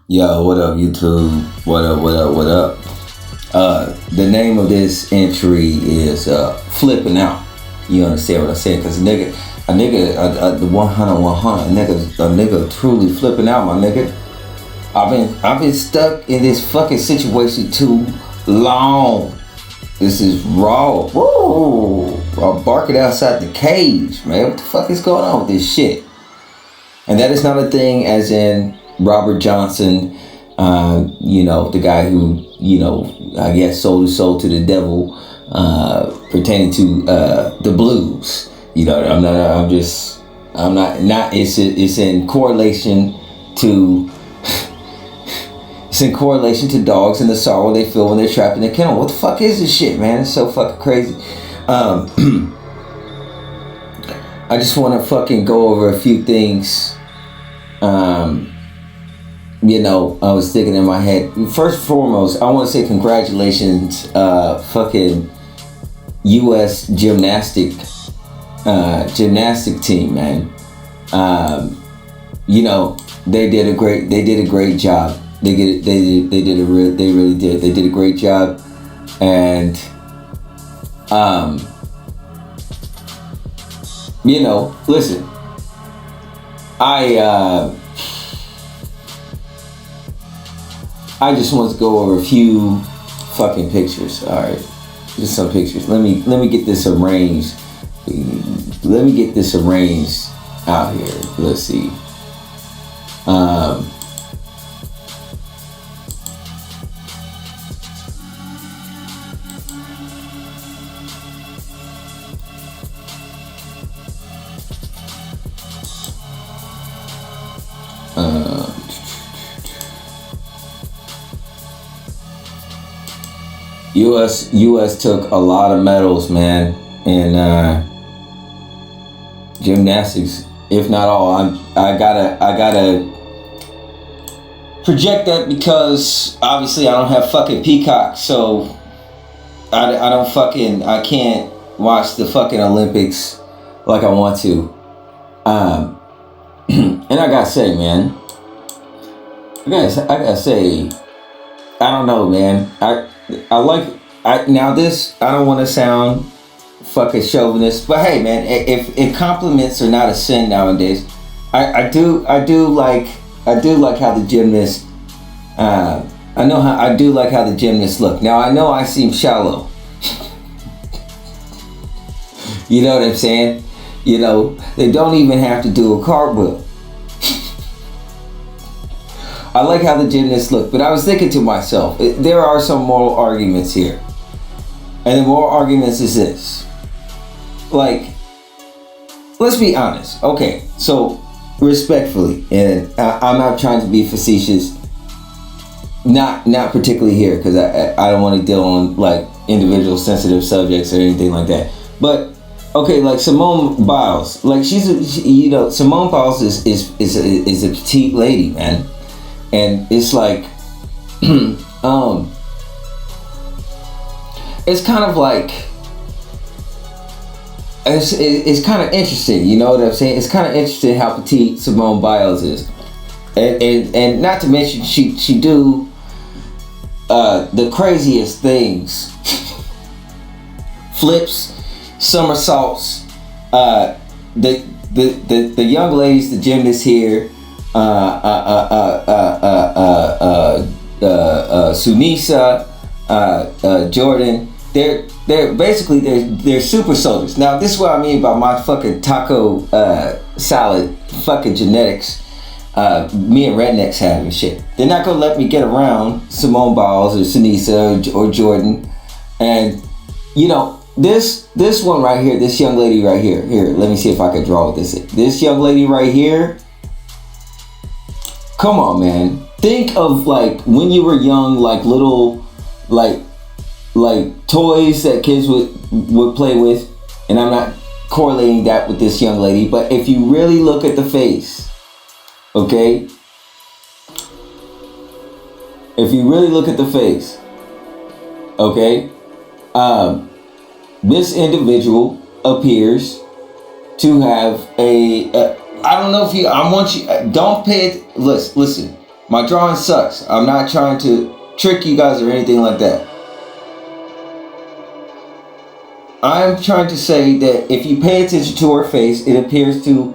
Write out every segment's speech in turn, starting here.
Yo, what up, YouTube? What up, what up, what up? The name of this entry is Flipping Out. You understand what I'm saying? Because the 100, a nigga truly flipping out, my nigga. I've been stuck in this fucking situation too long. This is raw. Woo! I'm barking outside the cage, man. What the fuck is going on with this shit? And that is not a thing as in Robert Johnson, the guy who, I guess sold his soul to the devil, pertaining to the blues. It's in correlation to dogs and the sorrow they feel when they're trapped in the kennel. What the fuck is this shit, man? It's so fucking crazy. I just want to fucking go over a few things. I was thinking in my head. First and foremost, I want to say congratulations, fucking U.S. gymnastic team, man. They did a great job. They really did. They did a great job, and listen, I just want to go over a few fucking pictures. All right, just some pictures. Let me get this arranged. Let me get this arranged out here. Let's see. U.S. took a lot of medals, man, in gymnastics, if not all. I gotta project that because obviously I don't have fucking Peacock, so I can't watch the fucking Olympics like I want to. And I gotta say, man, I gotta say, I don't know, man. Now this, I don't want to sound fucking chauvinist, but hey, man, if compliments are not a sin nowadays, I do like how the gymnasts, I do like how the gymnasts look. Now I know I seem shallow. You know what I'm saying? They don't even have to do a cartwheel. I like how the gymnasts look, but I was thinking to myself, there are some moral arguments here. And the moral arguments is this. Like, let's be honest. Okay, so respectfully, and I'm not trying to be facetious, not particularly here, because I don't want to deal on like individual sensitive subjects or anything like that. But okay, like Simone Biles, like Simone Biles is a petite lady, man. And it's like, it's kind of like, it's kind of interesting, you know what I'm saying? It's kind of interesting how petite Simone Biles is, and not to mention she do the craziest things, flips, somersaults. The young ladies, the gymnasts here. Sunisa, Jordan, they're basically they're super soldiers. Now this is what I mean by my fucking taco salad fucking genetics. Me and rednecks have and shit. They're not gonna let me get around Simone Biles or Sunisa or Jordan, and this one right here, this young lady right here. Here, let me see if I can draw with this. This young lady right here. Come on, man. Think of like when you were young, like little, like toys that kids would play with. And I'm not correlating that with this young lady, but if you really look at the face, okay? If you really look at the face, okay? This individual appears to have I don't know if I want you, don't pay it, listen, My drawing sucks. I'm not trying to trick you guys or anything like that. I'm trying to say that if you pay attention to her face, it appears to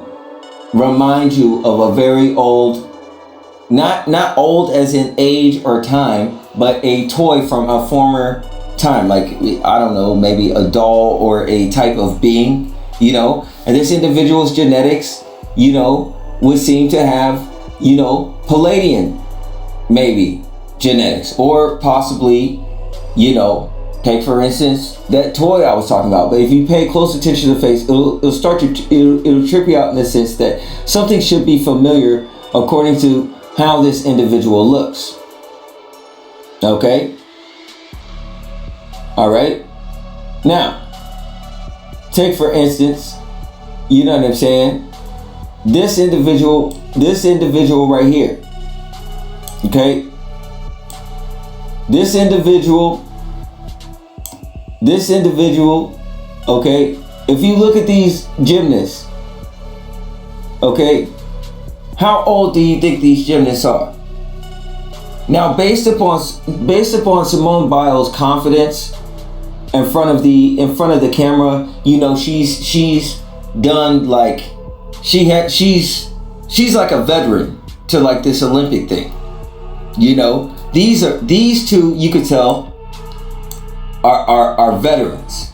remind you of a very old, not old as in age or time, but a toy from a former time, like, I don't know, maybe a doll or a type of being, you know. And this individual's genetics, you know, would seem to have, you know, Palladian maybe genetics, or possibly, you know, take for instance that toy I was talking about. But if you pay close attention to the face, it'll start to it'll trip you out in the sense that something should be familiar according to how this individual looks. Okay? All right? Now, take for instance, you know what I'm saying? This individual right here. Okay? This individual, okay? If you look at these gymnasts, okay? How old do you think these gymnasts are? Now, based upon Simone Biles' confidence in front of the camera, you know, she's done like she's like a veteran to like this Olympic thing. You know, these two you could tell are veterans.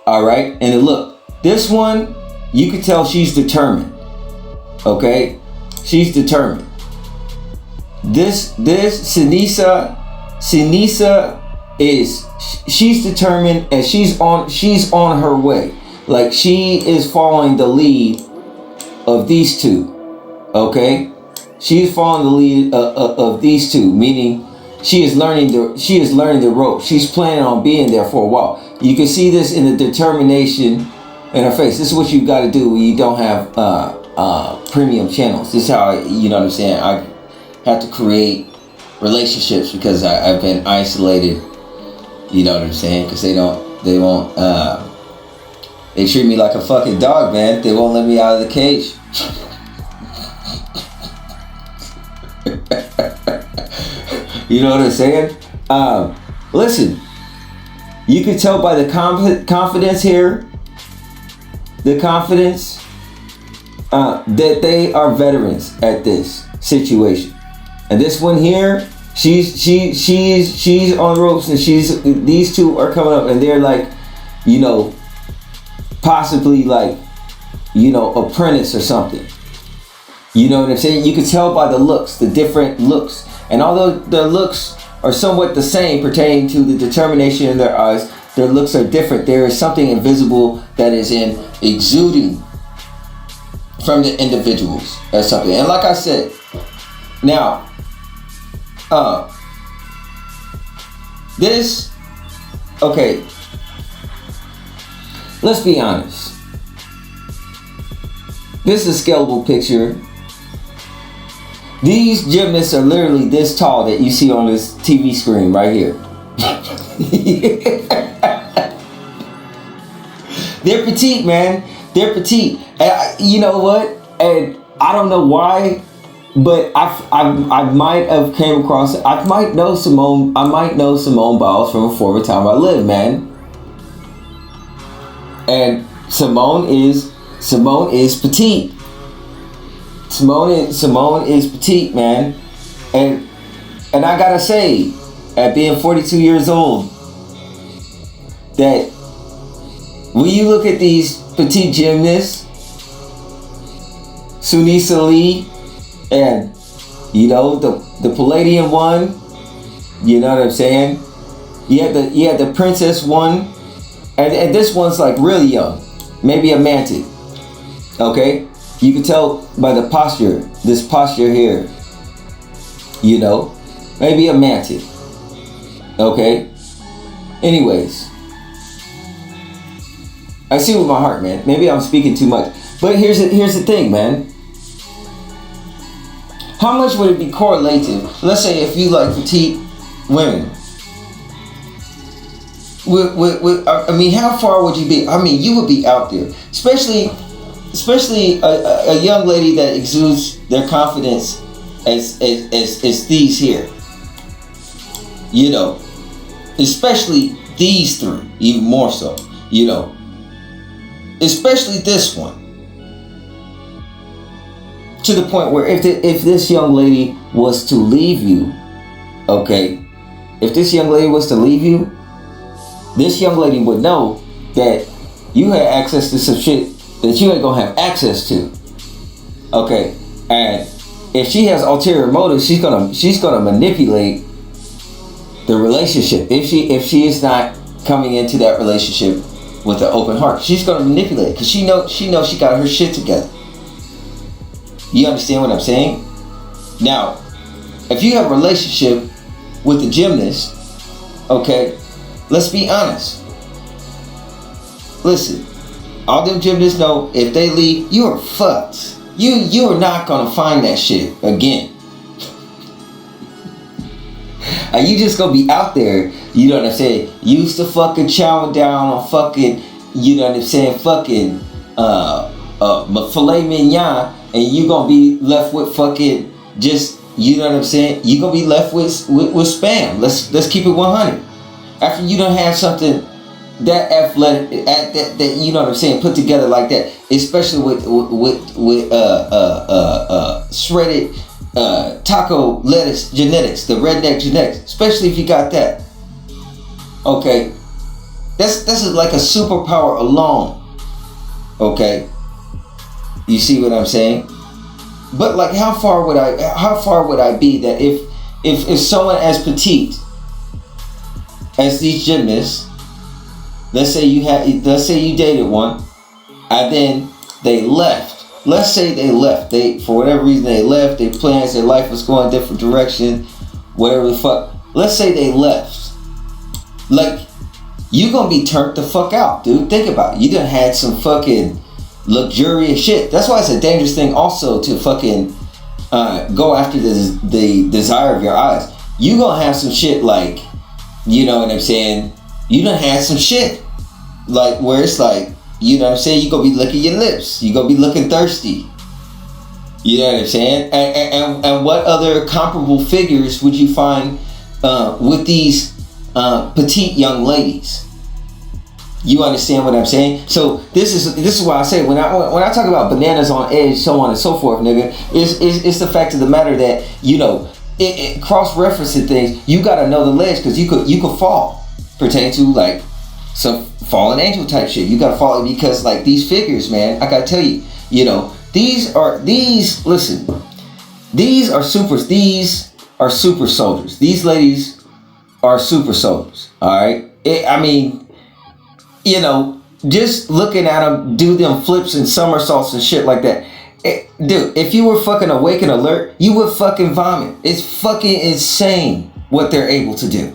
All right, and look, this one you could tell she's determined. Okay, she's determined. This Sinisa is, she's determined, and she's on her way. Like, she is following the lead of these two. Okay, she's following the lead of these two, meaning she is learning the ropes. She's planning on being there for a while. You can see this in the determination in her face. This is what you got to do when you don't have premium channels. This is how you know what I'm saying. I have to create relationships because I've been isolated. You know what I'm saying? Because they won't. They treat me like a fucking dog, man. They won't let me out of the cage. You know what I'm saying? Listen, you can tell by the confidence here, the confidence that they are veterans at this situation. And this one here, she's on ropes, and these two are coming up, and they're like, you know, possibly like, you know, apprentice or something. You know what I'm saying? You can tell by the looks, the different looks. And although their looks are somewhat the same pertaining to the determination in their eyes, their looks are different. There is something invisible that is exuding from the individuals or something. And like I said, now, okay, let's be honest. This is a scalable picture. These gymnasts are literally this tall that you see on this TV screen right here. They're petite, man. They're petite. And you know what? And I don't know why, but I might have came across. I might know Simone Biles from a former time I lived, man. And Simone is petite. Simone is petite, man. And I gotta say, at being 42 years old, that when you look at these petite gymnasts, Sunisa Lee, and you know the Palladian one, you know what I'm saying? You had the Princess one, and this one's like really young, maybe a mantis. Okay, you can tell by the posture, this posture here. You know, maybe a mantis. Okay. Anyways, I see with my heart, man. Maybe I'm speaking too much, but here's the thing, man. How much would it be correlated? Let's say if you like petite women. I mean, how far would you be? I mean, you would be out there, especially a young lady that exudes their confidence as these here. You know, especially these three, even more so. You know, especially this one. To the point where if this young lady was to leave you, okay, if this young lady was to leave you, this young lady would know that you had access to some shit that you ain't gonna have access to. Okay, and if she has ulterior motives, she's gonna manipulate the relationship. If she is not coming into that relationship with an open heart, she's gonna manipulate because she knows she got her shit together. You understand what I'm saying? Now, if you have a relationship with a gymnast, okay, let's be honest. Listen, all them gymnasts know if they leave, you are fucked. You are not gonna find that shit again. And you just gonna be out there, you know what I'm saying? Used to fucking chowing down on fucking, you know what I'm saying, fucking filet mignon, and you gonna be left with fucking just, you know what I'm saying? You gonna be left with spam. Let's keep it 100. After you don't have something that athletic, that you know what I'm saying, put together like that, especially with shredded taco lettuce genetics, the redneck genetics, especially if you got that. Okay, that's like a superpower alone. Okay, you see what I'm saying? But like, how far would I be that if someone as petite as these gymnasts, let's say you dated one, and then they left. Let's say they left. They, for whatever reason, they left. Their plans, their life was going a different direction. Whatever the fuck. Let's say they left. Like, you gonna be turned the fuck out, dude. Think about it. You done had some fucking luxurious shit. That's why it's a dangerous thing also to fucking go after the desire of your eyes. You gonna have some shit like, you know what I'm saying? You done had some shit like where it's like, you know what I'm saying, you gonna be licking your lips, you gonna be looking thirsty, you know what I'm saying? And what other comparable figures would you find with these petite young ladies? You understand what I'm saying? So this is why I say when I talk about bananas on edge, so on and so forth, nigga, it's the fact of the matter that, you know, it cross-referencing things, you gotta know the ledge, because you could fall, pertaining to like some fallen angel type shit. You gotta follow, because like these figures, man, I gotta tell you, you know, these are super soldiers. These ladies are super soldiers. All right. I mean, you know, just looking at them do them flips and somersaults and shit like that. Dude, if you were fucking awake and alert, you would fucking vomit. It's fucking insane what they're able to do.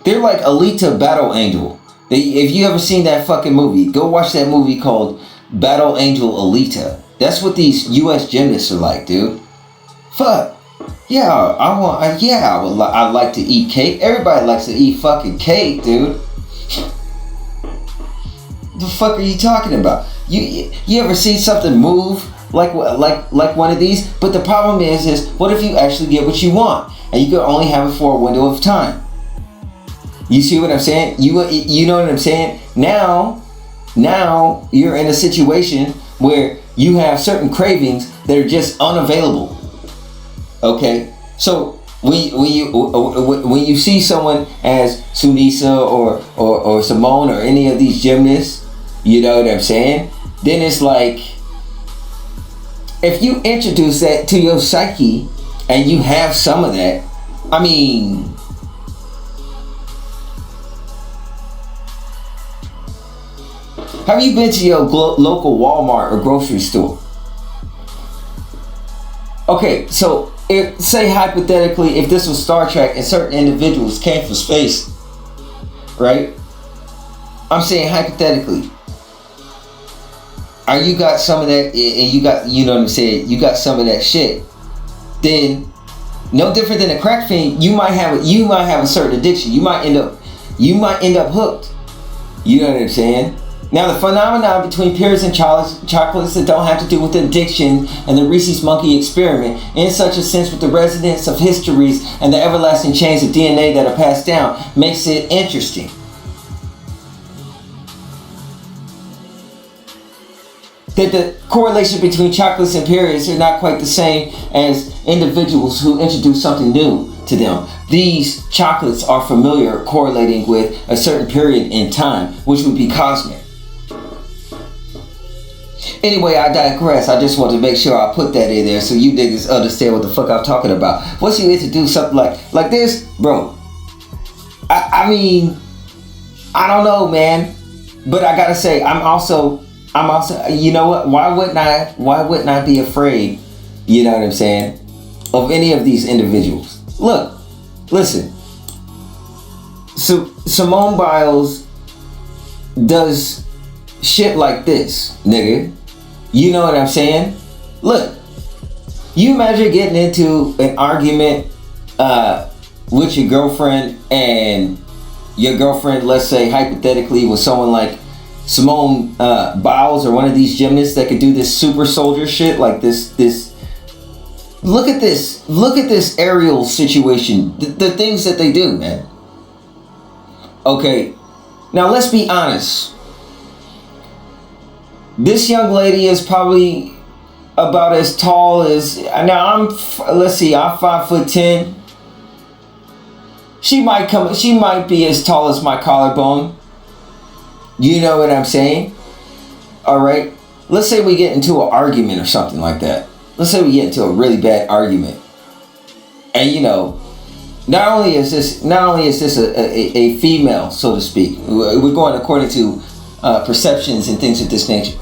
They're like Alita Battle Angel. If you ever seen that fucking movie, go watch that movie called Battle Angel Alita. That's what these U.S. gymnasts are like, dude. Fuck. Yeah, I'd like to eat cake. Everybody likes to eat fucking cake, dude. The fuck are you talking about? You ever see something move like one of these? But the problem is what if you actually get what you want and you could only have it for a window of time? You see what I'm saying? You know what I'm saying? Now you're in a situation where you have certain cravings that are just unavailable. Okay, so when you see someone as Sunisa or Simone or any of these gymnasts, you know what I'm saying? Then it's like, if you introduce that to your psyche and you have some of that, I mean, have you been to your local Walmart or grocery store? Okay, so say hypothetically, if this was Star Trek and certain individuals came from space, right? I'm saying hypothetically. Are you got some of that, and you got, you know what I'm saying, you got some of that shit, then no different than a crack fiend, you might have a certain addiction. You might end up hooked. You know what I'm saying? Now, the phenomenon between periods and chocolates that don't have to do with addiction and the Reese's monkey experiment, in such a sense with the resonance of histories and the everlasting chains of DNA that are passed down, makes it interesting. That the correlation between chocolates and periods are not quite the same as individuals who introduce something new to them. These chocolates are familiar, correlating with a certain period in time, which would be cosmic. Anyway, I digress. I just want to make sure I put that in there so you niggas understand what the fuck I'm talking about. Once you introduce something like this, bro, I mean, I don't know, man, but I gotta say, I'm also, you know what? Why wouldn't I be afraid? You know what I'm saying? Of any of these individuals. Look, listen. So Simone Biles does shit like this, nigga. You know what I'm saying? Look, you imagine getting into an argument with your girlfriend, and your girlfriend, let's say hypothetically, was someone like Simone Biles or one of these gymnasts that could do this super soldier shit like this. Look at this aerial situation. The things that they do, man. Okay, now let's be honest. This young lady is probably about as tall as, now I'm 5'10". She might be as tall as my collarbone. You know what I'm saying? All right. Let's say we get into an argument or something like that. Let's say we get into a really bad argument. And you know, not only is this a female, so to speak. We're going according to perceptions and things of this nature.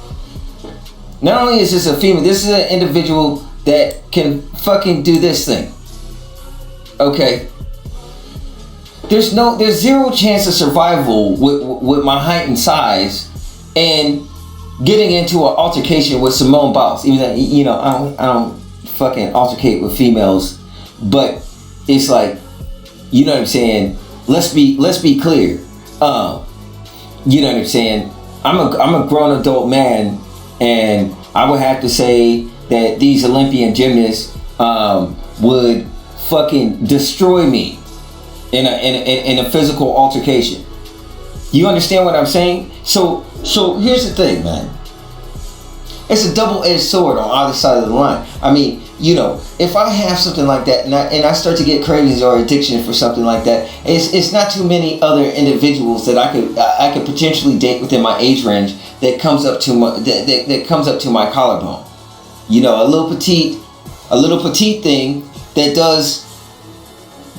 Not only is this a female, this is an individual that can fucking do this thing. Okay. There's zero chance of survival with my height and size and getting into an altercation with Simone Biles. Even though, you know, I don't fucking altercate with females, but it's like, you know what I'm saying? Let's be clear. You know what I'm saying? I'm a grown adult man, and I would have to say that these Olympian gymnasts would fucking destroy me in a physical altercation. You understand what I'm saying? So here's the thing, man. It's a double-edged sword on either side of the line. I mean, you know, if I have something like that and I start to get cravings or addiction for something like that, it's not too many other individuals that I could potentially date within my age range that comes up to my collarbone. You know, a little petite thing that does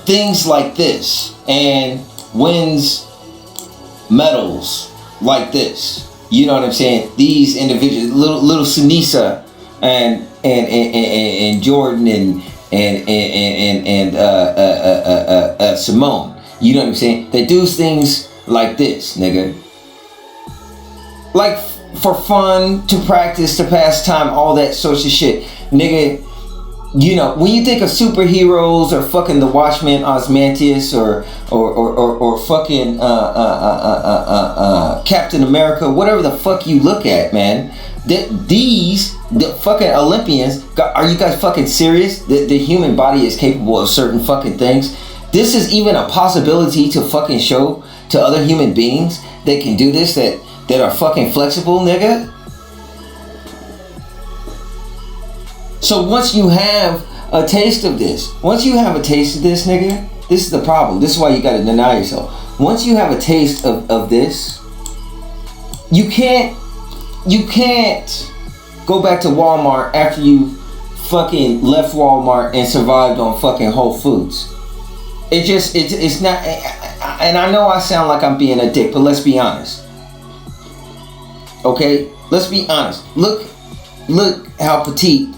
things like this and wins medals like this. You know what I'm saying? These individuals, little Sinisa and Jordan and Simone. You know what I'm saying? They do things like this, nigga. Like for fun, to practice, to pass time, all that sorts of shit, nigga. You know, when you think of superheroes or fucking the Watchmen, Osmanthus, or fucking Captain America, whatever the fuck you look at, man, the fucking Olympians, are you guys fucking serious? The human body is capable of certain fucking things. This is even a possibility to fucking show to other human beings that can do this, that are fucking flexible, nigga. So once you have a taste of this, nigga, this is the problem. This is why you gotta deny yourself. Once you have a taste of this, you can't go back to Walmart after you fucking left Walmart and survived on fucking Whole Foods. It's not, and I know I sound like I'm being a dick, but let's be honest. Okay? Let's be honest. Look how petite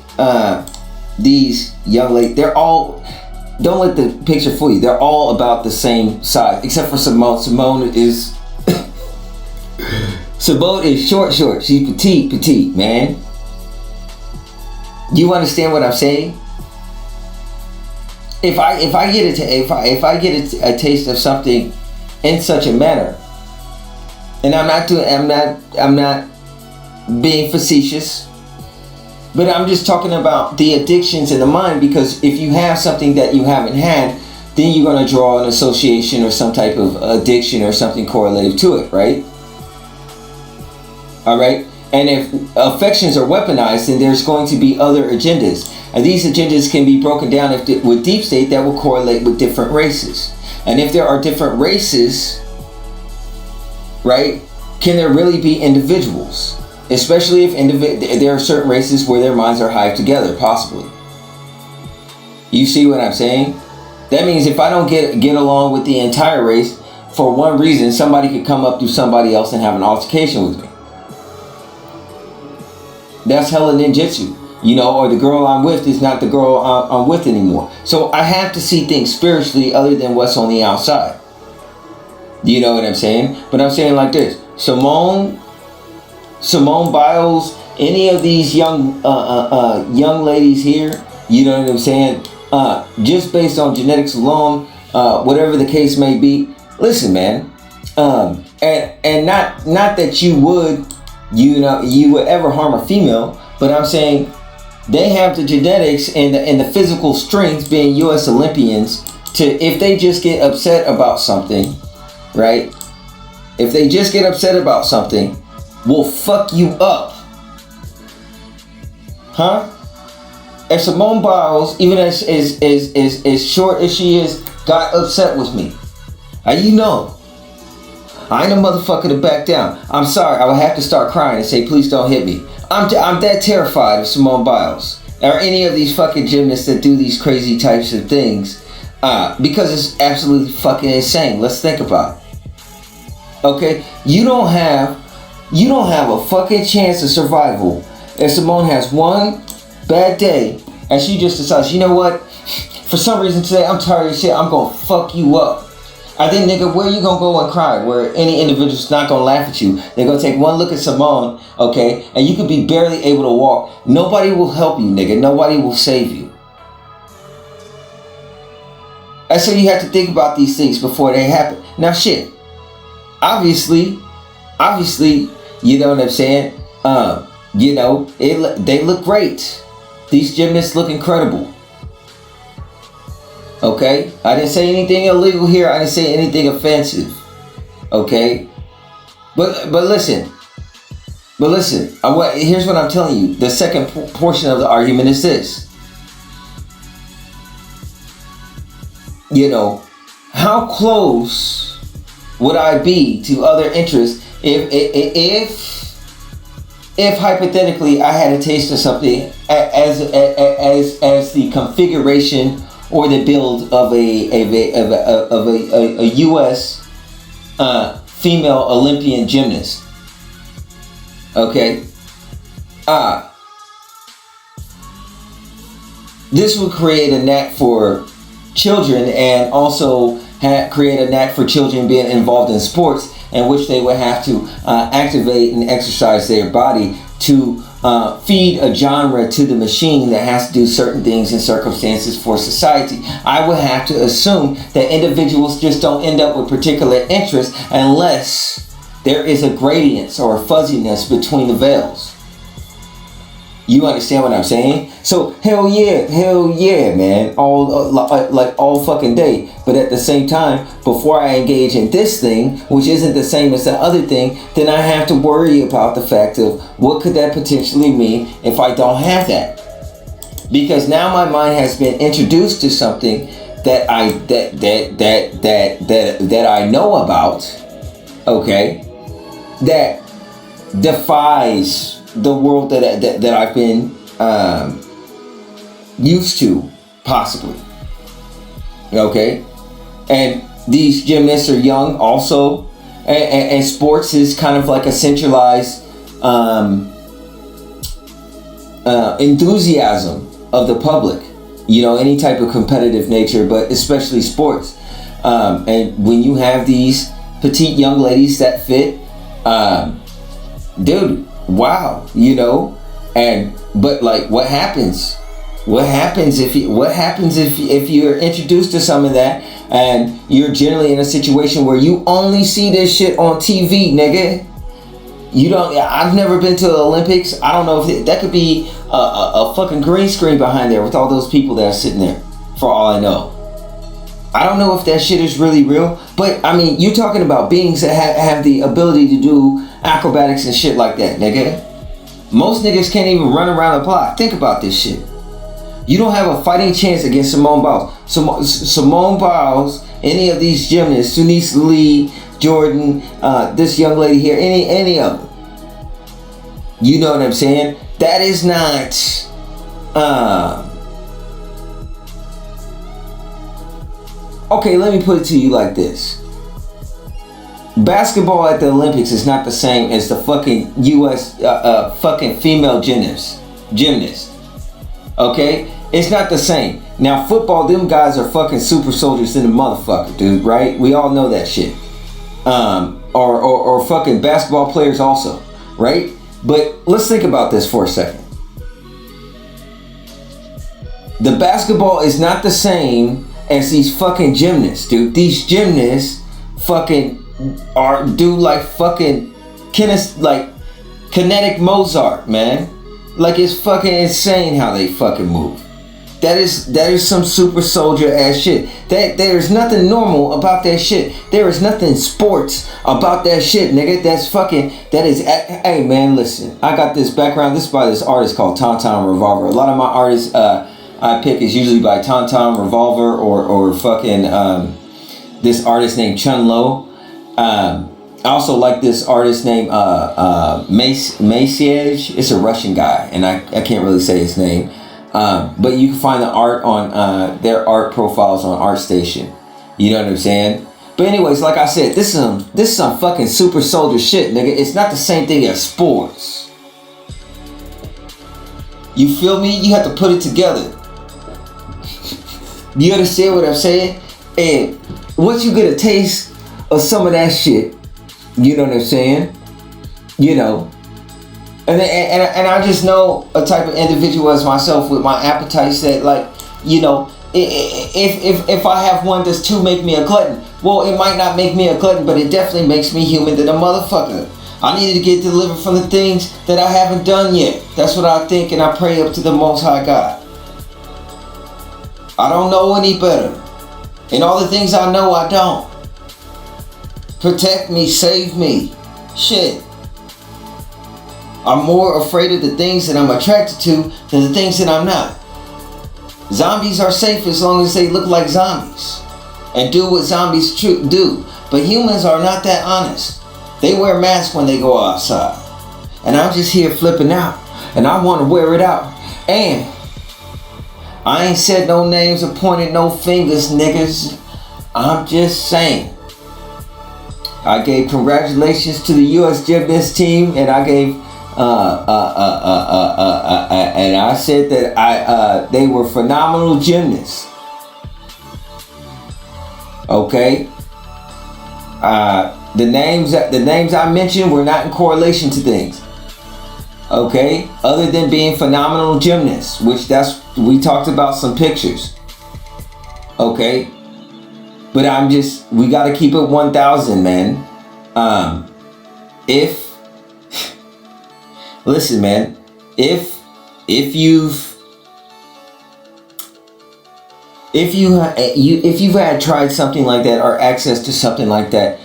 these young ladies, they're all, don't let the picture fool you, they're all about the same size, except for Simone. Simone is short. She's petite, man. You understand what I'm saying? If I get a taste of something in such a manner, And I'm not being facetious, but I'm just talking about the addictions in the mind, because if you have something that you haven't had, then you're going to draw an association or some type of addiction or something correlative to it, right? All right. And if affections are weaponized, then there's going to be other agendas. And these agendas can be broken down with deep state that will correlate with different races. And if there are different races, right, can there really be individuals? Especially if there are certain races where their minds are hived together, possibly. You see what I'm saying? That means if I don't get along with the entire race, for one reason, somebody could come up to somebody else and have an altercation with me. That's hella ninjutsu, you know, or the girl I'm with is not the girl I'm with anymore. So I have to see things spiritually other than what's on the outside. You know what I'm saying? But I'm saying like this: Simone Biles, any of these young ladies here, you know what I'm saying? Just based on genetics alone, whatever the case may be. Listen, man, and not that you would ever harm a female, but I'm saying they have the genetics and the physical strength, being U.S. Olympians, to, if they just get upset about something, right? If they just get upset about something, will fuck you up, huh? If Simone Biles, even as short as she is, got upset with me, you know, I ain't a motherfucker to back down. I'm sorry, I would have to start crying and say, please don't hit me. I'm that terrified of Simone Biles or any of these fucking gymnasts that do these crazy types of things, because it's absolutely fucking insane. Let's think about it. Okay, you don't have a fucking chance of survival if Simone has one bad day and she just decides, you know what, for some reason today I'm tired of shit, I'm gonna fuck you up. I think, nigga, where you gonna go and cry? Where any individual's not gonna laugh at you. They're gonna take one look at Simone, okay, and you could be barely able to walk. Nobody will help you, nigga. Nobody will save you. And so you have to think about these things before they happen. Now, shit. Obviously, you know what I'm saying? You know, they look great. These gymnasts look incredible. Okay, I didn't say anything illegal here. I didn't say anything offensive. Okay, but listen. Here's what I'm telling you. The second portion of the argument is this. You know, how close would I be to other interests if hypothetically I had a taste of something as the configuration or the build of a U.S. Female Olympian gymnast. Okay. This would create a knack for children, and also create a knack for children being involved in sports, in which they would have to activate and exercise their body to feed a genre to the machine that has to do certain things in circumstances for society. I would have to assume that individuals just don't end up with particular interests unless there is a gradient or a fuzziness between the veils. You understand what I'm saying? So hell yeah, man, all fucking day. But at the same time, before I engage in this thing, which isn't the same as the other thing, then I have to worry about the fact of what could that potentially mean if I don't have that. Because now my mind has been introduced to something that I know about, okay, that defies the world that I've been used to, possibly. Okay, and these gymnasts are young, also, and sports is kind of like a centralized enthusiasm of the public. You know, any type of competitive nature, but especially sports. And when you have these petite young ladies that fit, dude, wow, you know. But like, what happens if you're introduced to some of that, And you're generally in a situation where you only see this shit on TV, nigga. You don't. I've never been to the Olympics. I don't know if that could be a fucking green screen behind there with all those people that are sitting there. For all I know, I don't know if that shit is really real. But I mean, you're talking about beings that have the ability to do acrobatics and shit like that, nigga. Most niggas can't even run around the block. Think about this shit. You don't have a fighting chance against Simone Biles. Simone Biles, any of these gymnasts, Sunise Lee, Jordan, this young lady here, any of them. You know what I'm saying? That is not okay, let me put it to you like this. Basketball at the Olympics is not the same as the fucking US fucking female gymnast. Okay? It's not the same. Now football, them guys are fucking super soldiers in the motherfucker, dude, right? We all know that shit. Or fucking basketball players also, right? But let's think about this for a second. The basketball is not the same as these fucking gymnasts, dude. These gymnasts fucking do like fucking kinetic Mozart, man. Like, it's fucking insane how they fucking move. That is some super soldier ass shit. There's nothing normal about that shit. There is nothing sports about that shit, nigga. Hey man, listen. I got this background. This is by this artist called Tom Revolver. A lot of my artists I pick is usually by Tom Revolver or fucking this artist named Chun Lo. I also like this artist named Maciej. It's a Russian guy, and I can't really say his name. But you can find the art on their art profiles on ArtStation. You know what I'm saying? But anyways, like I said, this is some fucking super soldier shit, nigga. It's not the same thing as sports. You feel me? You have to put it together. You understand what I'm saying? And once you get a taste of some of that shit, you know what I'm saying? You know. And I just know a type of individual as myself with my appetites that, like, you know, if I have one, does two make me a glutton? Well, it might not make me a glutton, but it definitely makes me human than a motherfucker. I need to get delivered from the things that I haven't done yet. That's what I think, and I pray up to the Most High God. I don't know any better. And all the things I know, I don't. Protect me, save me. Shit. I'm more afraid of the things that I'm attracted to than the things that I'm not. Zombies are safe as long as they look like zombies and do what zombies do. But humans are not that honest. They wear masks when they go outside. And I'm just here flipping out. And I want to wear it out. And I ain't said no names or pointed no fingers, niggas. I'm just saying. I gave congratulations to the U.S. gymnast team, and I gave and I said that they were phenomenal gymnasts. Okay. The names I mentioned were not in correlation to things. Okay, other than being phenomenal gymnasts, which we talked about some pictures. Okay, but we got to keep it 1,000, man. Listen, man, if you've had tried something like that or access to something like that,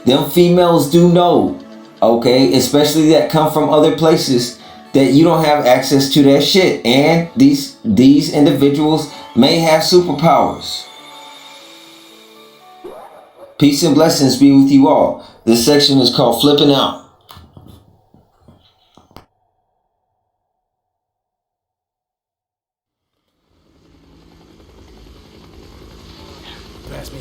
them females do know, okay, especially that come from other places, that you don't have access to that shit, and these individuals may have superpowers. Peace and blessings be with you all. This section is called Flipping Out. Pass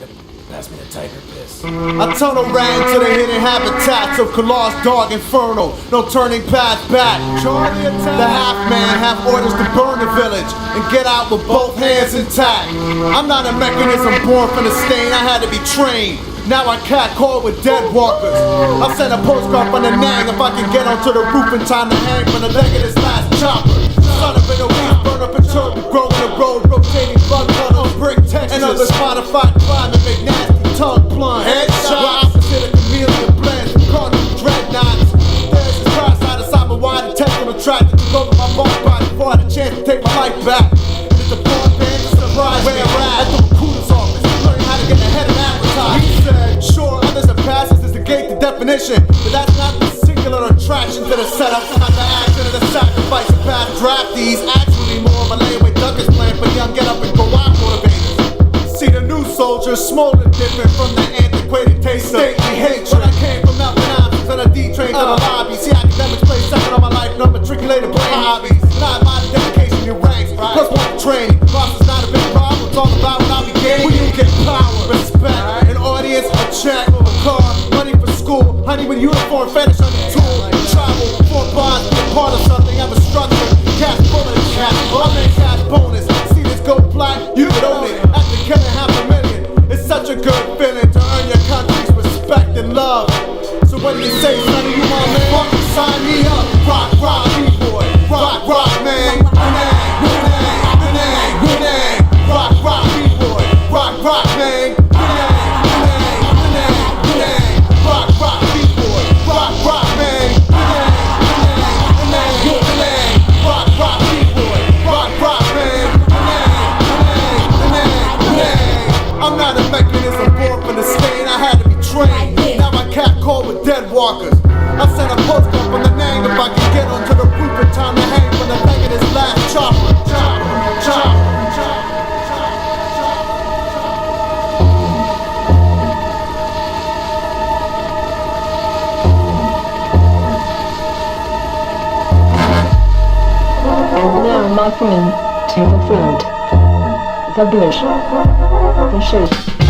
me the tiger piss. I tunnel ran to the hidden habitats of Kalar's dark inferno. No turning path back. The half man half orders to burn the village and get out with both hands intact. I'm not a mechanism born from the stain. I had to be trained. Now I catcall with dead walkers. I'll send a postcard from the Nang if I can get onto the roof in time to hang from the leg of this last chopper. Son of an elite, burn up a turtle, grow in the road, rotating blood on brick text. And others modified climate, make nasty tongue plunge. Headshot, opposite a chameleon blend, cardinal dreadnoughts. There's this cross-eyed aside my wide attack on the track that took over my body before I had a chance to take my life back. It's a born band to surprise where I'm at the recruiter's office, learning how to get ahead of advertising. He said, sure, others have passes is the gate to definition, but that's not the singular attraction to the setup, not the action of the sacrifice of past draftees. Actually more of a layaway Douglas plan for young get up and go out motivators. See the new soldiers smolder different from the antiquated taste of stately hatred. But I came from mountain options on a D train to the lobby. See academics play second on my life, no matriculated brain hobbies. And I have my dedication in ranks, plus one training. Loss is not a big problem, it's all about what I began. When you get power, respect, an audience, a check, a car, money for school, honey with uniform, fetish on the tool, travel, 4 bonds, be a part of something, have a structure, cash bullet, all that cash bonus. See this go fly, you can own it. After killing $500,000, it's such a good feeling to earn your country's respect and love. So when you say, sonny, you want me, fucking sign me up. Rock, rock, B-boy, rock, rock, man. Rock, rock, B-boy, rock, rock, man. Rock, rock, B-boy, rock, rock, man. Rock, rock, B-boy, rock, rock, man. I'm not a mechanism born from the stain, I had to be trained. Now I cat call with dead walkers. I sent a post up on the name if I can get onto the roof in time to hang from the leg of this last chopper. Chop, chop. Now, my friend, table friend, Fabrice,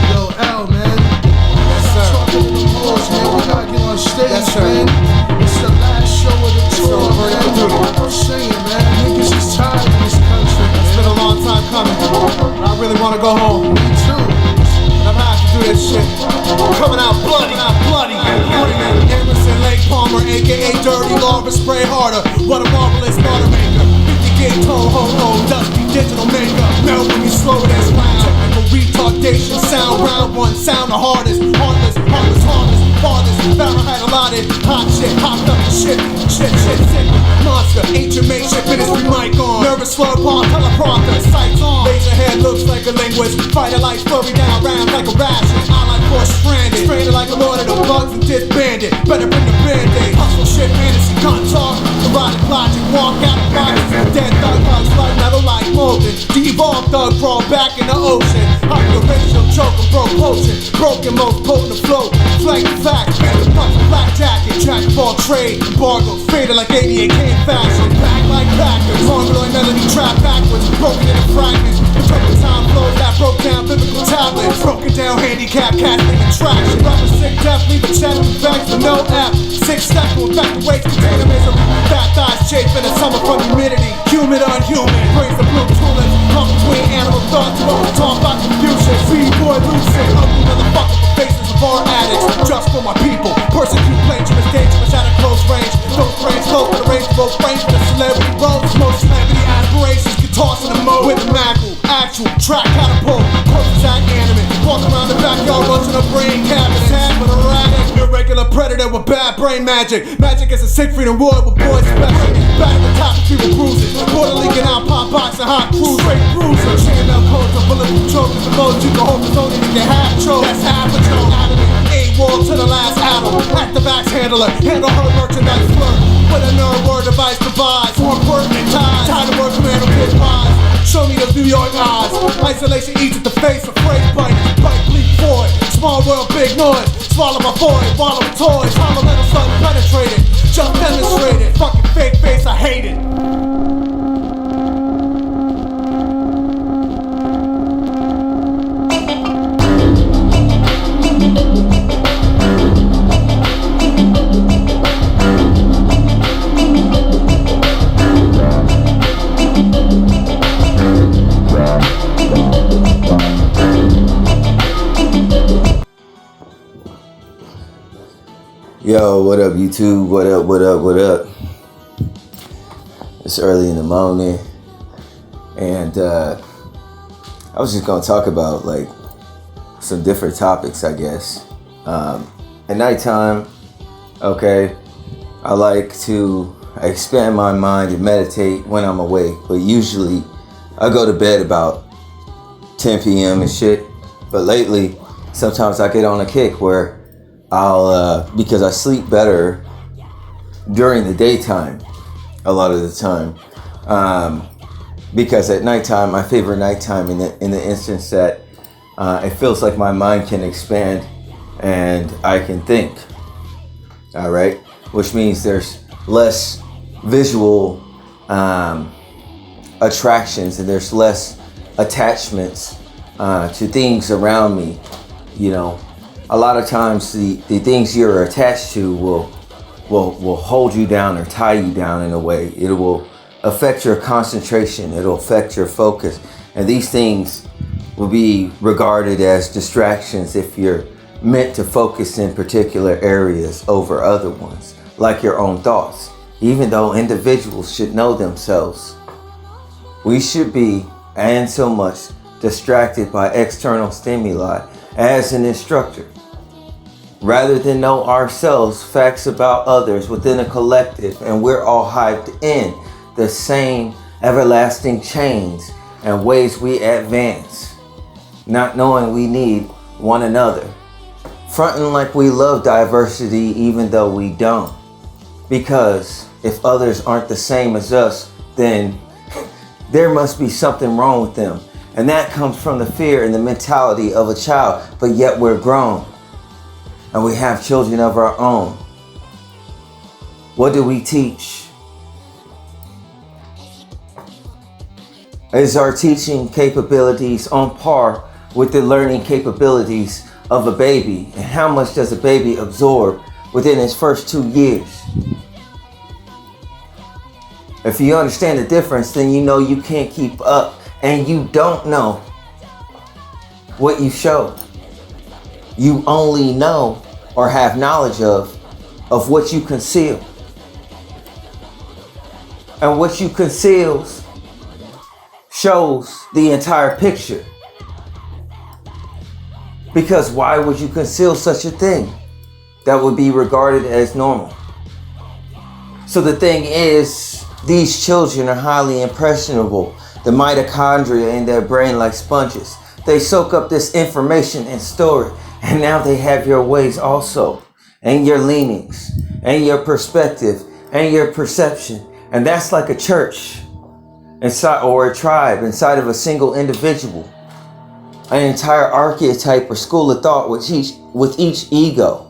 Yo, L, man. Yes, sir. Talking to the boys, man. We gotta get on stage, Yes, sir. man. It's the last show of the tour, Bring it man. through. I'm saying, man, niggas is tired of this country, It's man. been a long time coming. I really want to go home. Me too. And I'm happy to do this shit. Coming out bloody. Emerson Lake Palmer, aka Dirty Larva, spray harder. What a marvelous water maker. 50 gig tone, ho, dusty digital makeup. Melt when you slow this round. Technical retardation, sound round one, sound the hardest. Heartless, farthest. Fahrenheit allotted. Hot shit, hopped up the shit. Shit, sick. Monster, ancient makeshift ministry mic on. Nervous slur upon teleprompter, sights on. Laser head looks like a linguist. Fighter lights flurry down round like a ration. I like force stranded. Stranded like a lord of the bugs and disbanded. Better bring the band-aid. Hustle shit, fantasy, gun talk. Erotic logic, walk out of boxes. Dead thug bugs, like metal like molten. Devolved thug crawl back in the ocean. I'm the racial choke and broke potion. Broken most potent afloat. Flank fact, phantom punch, black jacket. Jack of all trade, embargoes. Faded like 88 came fashion. Back like backers. Mongoloid melody trap backwards. Broken into fragments. Interpret time flows that broke down biblical tablets. Broken down handicap, casting attraction. Rubber sick, death, leave a check with bags for no F. 6 steps to infect the waste container misery. Fat thighs chafing in the summer from humidity. Humid, unhuman. Brings the blue tulips. Come between animal thoughts. What we talk about confusion. B-boy lucid. Ugly motherfucker for faces of our addicts. Just for my people. Persecute plagiarists, dangerous at a close range. Those frames close to the range of those frames for the celebrity roles. Most celebrity aspirations get tossed in the mode. With a mackerel, actual track catapult. Poses at animate. Walk around the backyard, runs in a brain cavity. Tag with a erratic, irregular predator with bad brain magic. Magic is a sick freedom ward with boys special. Back at the top of people bruises. Water leaking out, pop box and hot cruise. Straight bruiser. Chainmail codes of bulletproof chokers. The most you can hope is only to get half choked. That's half a choke. A-wall to the last atom. Active axe handler. Handle her merchandise flirt. With a nerve word device provides. More pertinent ties. Tied to work commando kid pies. Show me those New York eyes. Isolation eats at the face of phrase bite. Bite bleak void. Small world, big noise. Swallow my void. Wallow with toys. I'm a little son penetrated. Just demonstrated. Fucking fake face, I hate it. Yo, what up, YouTube? What up? It's early in the morning, and I was just gonna talk about like some different topics, I guess. At nighttime, okay, I like to expand my mind and meditate when I'm awake, but usually I go to bed about 10 p.m. and shit. But lately, sometimes I get on a kick where I'll, because I sleep better during the daytime a lot of the time. Because at nighttime, my favorite nighttime in the instance that it feels like my mind can expand and I can think. All right, which means there's less visual attractions and there's less attachments to things around me. You know, a lot of times the things you're attached to will hold you down or tie you down in a way. It will affect your concentration. It'll affect your focus. And these things will be regarded as distractions if you're meant to focus in particular areas over other ones, like your own thoughts. Even though individuals should know themselves, we should be, and so much, distracted by external stimuli as an instructor, rather than know ourselves, facts about others within a collective, and we're all hyped in the same everlasting chains and ways we advance, not knowing we need one another, fronting like we love diversity even though we don't, because if others aren't the same as us, then there must be something wrong with them. And that comes from the fear and the mentality of a child, but yet we're grown and we have children of our own. What do we teach? Is our teaching capabilities on par with the learning capabilities of a baby? And how much does a baby absorb within its first 2 years? If you understand the difference, then you know you can't keep up and you don't know what you show. You only know or have knowledge of what you conceal. And what you conceal shows the entire picture. Because why would you conceal such a thing that would be regarded as normal? So the thing is, these children are highly impressionable. The mitochondria in their brain like sponges. They soak up this information and store it. And now they have your ways also, and your leanings, and your perspective, and your perception. And that's like a church inside, or a tribe inside of a single individual. An entire archetype or school of thought with each ego.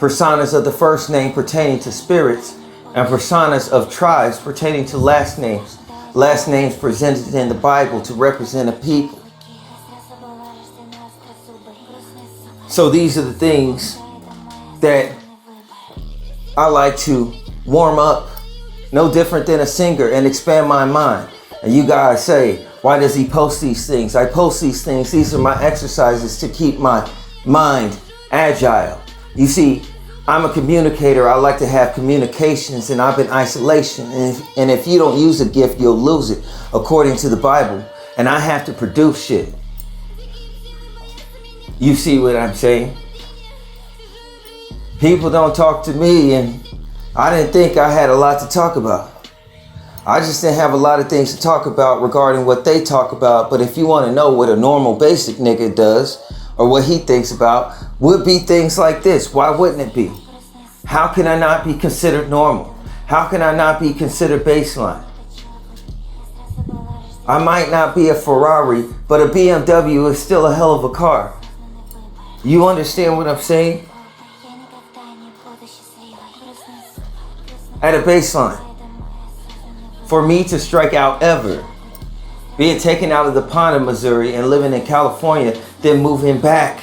Personas of the first name pertaining to spirits, and personas of tribes pertaining to last names. Last names presented in the Bible to represent a people. So these are the things that I like to warm up, no different than a singer, and expand my mind. And you guys say, why does he post these things? I post these things. These are my exercises to keep my mind agile. You see, I'm a communicator. I like to have communications, and I'm in isolation. And if you don't use a gift, you'll lose it, according to the Bible. And I have to produce shit. You see what I'm saying? People don't talk to me, and I didn't think I had a lot to talk about. I just didn't have a lot of things to talk about regarding what they talk about. But if you want to know what a normal basic nigga does, or what he thinks about, would be things like this. Why wouldn't it be? How can I not be considered normal? How can I not be considered baseline? I might not be a Ferrari, but a BMW is still a hell of a car. You understand what I'm saying? At a baseline. For me to strike out ever, being taken out of the pond in Missouri and living in California, then moving back,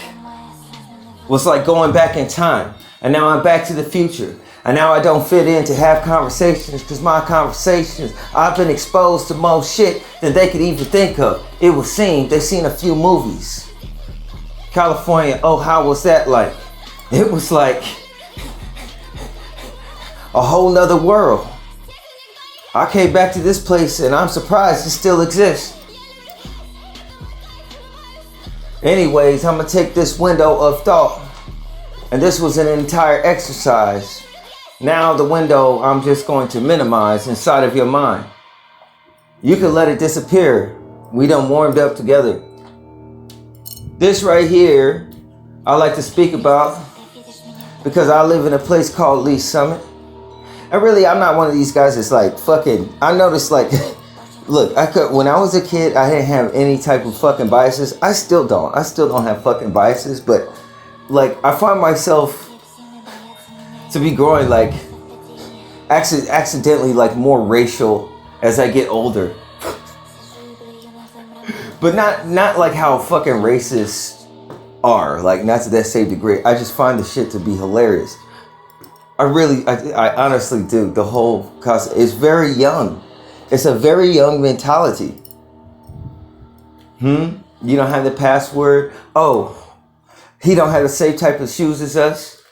was like going back in time. And now I'm back to the future. And now I don't fit in to have conversations, because my conversations, I've been exposed to more shit than they could even think of. It would seem they've seen a few movies. California, oh, how was that like? It was like a whole nother world. I came back to this place and I'm surprised it still exists. Anyways, I'm gonna take this window of thought, and this was an entire exercise. Now the window I'm just going to minimize inside of your mind. You can let it disappear. We done warmed up together. This right here, I like to speak about because I live in a place called Lee Summit. And really, I'm not one of these guys that's like fucking, I noticed like, look, when I was a kid, I didn't have any type of fucking biases. I still don't have fucking biases, but like, I find myself to be growing like accidentally like more racial as I get older. But not like how fucking racists are, like not to that same degree. I just find the shit to be hilarious. I honestly do. The whole concept is very young. It's a very young mentality. You don't have the password. Oh, he don't have the same type of shoes as us.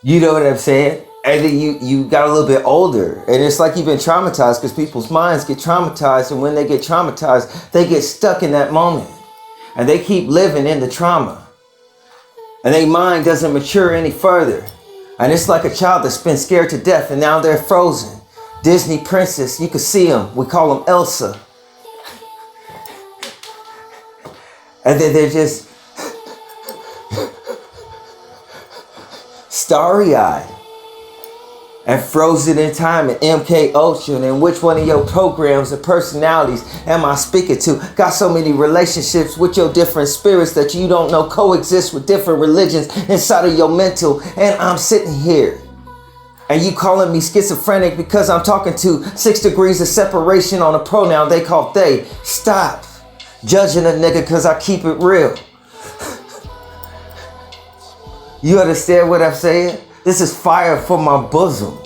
You know what I'm saying? And then you got a little bit older, and it's like you've been traumatized because people's minds get traumatized, and when they get traumatized, they get stuck in that moment, and they keep living in the trauma, and their mind doesn't mature any further, and it's like a child that's been scared to death, and now they're frozen. Disney princess, you can see them. We call them Elsa, and then they're just starry-eyed and frozen in time at MK Ultra. And which one of your programs and personalities am I speaking to? Got so many relationships with your different spirits that you don't know coexist with different religions inside of your mental. And I'm sitting here and you calling me schizophrenic because I'm talking to 6 degrees of separation on a pronoun they call they. Stop judging a nigga because I keep it real. You understand what I'm saying? This is fire for my bosom.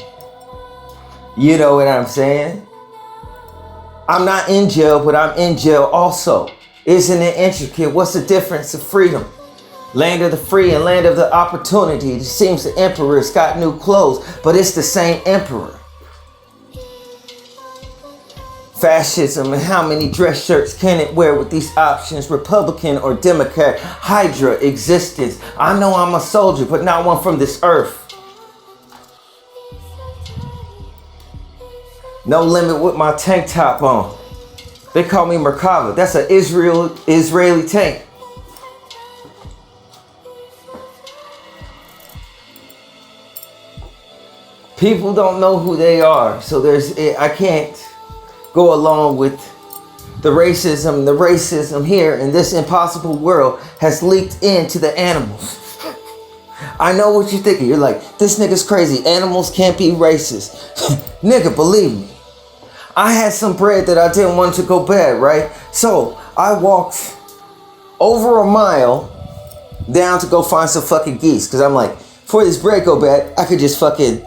You know what I'm saying? I'm not in jail, but I'm in jail also. Isn't it intricate? What's the difference of freedom? Land of the free and land of the opportunity. It seems the emperor's got new clothes, but it's the same emperor. Fascism, and how many dress shirts can it wear with these options? Republican or Democrat? Hydra existence. I know I'm a soldier, but not one from this earth. No limit with my tank top on. They call me Merkava. That's an Israeli tank. People don't know who they are, so I can't go along with the racism here in this impossible world has leaked into the animals. I know what you're thinking. You're like, this nigga's crazy. Animals can't be racist. Nigga, believe me. I had some bread that I didn't want to go bad, right? So I walked over a mile down to go find some fucking geese. Because I'm like, before this bread go bad, I could just fucking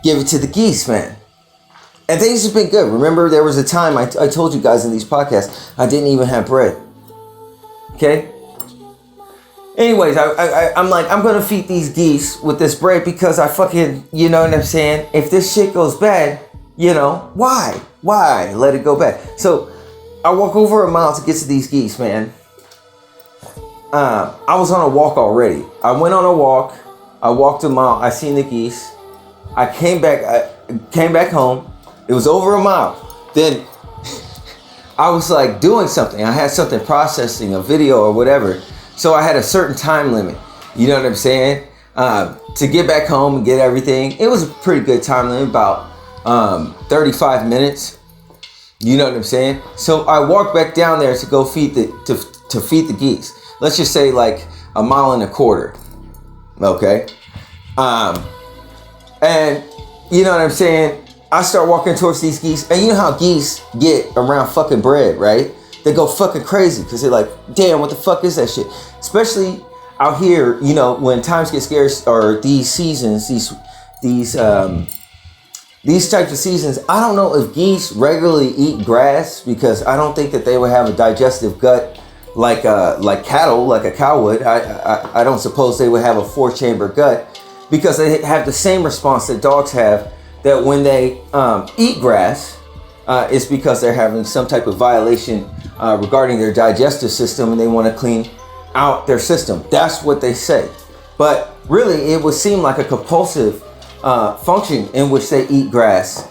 give it to the geese, man. And things have been good. Remember, there was a time I told you guys in these podcasts, I didn't even have bread. Okay? Anyways, I'm like, I'm going to feed these geese with this bread because I fucking, you know what I'm saying? If this shit goes bad, you know, why? Why let it go bad? So I walk over a mile to get to these geese, man. I was on a walk already. I went on a walk. I walked a mile. I seen the geese. I came back home. It was over a mile. Then I was like doing something. I had something processing, a video or whatever. So I had a certain time limit. You know what I'm saying? To get back home and get everything. It was a pretty good time limit, about 35 minutes. You know what I'm saying? So I walked back down there to go feed the geese. Let's just say like a mile and a quarter. Okay. And you know what I'm saying? I start walking towards these geese, and you know how geese get around fucking bread, right? They go fucking crazy because they're like, damn, what the fuck is that shit? Especially out here, you know, when times get scarce, or these seasons, these types of seasons. I don't know if geese regularly eat grass, because I don't think that they would have a digestive gut like cattle, like a cow would. I don't suppose they would have a 4-chamber gut, because they have the same response that dogs have, that when they eat grass, it's because they're having some type of violation regarding their digestive system, and they want to clean out their system. That's what they say. But really, it would seem like a compulsive function in which they eat grass,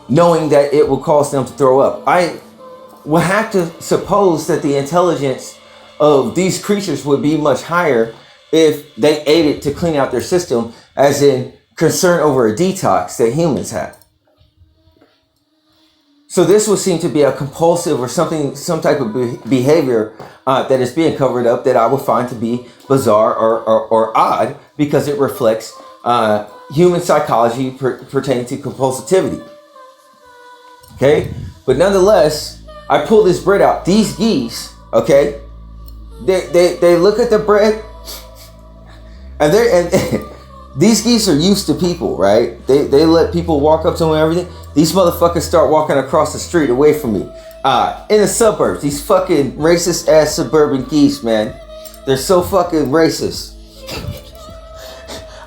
knowing that it will cause them to throw up. I would have to suppose that the intelligence of these creatures would be much higher if they ate it to clean out their system, as in concern over a detox that humans have. So this would seem to be a compulsive or something, some type of behavior that is being covered up that I would find to be bizarre or odd, because it reflects human psychology pertaining to compulsivity. Okay, but nonetheless, I pull this bread out. These geese, okay, they look at the bread, and these geese are used to people, right? They let people walk up to them and everything. These motherfuckers start walking across the street away from me. In the suburbs, these fucking racist ass suburban geese, man. They're so fucking racist.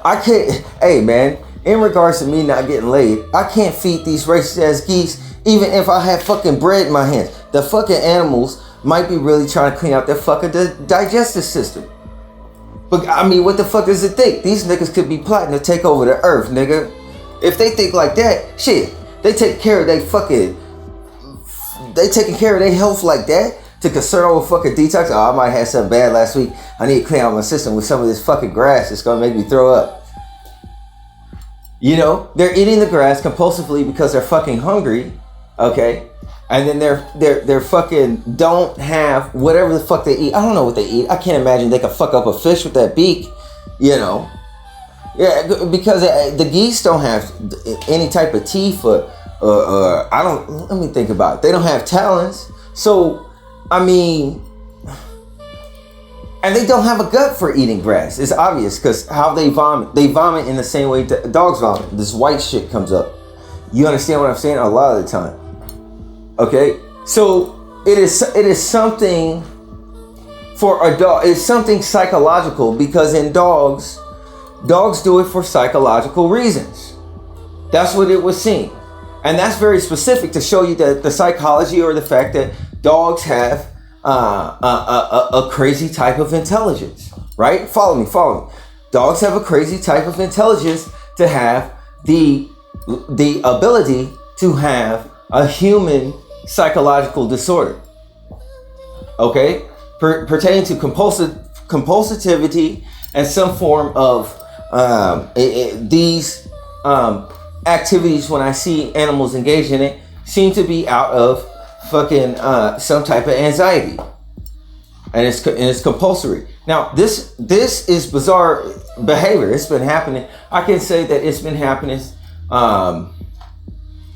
I can't, hey man, in regards to me not getting laid, I can't feed these racist ass geese even if I had fucking bread in my hands. The fucking animals might be really trying to clean out their fucking digestive system. But I mean, what the fuck does it think? These niggas could be plotting to take over the earth, nigga. If they think like that, shit, they take care of they taking care of their health like that to concern over fucking detox. Oh, I might have something bad last week. I need to clean out my system with some of this fucking grass. It's gonna make me throw up. You know, they're eating the grass compulsively because they're fucking hungry, okay? And then they're fucking don't have whatever the fuck they eat. I don't know what they eat. I can't imagine they could fuck up a fish with that beak, you know? Yeah, because the geese don't have any type of teeth or let me think about it. They don't have talons. So, I mean, and they don't have a gut for eating grass. It's obvious because how they vomit in the same way dogs vomit. This white shit comes up. You understand what I'm saying? A lot of the time. Okay, so it is something for a dog. It's something psychological, because in dogs do it for psychological reasons. That's what it was seen, and that's very specific to show you that the psychology or the fact that dogs have a crazy type of intelligence. Right? Follow me. Dogs have a crazy type of intelligence to have the ability to have a human psychological disorder, okay, pertaining to compulsivity and some form of these activities. When I see animals engage in it, seem to be out of fucking some type of anxiety, and it's compulsory. Now this is bizarre behavior. It's been happening. I can say that it's been happening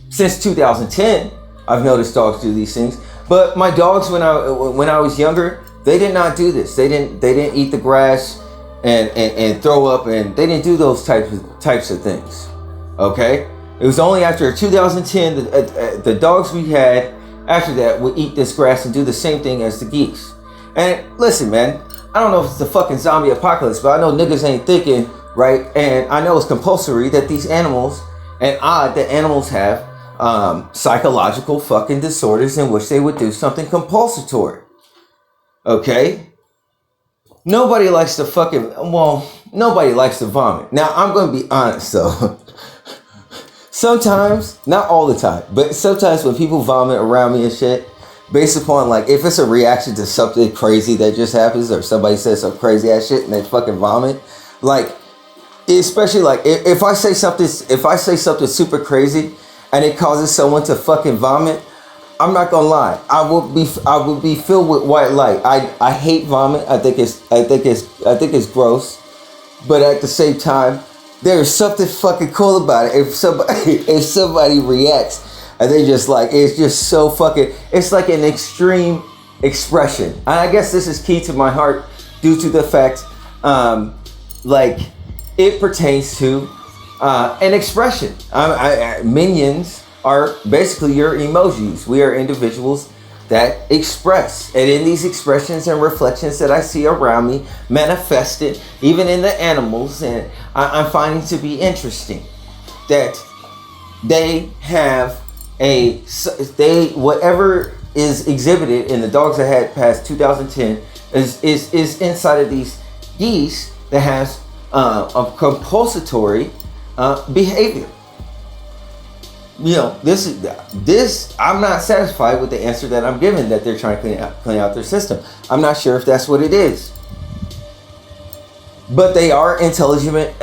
since 2010. I've noticed dogs do these things, but my dogs, when I was younger, they did not do this. They didn't eat the grass and throw up, and they didn't do those types of things. Okay, it was only after 2010 that the dogs we had after that would eat this grass and do the same thing as the geese. And listen, man, I don't know if it's the fucking zombie apocalypse, but I know niggas ain't thinking right, and I know it's compulsory that these animals, and odd that animals have psychological fucking disorders in which they would do something compulsory. Okay? Nobody likes to vomit. Now, I'm going to be honest though. Sometimes, not all the time, but sometimes when people vomit around me and shit, based upon like, if it's a reaction to something crazy that just happens, or somebody says some crazy ass shit and they fucking vomit, like, especially like if I say something super crazy and it causes someone to fucking vomit, I'm not gonna lie, I would be filled with white light. I hate vomit. I think it's gross, but at the same time, there's something fucking cool about it. If somebody reacts and they just like, it's just so fucking, it's like an extreme expression. And I guess this is key to my heart due to the fact, like, it pertains to an expression. Minions are basically your emojis. We are individuals that express. And in these expressions and reflections that I see around me, manifested even in the animals, and I'm finding to be interesting, that they have whatever is exhibited in the dogs that had past 2010 is inside of these geese that has a compulsory behavior. You know, this I'm not satisfied with the answer that I'm given, that they're trying to clean out their system. I'm not sure if that's what it is. But they are intelligent.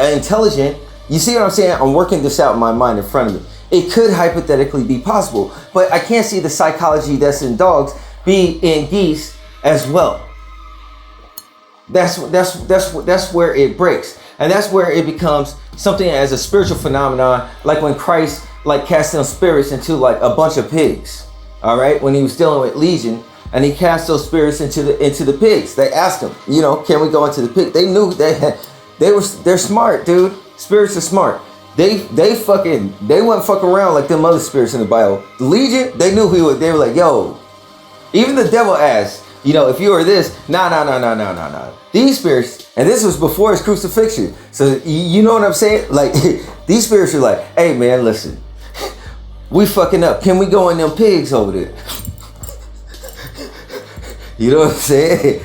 You see what I'm saying? I'm working this out in my mind in front of me. It could hypothetically be possible, but I can't see the psychology that's in dogs be in geese as well. That's where it breaks, and that's where it becomes something as a spiritual phenomenon, like when Christ like cast them spirits into like a bunch of pigs. All right, when he was dealing with Legion, and he cast those spirits into the pigs. They asked him, you know, can we go into the pig? They knew they're smart, dude. Spirits are smart. They wouldn't fuck around like them other spirits in the Bible. The Legion, they knew who they were like, yo. Even the devil asked, you know, if you were this, nah. These spirits, and this was before his crucifixion. So you know what I'm saying? Like these spirits are like, hey man, listen, we fucking up. Can we go in them pigs over there? You know what I'm saying?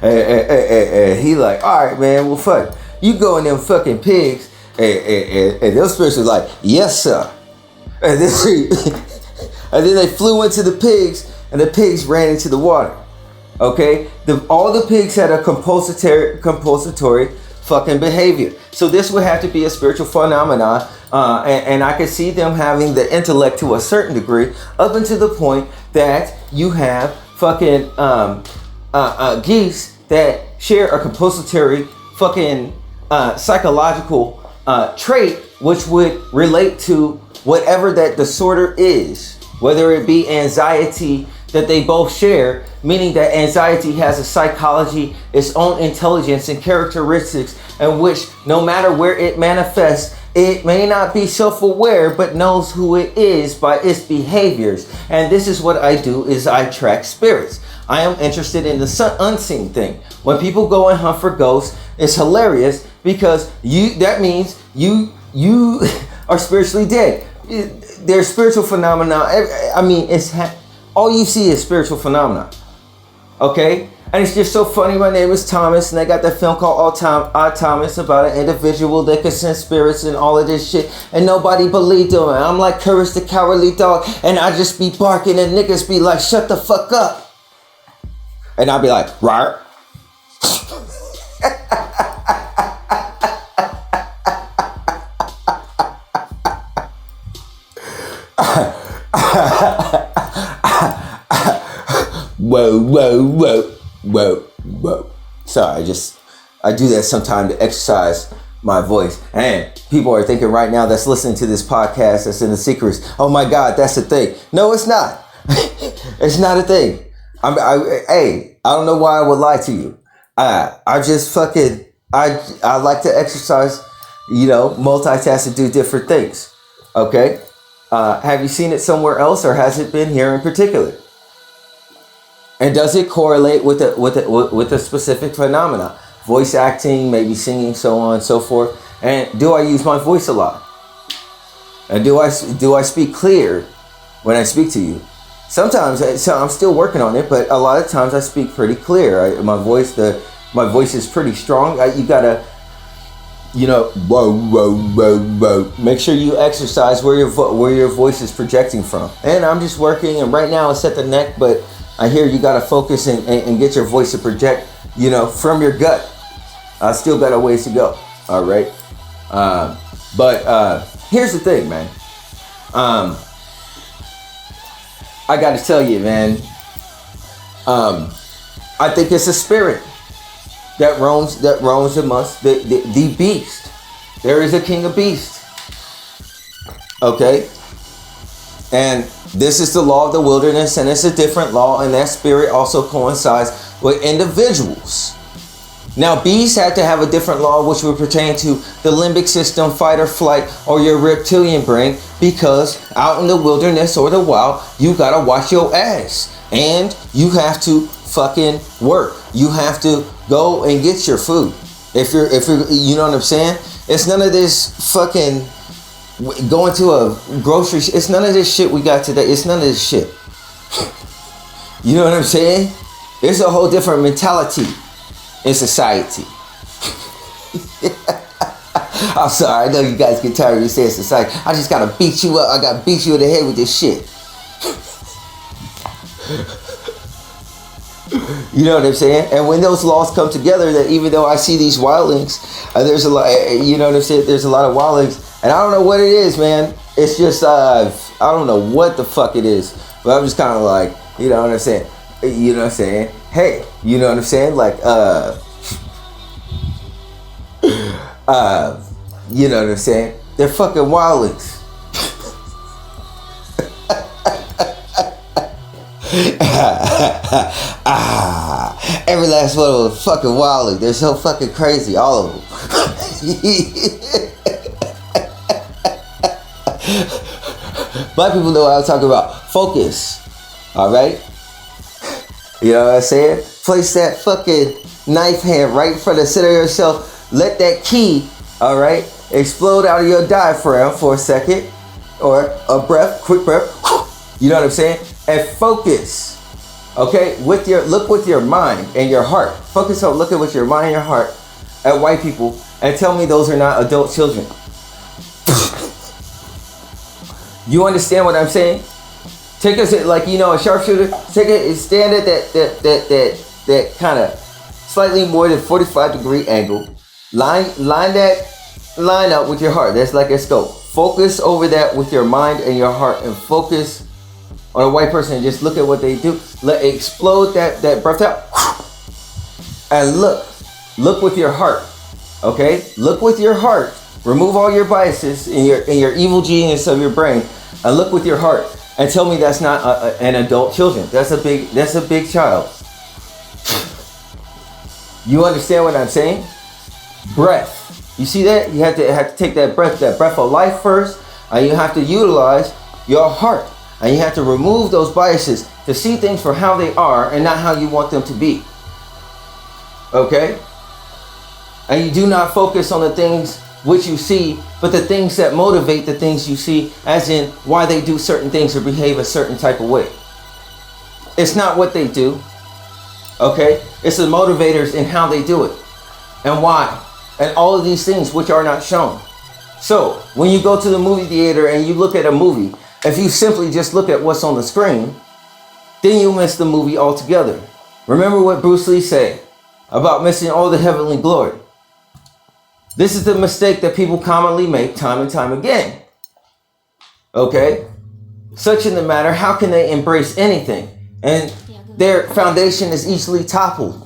And he like, all right, man, well, fuck. You go in them fucking pigs, and those spirits are like, yes, sir. And then they flew into the pigs, and the pigs ran into the water. Okay? All the pigs had a compulsory fucking behavior. So this would have to be a spiritual phenomenon, and I could see them having the intellect to a certain degree, up until the point that you have fucking geese that share a compulsory fucking psychological trait, which would relate to whatever that disorder is, whether it be anxiety that they both share, meaning that anxiety has a psychology, its own intelligence and characteristics, in which no matter where it manifests, it may not be self-aware, but knows who it is by its behaviors. And this is what I do, is I track spirits. I am interested in the unseen thing. When people go and hunt for ghosts, it's hilarious, because that means you are spiritually dead. There's spiritual phenomena. I mean, all you see is spiritual phenomena. Okay? And it's just so funny. My name is Thomas, and I got that film called Odd Thomas about an individual that could sense spirits and all of this shit, and nobody believed him. And I'm like Courage the Cowardly Dog, and I just be barking, and niggas be like, shut the fuck up. And I'll be like, rawr. Whoa. Sorry, I do that sometime to exercise my voice. And people are thinking right now that's listening to this podcast that's in the secrets, oh my God, that's a thing. No, it's not. It's not a thing. I don't know why I would lie to you. I like to exercise, you know, multitask and do different things. Okay. Have you seen it somewhere else, or has it been here in particular? And does it correlate with a specific phenomena? Voice acting, maybe singing, so on and so forth. And do I use my voice a lot? And do I speak clear when I speak to you? Sometimes, so I'm still working on it, but a lot of times I speak pretty clear. My voice is pretty strong. You gotta, you know, whoa. Make sure you exercise where your voice is projecting from. And I'm just working, and right now it's at the neck, but I hear you gotta focus and get your voice to project, you know, from your gut. I still got a ways to go. All right. But here's the thing, man. I got to tell you, man. I think it's a spirit that roams amongst the beast. There is a king of beasts. Okay? And this is the law of the wilderness, and it's a different law, and that spirit also coincides with individuals. Now, bees have to have a different law, which would pertain to the limbic system, fight or flight, or your reptilian brain, because out in the wilderness or the wild, you gotta watch your ass, and you have to fucking work. You have to go and get your food. If you're, you know what I'm saying? It's none of this fucking going to a grocery. It's none of this shit we got today. It's none of this shit. You know what I'm saying? There's a whole different mentality in society. I'm sorry, I know you guys get tired of me saying society. I just gotta beat you up. I gotta beat you in the head with this shit. You know what I'm saying? And when those laws come together, that even though I see these wildlings, there's a lot, you know what I'm saying? There's a lot of wildlings, and I don't know what it is, man. It's just, I don't know what the fuck it is, but I'm just kind of like, you know what I'm saying? You know what I'm saying? Hey, you know what I'm saying? Like, you know what I'm saying? They're fucking wildlings. Every last one of them fucking wilding. They're so fucking crazy, all of them. Black people know what I'm talking about. Focus. Alright? You know what I'm saying? Place that fucking knife hand right in front of the center of yourself. Let that key, alright, explode out of your diaphragm for a second. Or a breath, quick breath. You know what I'm saying? And focus. Okay, look with your mind and your heart. Focus on looking with your mind and your heart at white people and tell me those are not adult children. You understand what I'm saying? Take us like, you know, a sharpshooter. Take it, stand at that kind of slightly more than 45-degree angle. Line up with your heart. That's like a scope. Focus over that with your mind and your heart, and focus on a white person and just look at what they do. Let it explode that breath out. And look with your heart. Okay? Look with your heart. Remove all your biases and your evil genius of your brain, and look with your heart and tell me that's not an adult children. That's a big child. You understand what I'm saying? Breath. You see that? You have to take that breath of life first, and you have to utilize your heart. And you have to remove those biases to see things for how they are and not how you want them to be. Okay? And you do not focus on the things which you see, but the things that motivate the things you see, as in why they do certain things or behave a certain type of way. It's not what they do. Okay? It's the motivators in how they do it and why. And all of these things which are not shown. So, when you go to the movie theater and you look at a movie, if you simply just look at what's on the screen, then you miss the movie altogether. Remember what Bruce Lee said about missing all the heavenly glory. This is the mistake that people commonly make time and time again. Okay? Such in the matter, how can they embrace anything? And their foundation is easily toppled.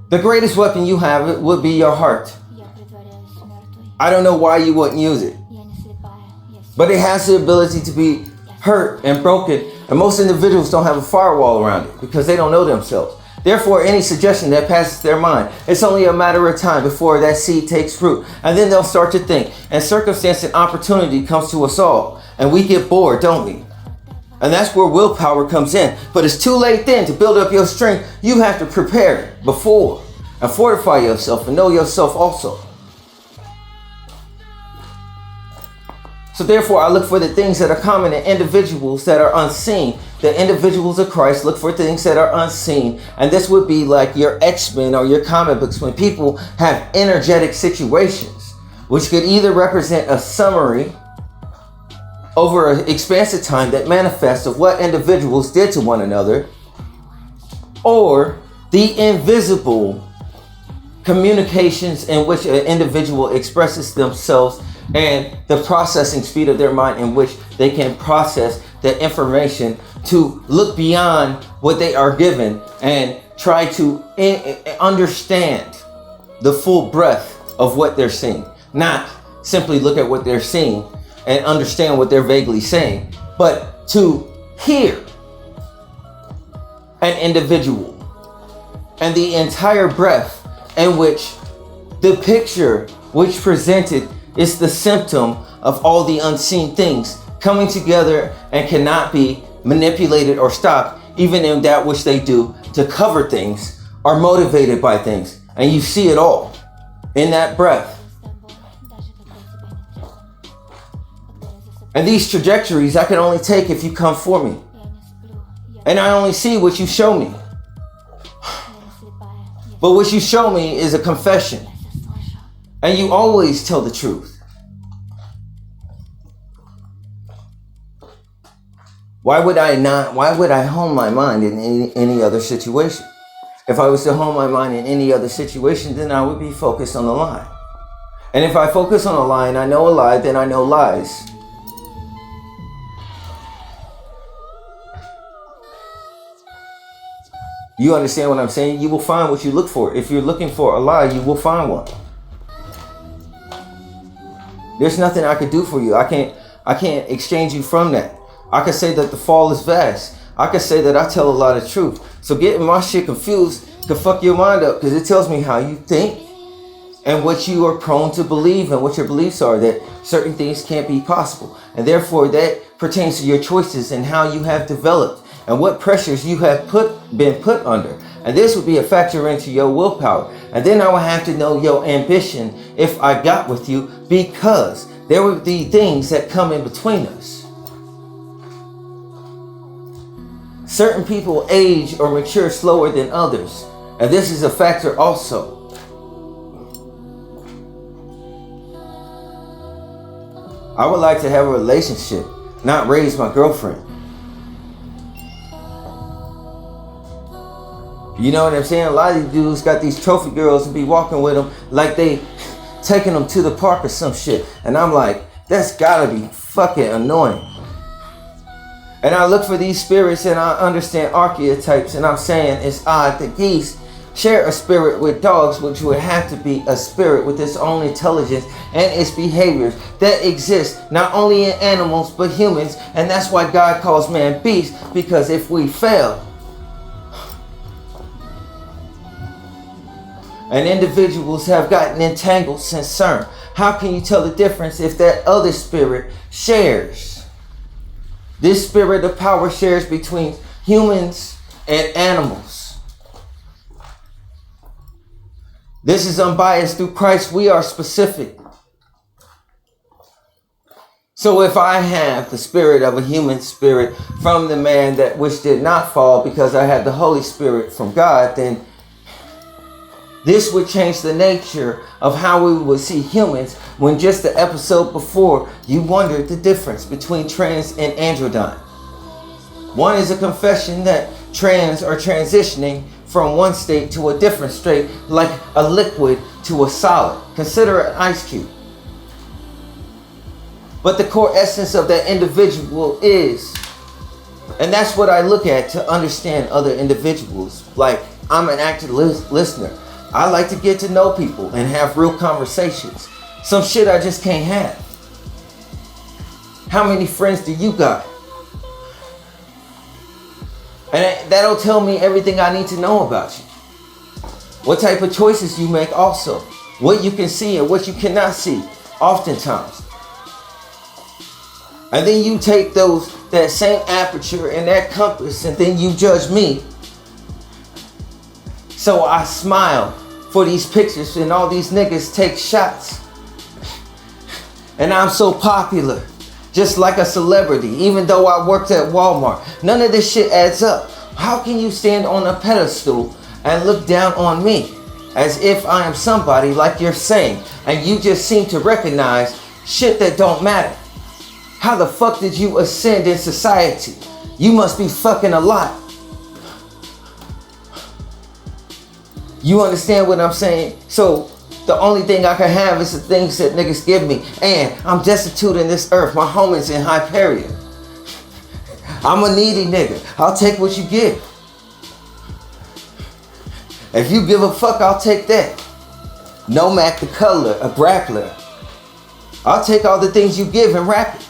The greatest weapon you have would be your heart. I don't know why you wouldn't use it. But it has the ability to be hurt and broken. And most individuals don't have a firewall around it because they don't know themselves. Therefore, any suggestion that passes their mind, it's only a matter of time before that seed takes root. And then they'll start to think. And circumstance and opportunity comes to us all. And we get bored, don't we? And that's where willpower comes in. But it's too late then to build up your strength. You have to prepare before and fortify yourself and know yourself also. So therefore, I look for the things that are common in individuals that are unseen. The individuals of Christ look for things that are unseen. And this would be like your X-Men or your comic books when people have energetic situations, which could either represent a summary over an expansive time that manifests of what individuals did to one another, or the invisible communications in which an individual expresses themselves and the processing speed of their mind in which they can process the information to look beyond what they are given and try to understand the full breadth of what they're seeing. Not simply look at what they're seeing and understand what they're vaguely saying, but to hear an individual and the entire breadth in which the picture which presented is the symptom of all the unseen things coming together and cannot be manipulated or stopped, even in that which they do to cover things, are motivated by things. And you see it all in that breath. And these trajectories I can only take if you come for me. And I only see what you show me. But what you show me is a confession. And you always tell the truth. Why would I hone my mind in any other situation? If I was to hone my mind in any other situation, then I would be focused on the lie. And if I focus on a lie and I know a lie, then I know lies. You understand what I'm saying? You will find what you look for. If you're looking for a lie, you will find one. There's nothing I could do for you. I can't exchange you from that. I could say that the fall is vast. I could say that I tell a lot of truth. So getting my shit confused could fuck your mind up, because it tells me how you think and what you are prone to believe and what your beliefs are, that certain things can't be possible. And therefore that pertains to your choices and how you have developed and what pressures you have been put under. And this would be a factor into your willpower. And then I would have to know your ambition if I got with you, because there would be things that come in between us. Certain people age or mature slower than others. And this is a factor also. I would like to have a relationship, not raise my girlfriend. You know what I'm saying? A lot of these dudes got these trophy girls and be walking with them like they taking them to the park or some shit. And I'm like, that's gotta be fucking annoying. And I look for these spirits and I understand archetypes, and I'm saying it's odd that geese share a spirit with dogs, which would have to be a spirit with its own intelligence and its behaviors that exist not only in animals but humans. And that's why God calls man beast, because if we fail, and individuals have gotten entangled since CERN, how can you tell the difference if that other spirit shares? This spirit of power shares between humans and animals. This is unbiased. Through Christ, we are specific. So if I have the spirit of a human spirit from the man that which did not fall, because I have the Holy Spirit from God, then this would change the nature of how we would see humans, when just the episode before you wondered the difference between trans and androgyne. One is a confession that trans are transitioning from one state to a different state, like a liquid to a solid. Consider an ice cube. But the core essence of that individual is, and that's what I look at to understand other individuals. Like, I'm an active listener. I like to get to know people and have real conversations. Some shit I just can't have. How many friends do you got? And that'll tell me everything I need to know about you. What type of choices you make also. What you can see and what you cannot see, oftentimes. And then you take that same aperture and that compass, and then you judge me. So I smile for these pictures, and all these niggas take shots. And I'm so popular, just like a celebrity, even though I worked at Walmart. None of this shit adds up. How can you stand on a pedestal and look down on me as if I am somebody like you're saying, and you just seem to recognize shit that don't matter? How the fuck did you ascend in society? You must be fucking a lot. You understand what I'm saying? So the only thing I can have is the things that niggas give me. And I'm destitute in this earth. My home is in Hyperia. I'm a needy nigga. I'll take what you give. If you give a fuck, I'll take that. Nomad the color, a grappler. I'll take all the things you give and wrap it.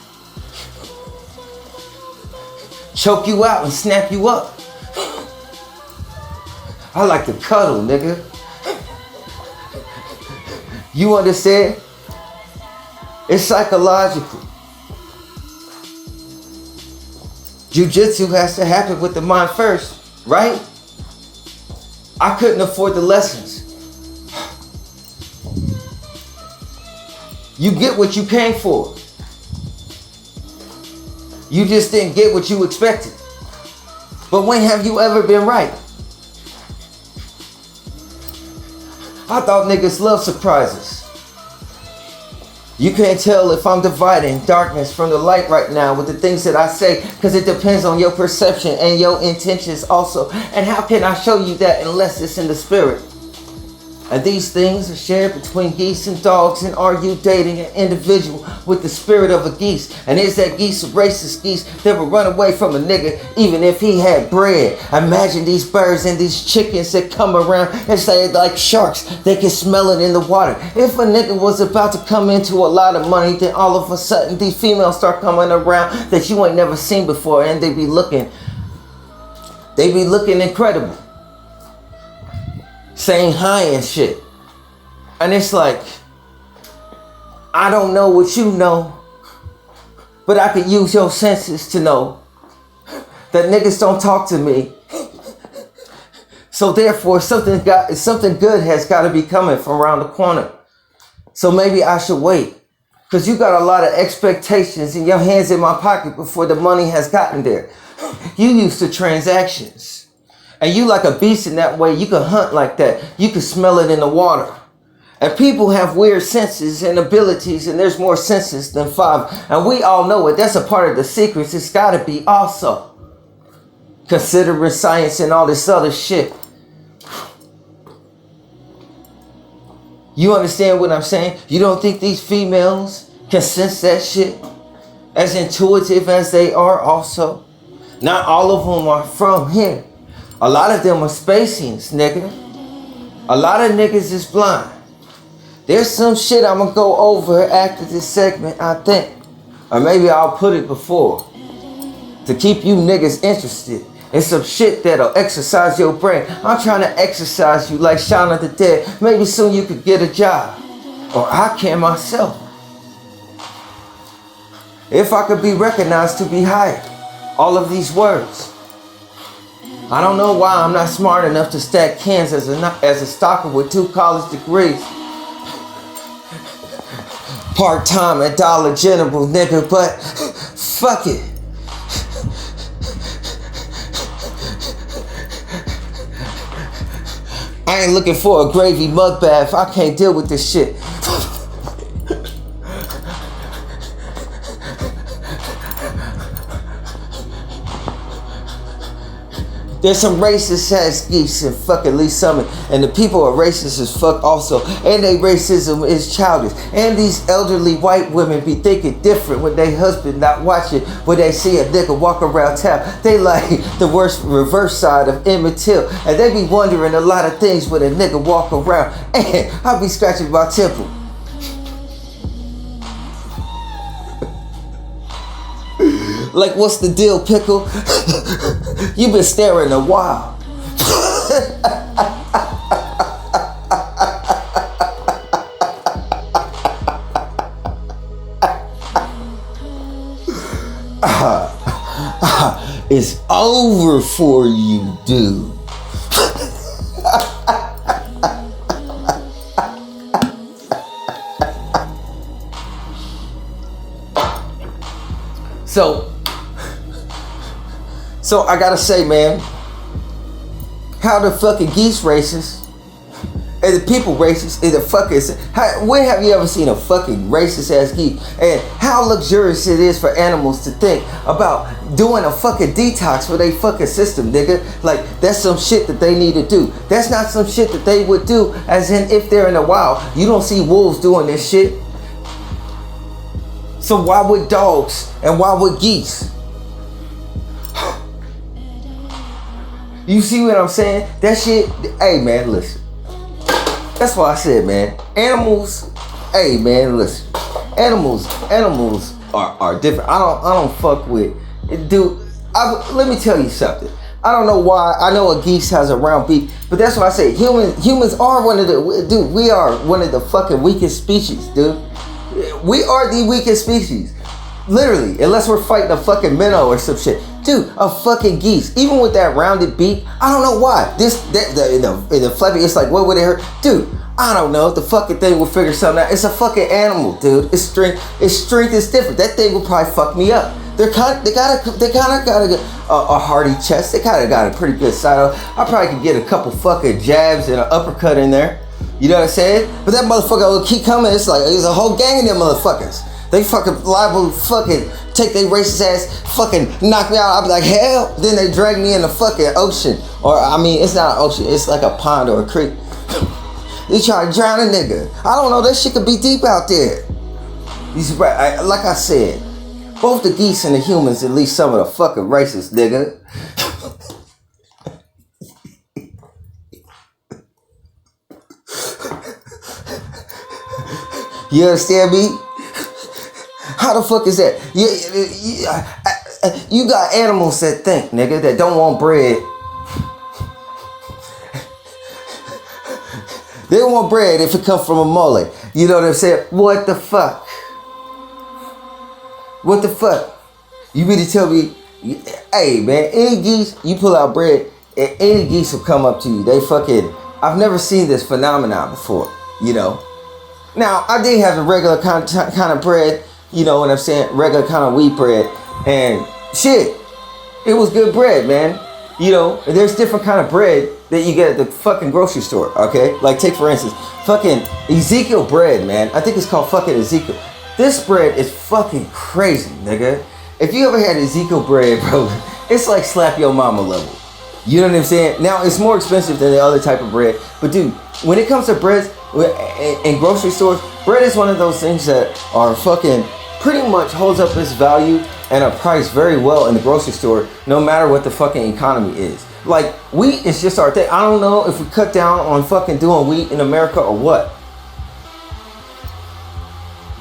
Choke you out and snap you up. I like to cuddle, nigga. You understand? It's psychological. Jiu-jitsu has to happen with the mind first, right? I couldn't afford the lessons. You get what you came for. You just didn't get what you expected. But when have you ever been right? I thought niggas love surprises. You can't tell if I'm dividing darkness from the light right now with the things that I say, because it depends on your perception and your intentions also. And how can I show you that unless it's in the spirit? And these things are shared between geese and dogs, and are you dating an individual with the spirit of a geese? And is that geese a racist geese that would run away from a nigga even if he had bread? Imagine these birds and these chickens that come around and say like sharks, they can smell it in the water. If a nigga was about to come into a lot of money, then all of a sudden these females start coming around that you ain't never seen before, and they be looking incredible, saying hi and shit. And it's like, I don't know what you know, but I could use your senses to know that niggas don't talk to me. So therefore something good has got to be coming from around the corner. So maybe I should wait, because you got a lot of expectations and your hands in my pocket before the money has gotten there. You used to transactions. And you like a beast in that way. You can hunt like that. You can smell it in the water. And people have weird senses and abilities, and there's more senses than 5. And we all know it. That's a part of the secrets. It's got to be also. Considering science and all this other shit. You understand what I'm saying? You don't think these females can sense that shit? As intuitive as they are also. Not all of them are from here. A lot of them are Spacians, nigga. A lot of niggas is blind. There's some shit I'm gonna go over after this segment, I think. Or maybe I'll put it before. To keep you niggas interested in some shit that'll exercise your brain. I'm trying to exercise you like Shaun of the Dead. Maybe soon you could get a job. Or I can myself. If I could be recognized to be hired. All of these words. I don't know why I'm not smart enough to stack cans as a stalker with 2 college degrees. Part-time at Dollar General, nigga, but fuck it. I ain't looking for a gravy mud bath. I can't deal with this shit. There's some racist ass geese in fucking Lee Summit, and the people are racist as fuck also, and they racism is childish. And these elderly white women be thinking different when they husband not watching, when they see a nigga walk around town. They like the worst reverse side of Emmett Till, and they be wondering a lot of things when a nigga walk around, and I be scratching my temple. Like, what's the deal, Pickle? You been staring a while. It's over for you, dude. So I gotta say, man, how the fucking geese racist and the people racist is the fucking. When have you ever seen a fucking racist ass geese? And how luxurious it is for animals to think about doing a fucking detox for their fucking system, nigga. Like, that's some shit that they need to do. That's not some shit that they would do, as in if they're in the wild. You don't see wolves doing this shit. So why would dogs and why would geese? You see what I'm saying? That shit, hey man, listen. That's why I said, man, animals, hey man, listen. Animals are different. I don't fuck with, dude. Let me tell you something. I don't know why. I know a geese has a round beak, but that's why I say humans are one of the, dude, we are one of the fucking weakest species, dude. We are the weakest species. Literally, unless we're fighting a fucking minnow or some shit. Dude, a fucking geese, even with that rounded beak, I don't know why. In the flappy, it's like, what would it hurt? Dude, I don't know. The fucking thing will figure something out. It's a fucking animal, dude. Its strength is different. That thing will probably fuck me up. They kind of got a hearty chest. They kind of got a pretty good side up. I probably could get a couple fucking jabs and an uppercut in there. You know what I'm saying? But that motherfucker will keep coming. It's like there's a whole gang of them motherfuckers. They fucking liable to fucking take their racist ass, fucking knock me out. I'll be like, hell. Then they drag me in the fucking ocean. Or, I mean, it's not an ocean. It's like a pond or a creek. They try to drown a nigga. I don't know. That shit could be deep out there. Like I said, both the geese and the humans, at least some of the fucking racist, nigga. You understand me? How the fuck is that? You got animals that think, nigga, that don't want bread. They want bread if it comes from a mole. You know what I'm saying? What the fuck? What the fuck? You really tell me, hey man, any geese, you pull out bread, and any geese will come up to you. They fucking, I've never seen this phenomenon before, you know? Now, I did have the regular kind of bread, you know what I'm saying? Regular kind of wheat bread. And shit, it was good bread, man. You know, there's different kind of bread that you get at the fucking grocery store, okay? Like, take for instance, fucking Ezekiel bread, man. I think it's called fucking Ezekiel. This bread is fucking crazy, nigga. If you ever had Ezekiel bread, bro, it's like slap your mama level. You know what I'm saying? Now, it's more expensive than the other type of bread. But dude, when it comes to breads in grocery stores, bread is one of those things that are fucking pretty much holds up its value and a price very well in the grocery store, no matter what the fucking economy is. Like, wheat is just our thing. I don't know if we cut down on fucking doing wheat in America or what.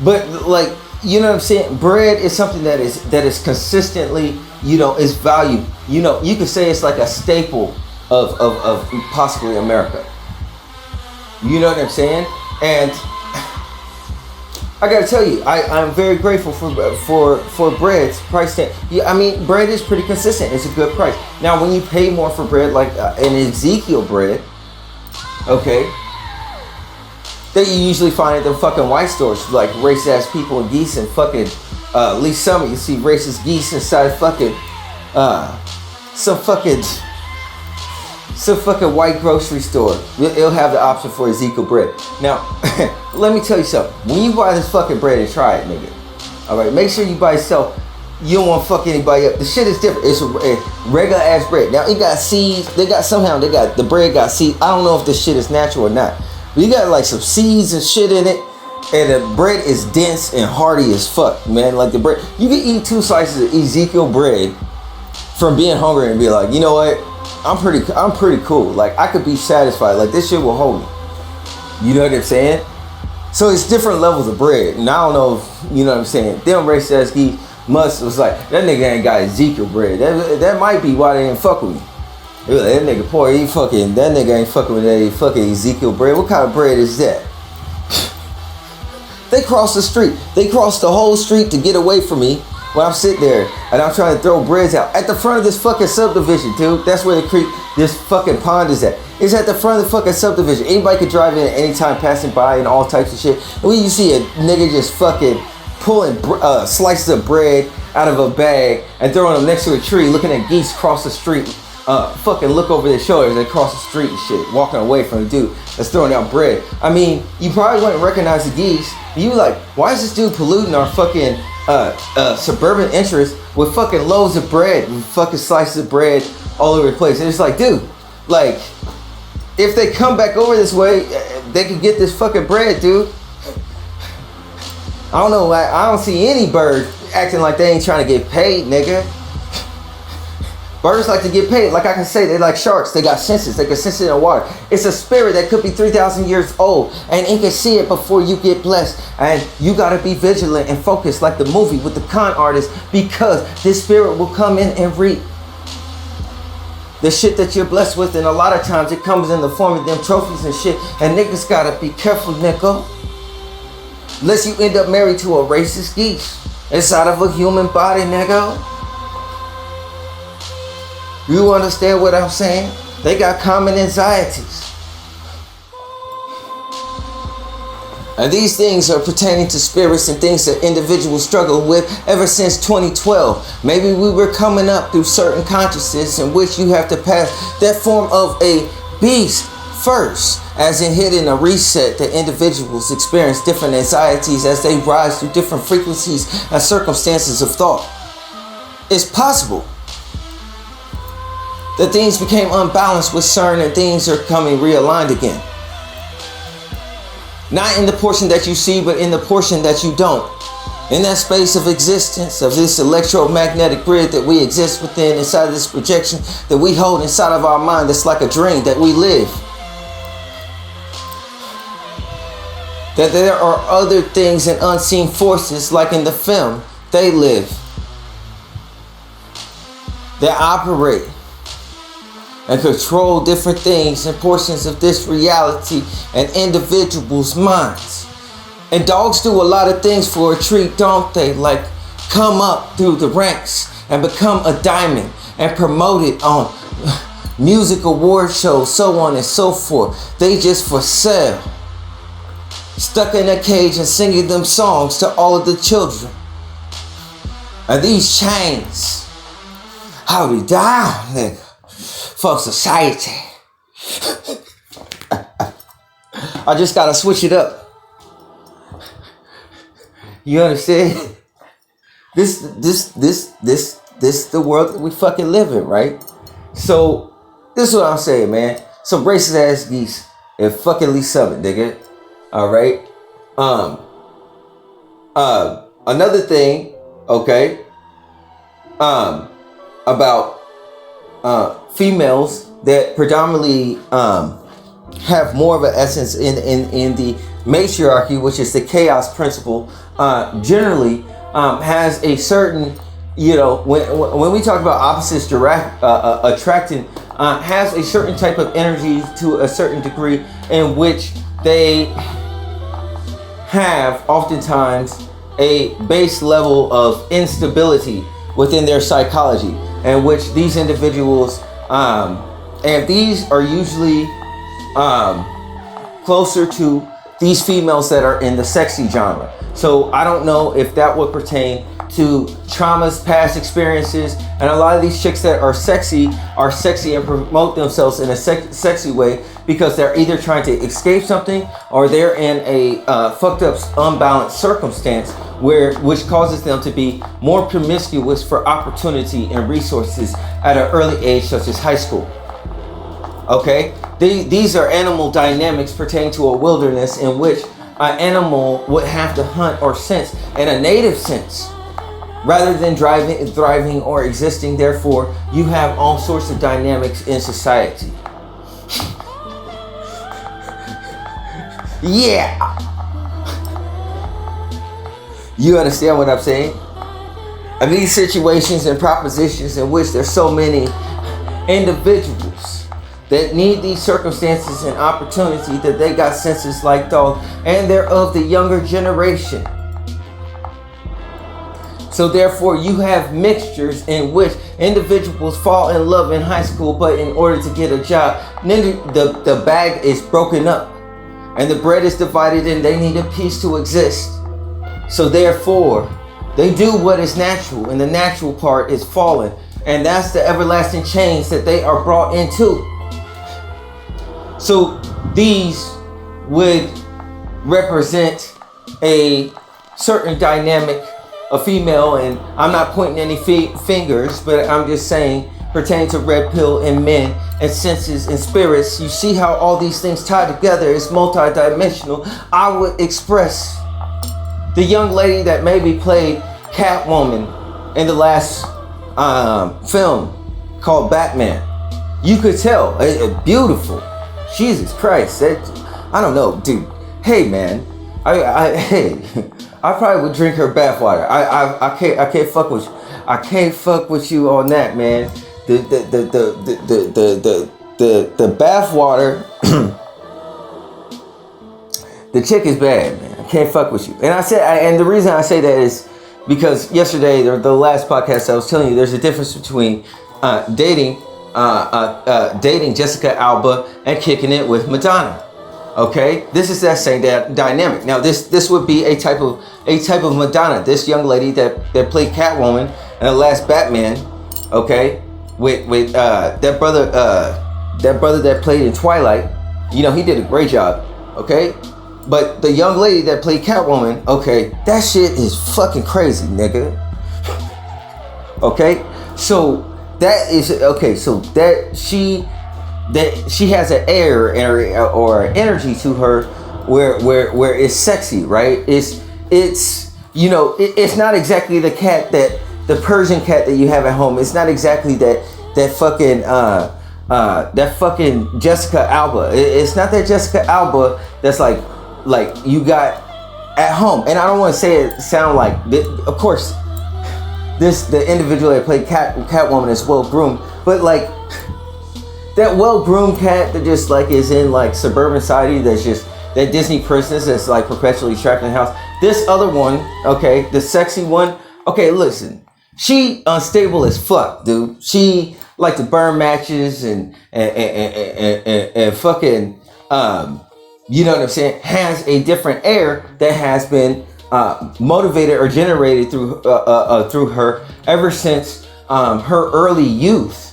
But like, you know what I'm saying? Bread is something that is consistently, you know, is valued. You know, you could say it's like a staple of possibly America. You know what I'm saying? And I gotta tell you, I'm very grateful for bread's price tag. Yeah, I mean, bread is pretty consistent. It's a good price. Now, when you pay more for bread, like an Ezekiel bread, okay, that you usually find at the fucking white stores, like racist ass people and geese and fucking, at least some of you see racist geese inside fucking, some fucking white grocery store. It'll have the option for Ezekiel bread. Now, let me tell you something. When you buy this fucking bread and try it, nigga, all right, make sure you buy yourself. You don't want to fuck anybody up. The shit is different. It's a regular ass bread. Now, it got seeds. The bread got seeds. I don't know if this shit is natural or not. But you got like some seeds and shit in it. And the bread is dense and hearty as fuck, man. Like the bread, you can eat 2 slices of Ezekiel bread from being hungry and be like, you know what? I'm pretty cool. Like, I could be satisfied. Like, this shit will hold me. You know what I'm saying? So it's different levels of bread. And I don't know if, you know what I'm saying, them racist ass geese was like, that nigga ain't got Ezekiel bread. That might be why they didn't fuck with me. They like, that nigga poor, that nigga ain't fucking with that fucking Ezekiel bread. What kind of bread is that? They crossed the street. They crossed the whole street to get away from me. When I'm sitting there and I'm trying to throw breads out at the front of this fucking subdivision, dude. That's where the creek, this fucking pond is at. It's at the front of the fucking subdivision. Anybody could drive in at any time, passing by and all types of shit. And when you see a nigga just fucking pulling slices of bread out of a bag and throwing them next to a tree, looking at geese cross the street, fucking look over their shoulders and cross the street and shit, walking away from the dude that's throwing out bread. I mean, you probably wouldn't recognize the geese. You like, why is this dude polluting our fucking suburban interest with fucking loaves of bread, with fucking slices of bread all over the place? And it's like, dude, like, if they come back over this way, they could get this fucking bread, dude. I don't know, I don't see any bird acting like they ain't trying to get paid, nigga. Birds like to get paid. Like I can say, they're like sharks. They got senses. They can sense it in the water. It's a spirit that could be 3,000 years old. And it can see it before you get blessed. And you got to be vigilant and focused like the movie with the con artist, because this spirit will come in and reap the shit that you're blessed with. And a lot of times it comes in the form of them trophies and shit. And niggas got to be careful, nigga. Unless you end up married to a racist geese inside of a human body, nigga. You understand what I'm saying? They got common anxieties. And these things are pertaining to spirits and things that individuals struggle with ever since 2012. Maybe we were coming up through certain consciousness in which you have to pass that form of a beast first, as in hitting a reset that individuals experience different anxieties as they rise through different frequencies and circumstances of thought. It's possible that things became unbalanced with CERN and things are coming realigned again. Not in the portion that you see, but in the portion that you don't. In that space of existence, of this electromagnetic grid that we exist within, inside of this projection that we hold inside of our mind, that's like a dream that we live. That there are other things and unseen forces, like in the film, they live. They operate and control different things and portions of this reality and individuals' minds. And dogs do a lot of things for a treat, don't they? Like come up through the ranks and become a diamond and promote it on music award shows, so on and so forth. They just for sale. Stuck in a cage and singing them songs to all of the children. And these chains, hold it down, nigga. For society. I just gotta switch it up. You understand? This the world that we fucking live in, right? So this is what I'm saying, man. Some racist ass geese and fucking Lee Summit, nigga. Alright. Another thing, okay. About females that predominantly have more of an essence in the matriarchy, which is the chaos principle, generally has a certain, you know, when we talk about opposites attracting, has a certain type of energy to a certain degree in which they have oftentimes a base level of instability within their psychology, in which these individuals, and these are usually closer to these females that are in the sexy genre. So I don't know if that would pertain to traumas, past experiences, and a lot of these chicks that are sexy and promote themselves in a sexy way because they're either trying to escape something or they're in a fucked up, unbalanced circumstance which causes them to be more promiscuous for opportunity and resources at an early age, such as high school. Okay, these are animal dynamics pertaining to a wilderness in which an animal would have to hunt or sense in a native sense, rather than thriving or existing. Therefore, you have all sorts of dynamics in society. Yeah. You understand what I'm saying? And these situations and propositions in which there's so many individuals that need these circumstances and opportunity, that they got senses like dogs, and they're of the younger generation. So therefore you have mixtures in which individuals fall in love in high school, but in order to get a job, then the bag is broken up and the bread is divided and they need a piece to exist. So therefore they do what is natural, and the natural part is fallen, and that's the everlasting change that they are brought into. So these would represent a certain dynamic, a female, and I'm not pointing any fingers, but I'm just saying pertaining to red pill and men and senses and spirits. You see how all these things tie together. It's multi-dimensional. I would express the young lady that maybe played Catwoman in the last film called Batman. You could tell, beautiful. Jesus Christ, I don't know, dude. Hey, man, I probably would drink her bathwater. I can't fuck with you. I can't fuck with you on that, man. The bathwater. The chick is bad, man. I can't fuck with you. And and the reason I say that is because yesterday, the last podcast I was telling you, there's a difference between dating Jessica Alba and kicking it with Madonna. Okay, this is that same dynamic. Now, this would be a type of Madonna. This young lady that played Catwoman in the last Batman. Okay, with that brother that played in Twilight. You know, he did a great job. Okay, but the young lady that played Catwoman. Okay, that shit is fucking crazy, nigga. Okay, so that is okay. So that she has an air or energy to her where it's sexy, right? It's you know, it's not exactly the Persian cat that you have at home. It's not exactly that fucking Jessica Alba. It's not that Jessica Alba that's like you got at home. And I don't want to sound like, of course, the individual that played Catwoman is well groomed, but like that well groomed cat that just like is in like suburban society, that's just that Disney princess that's like perpetually trapped in the house. This other one, okay, the sexy one, okay, listen, she unstable as fuck, dude. She like to burn matches and fucking you know what I'm saying, has a different air that has been motivated or generated through her ever since her early youth.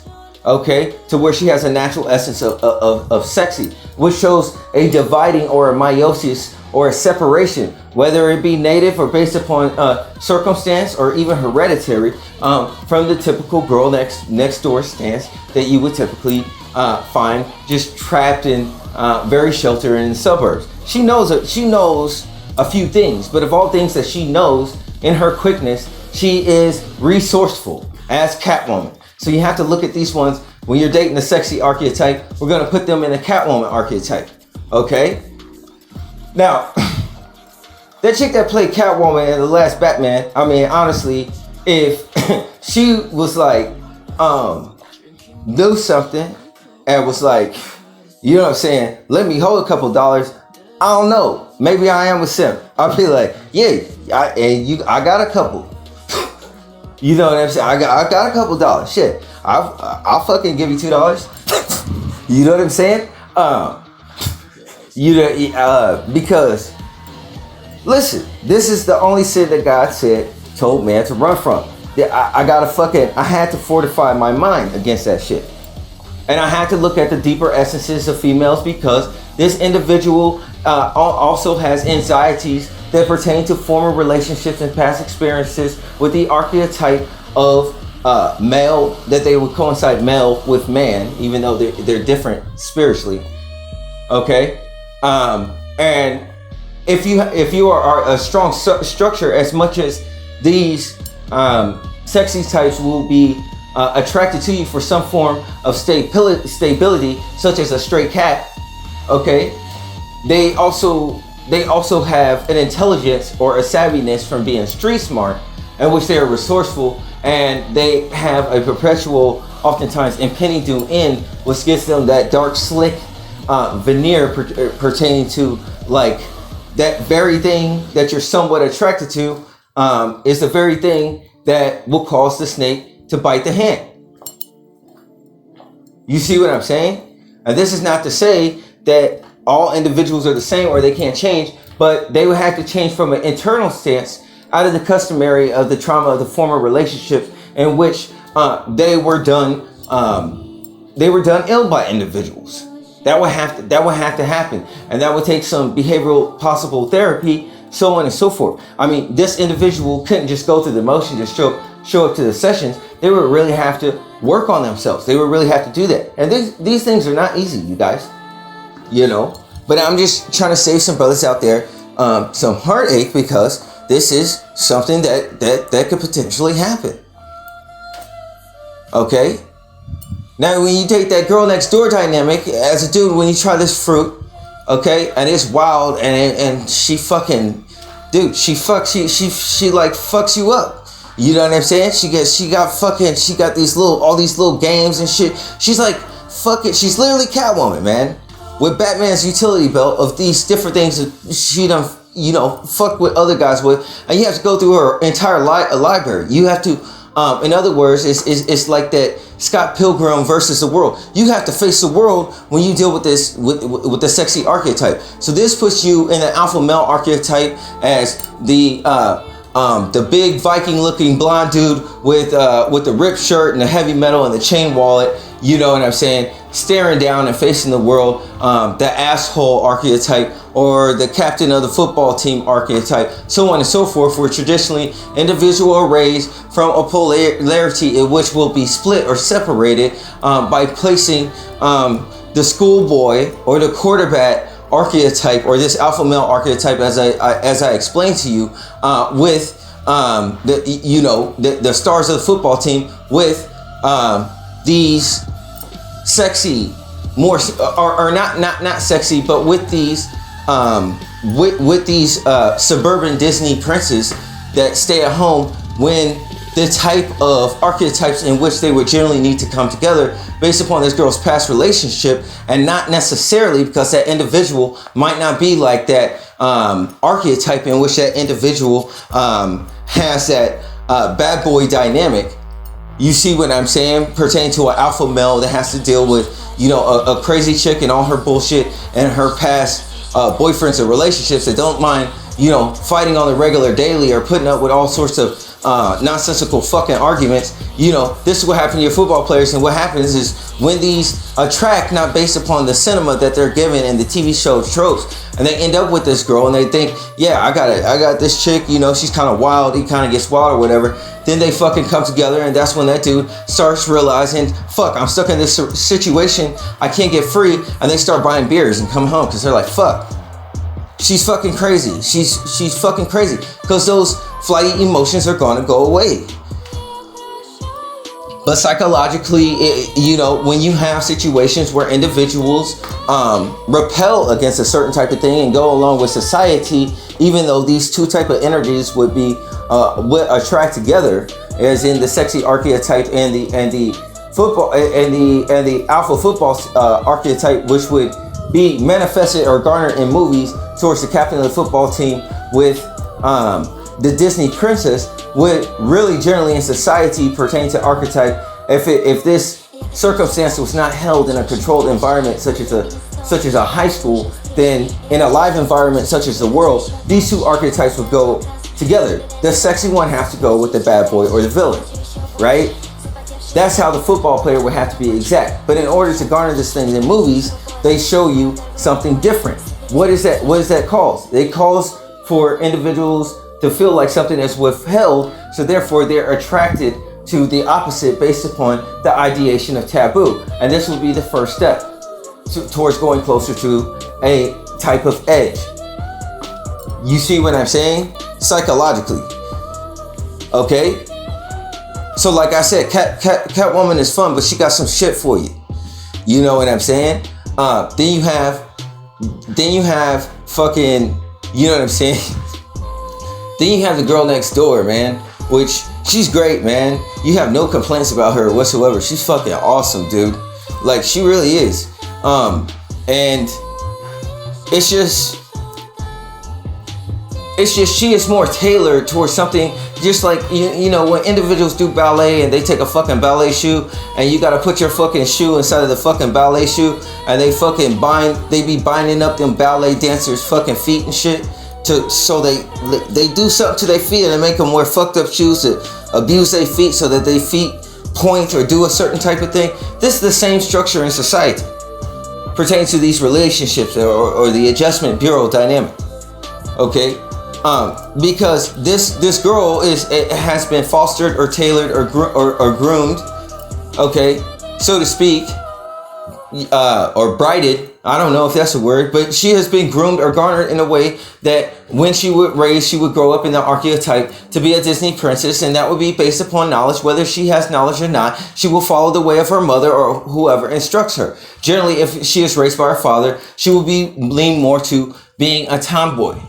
Okay, to where she has a natural essence of sexy, which shows a dividing or a meiosis or a separation, whether it be native or based upon circumstance or even hereditary, from the typical girl next door stance that you would typically find just trapped in very sheltered in the suburbs. She knows a few things, but of all things that she knows, in her quickness, she is resourceful as Catwoman. So you have to look at these ones when you're dating the sexy archetype. We're gonna put them in the Catwoman archetype. Okay? Now, that chick that played Catwoman in the last Batman, I mean, honestly, if she was like, do something and was like, you know what I'm saying, let me hold a couple dollars, I don't know. Maybe I am a simp. I'll be like, yeah, I got a couple. You know what I'm saying? I got a couple dollars. Shit, I'll fucking give you $2. You know what I'm saying? Because listen, this is the only sin that God told man to run from. I had to fortify my mind against that shit. And I had to look at the deeper essences of females, because this individual also has anxieties that pertain to former relationships and past experiences with the archetype of male, that they would coincide male with man, even though they're different spiritually. Okay, and if you are a strong structure, as much as these sexy types will be attracted to you for some form of stability, such as a stray cat. Okay, they also have an intelligence or a savviness from being street smart, in which they are resourceful, and they have a perpetual, oftentimes impending doom end, which gives them that dark, slick veneer pertaining to like that very thing that you're somewhat attracted to, is the very thing that will cause the snake to bite the hand. You see what I'm saying? And this is not to say that all individuals are the same or they can't change, but they would have to change from an internal stance out of the customary of the trauma of the former relationships in which they were done ill by individuals. That would have to happen, and that would take some behavioral possible therapy, so on and so forth. I mean, this individual couldn't just go through the motion, just show up to the sessions. They would really have to work on themselves. They would really have to do that, and these things are not easy, you guys. You know, but I'm just trying to save some brothers out there some heartache, because this is something that could potentially happen. Okay. Now, when you date that girl next door dynamic, as a dude, when you try this fruit, okay, and it's wild, and she fucking, dude, she like fucks you up. You know what I'm saying? She got all these little games and shit. She's like, fuck it. She's literally Catwoman, man, with Batman's utility belt of these different things that she done, fuck with other guys with, and you have to go through her entire library. You have to, in other words, it's like that Scott Pilgrim versus the world. You have to face the world when you deal with this, with the sexy archetype. So this puts you in the alpha male archetype as the big Viking-looking blonde dude with the ripped shirt and the heavy metal and the chain wallet. You know what I'm saying? Staring down and facing the world. The asshole archetype, or the captain of the football team archetype, so on and so forth, where traditionally individual are raised from a polarity in which will be split or separated by placing the schoolboy or the quarterback archetype, or this alpha male archetype, as I explained to you, with the stars of the football team, with these sexy, more or not sexy, but with these suburban Disney princes that stay at home, when the type of archetypes in which they would generally need to come together based upon this girl's past relationship, and not necessarily because that individual might not be like that archetype in which that individual has that bad boy dynamic. You see what I'm saying? Pertaining to an alpha male that has to deal with, a crazy chick and all her bullshit, and her past boyfriends or relationships that don't mind, fighting on the regular daily, or putting up with all sorts of nonsensical fucking arguments. This is what happened to your football players. And what happens is, when these attract not based upon the cinema that they're given in the TV show tropes, and they end up with this girl and they think, yeah, I got this chick, she's kind of wild, he kind of gets wild or whatever. Then they fucking come together, and that's when that dude starts realizing, fuck, I'm stuck in this situation, I can't get free, and they start buying beers and come home because they're like, fuck, she's fucking crazy. She's fucking crazy, because those flighty emotions are gonna go away. But psychologically, when you have situations where individuals repel against a certain type of thing and go along with society, even though these two type of energies would attract together, as in the sexy archetype and the football and the alpha football archetype, which would be manifested or garnered in movies towards the captain of the football team with the Disney princess, would really generally in society pertain to archetype if this circumstance was not held in a controlled environment such as a high school. Then in a live environment such as the world, these two archetypes would go together. The sexy one has to go with the bad boy or the villain, right? That's how the football player would have to be exact. But in order to garner this thing in movies, they show you something different. What is that? What does that cause? It calls for individuals to feel like something is withheld, so therefore they're attracted to the opposite based upon the ideation of taboo. And this would be the first step towards going closer to a type of edge. You see what I'm saying? Psychologically. Okay? So like I said, Catwoman is fun, but she got some shit for you. You know what I'm saying? Then you have fucking, you know what I'm saying? Then you have the girl next door, man, which she's great, man. You have no complaints about her whatsoever. She's fucking awesome, dude. Like, she really is. And it's just she is more tailored towards something, just like when individuals do ballet and they take a fucking ballet shoe and you gotta put your fucking shoe inside of the fucking ballet shoe, and they be binding up them ballet dancers' fucking feet and shit, so they do something to their feet and they make them wear fucked up shoes to abuse their feet so that their feet point or do a certain type of thing. This is the same structure in society pertaining to these relationships or the adjustment bureau dynamic. Okay? Because this girl has been fostered or tailored or groomed, okay, so to speak, or brighted. I don't know if that's a word, but she has been groomed or garnered in a way that when she would grow up in the archetype to be a Disney princess, and that would be based upon knowledge. Whether she has knowledge or not, she will follow the way of her mother or whoever instructs her. Generally, if she is raised by her father, she will lean more to being a tomboy.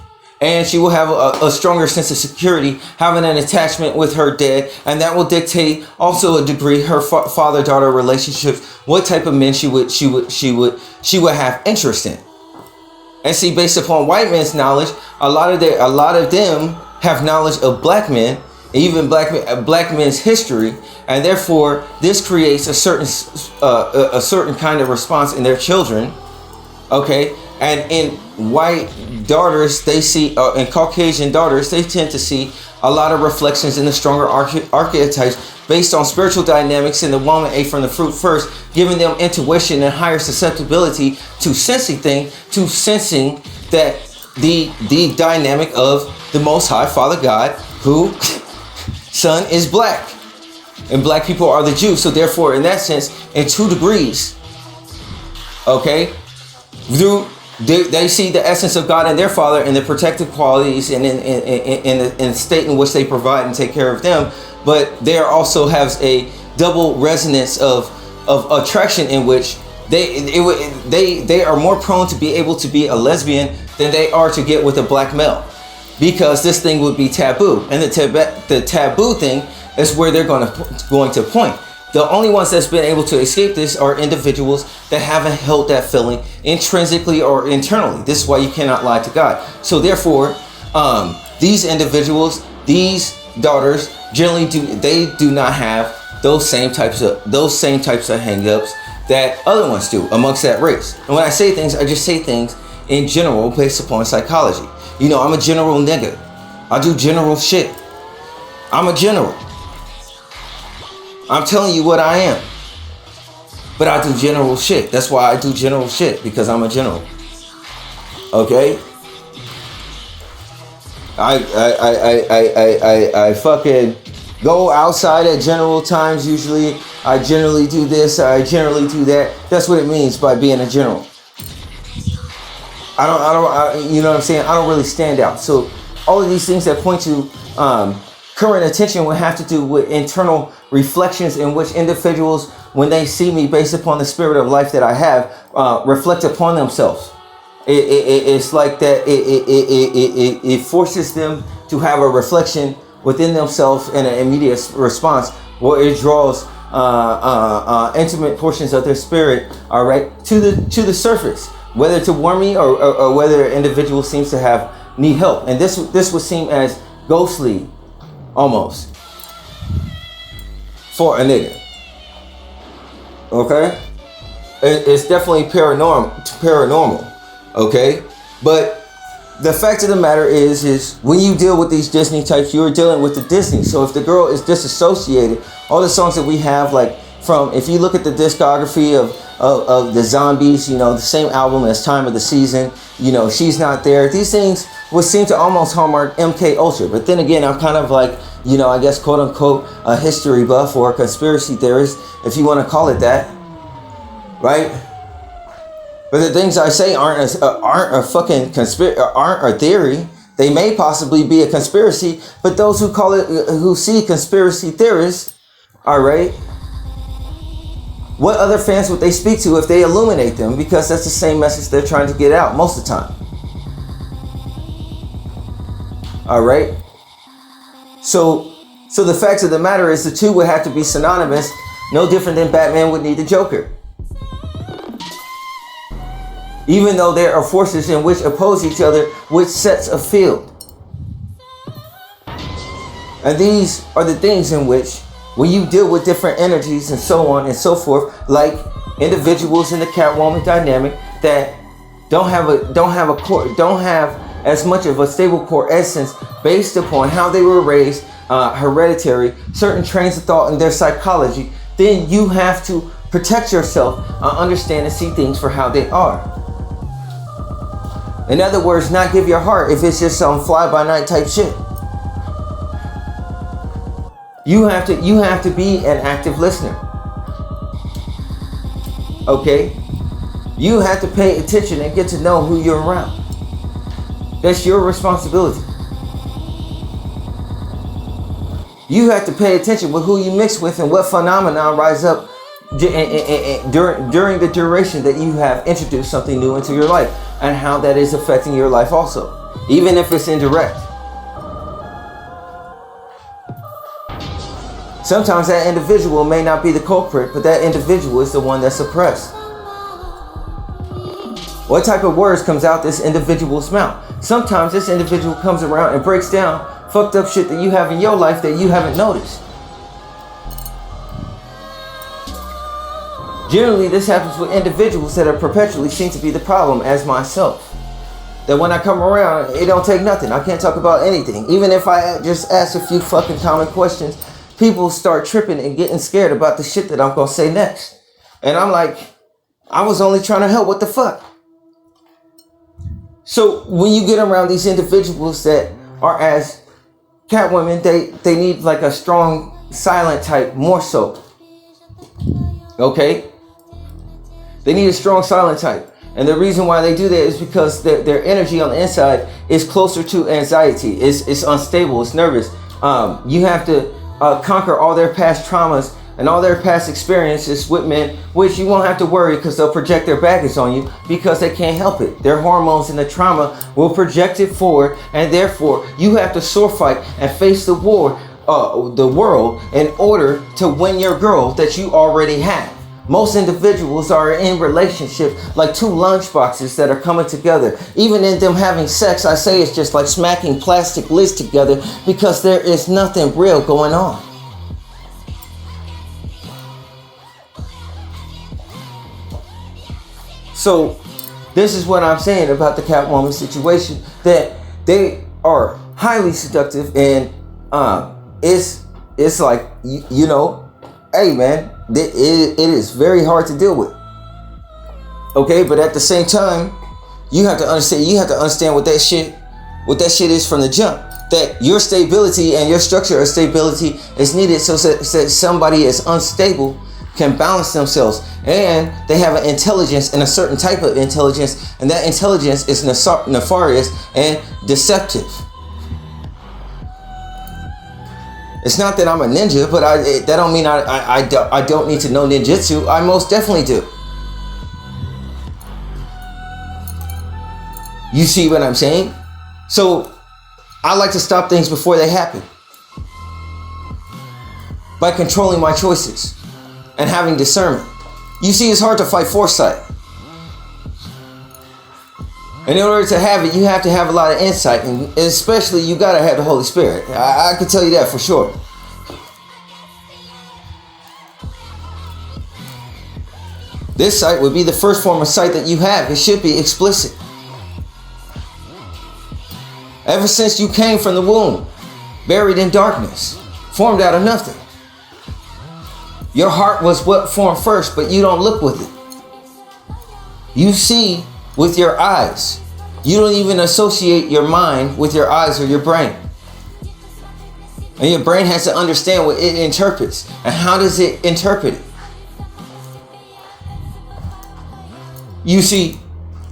And she will have a stronger sense of security, having an attachment with her dad, and that will dictate also a degree her father-daughter relationships, what type of men she would have interest in. And see, based upon white men's knowledge, a lot of them have knowledge of black men, even black men's history, and therefore this creates a certain kind of response in their children. Okay, and in white daughters, they see, in Caucasian daughters, they tend to see a lot of reflections in the stronger archetypes based on spiritual dynamics in the woman ate from the fruit first, giving them intuition and higher susceptibility to sensing that the dynamic of the Most High Father God, who son is black, and black people are the Jews. So therefore, in that sense, in 2 degrees, okay, they see the essence of God and their Father and the protective qualities and in the state in which they provide and take care of them. But there also has a double resonance of attraction in which they are more prone to be able to be a lesbian than they are to get with a black male, because this thing would be taboo, and the taboo thing is where they're going to point. The only ones that's been able to escape this are individuals that haven't held that feeling intrinsically or internally. This is why you cannot lie to God. So therefore, these individuals, these daughters, generally do not have those same types of hang-ups that other ones do amongst that race. And when I say things, I just say things in general based upon psychology. You know, I'm a general nigga. I do general shit. I'm a general. I'm telling you what I am. But I do general shit. That's why I do general shit, because I'm a general. Okay? I fucking go outside at general times usually. I generally do this, I generally do that. That's what it means by being a general. You know what I'm saying? I don't really stand out. So all of these things that point to current attention would have to do with internal reflections in which individuals, when they see me based upon the spirit of life that I have, reflect upon themselves. It's like that. It forces them to have a reflection within themselves and an immediate response, where it draws intimate portions of their spirit, all right, to the surface, whether to warn me or whether an individual seems to need help. And this would seem as ghostly almost for a nigga. Okay, it's definitely paranormal. Okay, but the fact of the matter is when you deal with these Disney types, you're dealing with the Disney. So if the girl is disassociated, all the songs that we have, like if you look at the discography of the Zombies, you know, the same album as Time of the Season, you know, She's Not There. These things would seem to almost hallmark MK Ultra. But then again, I'm kind of like, you know, I guess quote unquote a history buff or a conspiracy theorist, if you want to call it that, right? But the things I say aren't a fucking aren't a theory. They may possibly be a conspiracy, but those who see conspiracy theorists, all right, what other fans would they speak to if they illuminate them? Because that's the same message they're trying to get out most of the time. All right. So the fact of the matter is the two would have to be synonymous, no different than Batman would need the Joker. Even though there are forces in which oppose each other, which sets a field. And these are the things in which, when you deal with different energies and so on and so forth, like individuals in the Catwoman dynamic that don't have as much of a stable core essence based upon how they were raised, hereditary, certain trains of thought in their psychology, then you have to protect yourself, understand and see things for how they are. In other words, not give your heart if it's just some fly-by-night type shit. You have to be an active listener. Okay? You have to pay attention and get to know who you're around. That's your responsibility. You have to pay attention with who you mix with and what phenomena rise up during the duration that you have introduced something new into your life, and how that is affecting your life also, even if it's indirect. Sometimes that individual may not be the culprit, but that individual is the one that's oppressed. What type of words comes out this individual's mouth? Sometimes this individual comes around and breaks down fucked up shit that you have in your life that you haven't noticed. Generally, this happens with individuals that are perpetually seen to be the problem, as myself. That when I come around, it don't take nothing. I can't talk about anything. Even if I just ask a few fucking common questions, people start tripping and getting scared about the shit that I'm gonna say next. And I'm like, I was only trying to help. What the fuck? So when you get around these individuals that are as Catwomen, they need like a strong, silent type more so. Okay? They need a strong, silent type. And the reason why they do that is because their energy on the inside is closer to anxiety. It's unstable. It's nervous. You have to conquer all their past traumas and all their past experiences with men, which you won't have to worry because they'll project their baggage on you because they can't help it. Their hormones and the trauma will project it forward, and therefore you have to sword fight and face the war, the world, in order to win your girl that you already have. Most individuals are in relationship like two lunchboxes that are coming together. Even in them having sex, I say it's just like smacking plastic lids together because there is nothing real going on. So this is what I'm saying about the Catwoman situation, that they are highly seductive, and it's like, you know, hey man, it is very hard to deal with. Okay, but at the same time, you have to understand what that shit is from the jump. That your stability and your structure of stability is needed so that somebody is unstable can balance themselves, and they have an intelligence and a certain type of intelligence, and that intelligence is nefarious and deceptive. It's not that I'm a ninja, but that don't mean I don't need to know ninjutsu. I most definitely do. You see what I'm saying? So I like to stop things before they happen by controlling my choices and having discernment. You see, it's hard to fight foresight. And in order to have it, you have to have a lot of insight, and especially you gotta have the Holy Spirit. I can tell you that for sure. This sight would be the first form of sight that you have. It should be explicit. Ever since you came from the womb, buried in darkness, formed out of nothing. Your heart was what formed first, but you don't look with it. You see with your eyes. You don't even associate your mind with your eyes or your brain. And your brain has to understand what it interprets. And how does it interpret it? You see,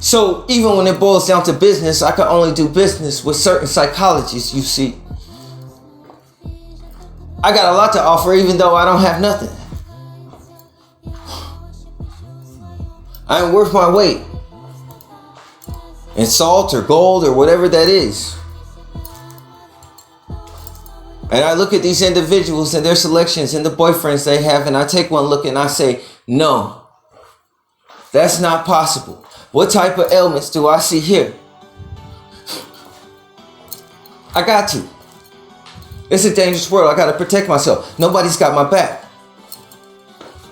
so even when it boils down to business, I can only do business with certain psychologists, you see. I got a lot to offer even though I don't have nothing. I am worth my weight in salt or gold or whatever that is. And I look at these individuals and their selections and the boyfriends they have, and I take one look and I say, no, that's not possible. What type of ailments do I see here? I got to. It's a dangerous world. I got to protect myself. Nobody's got my back.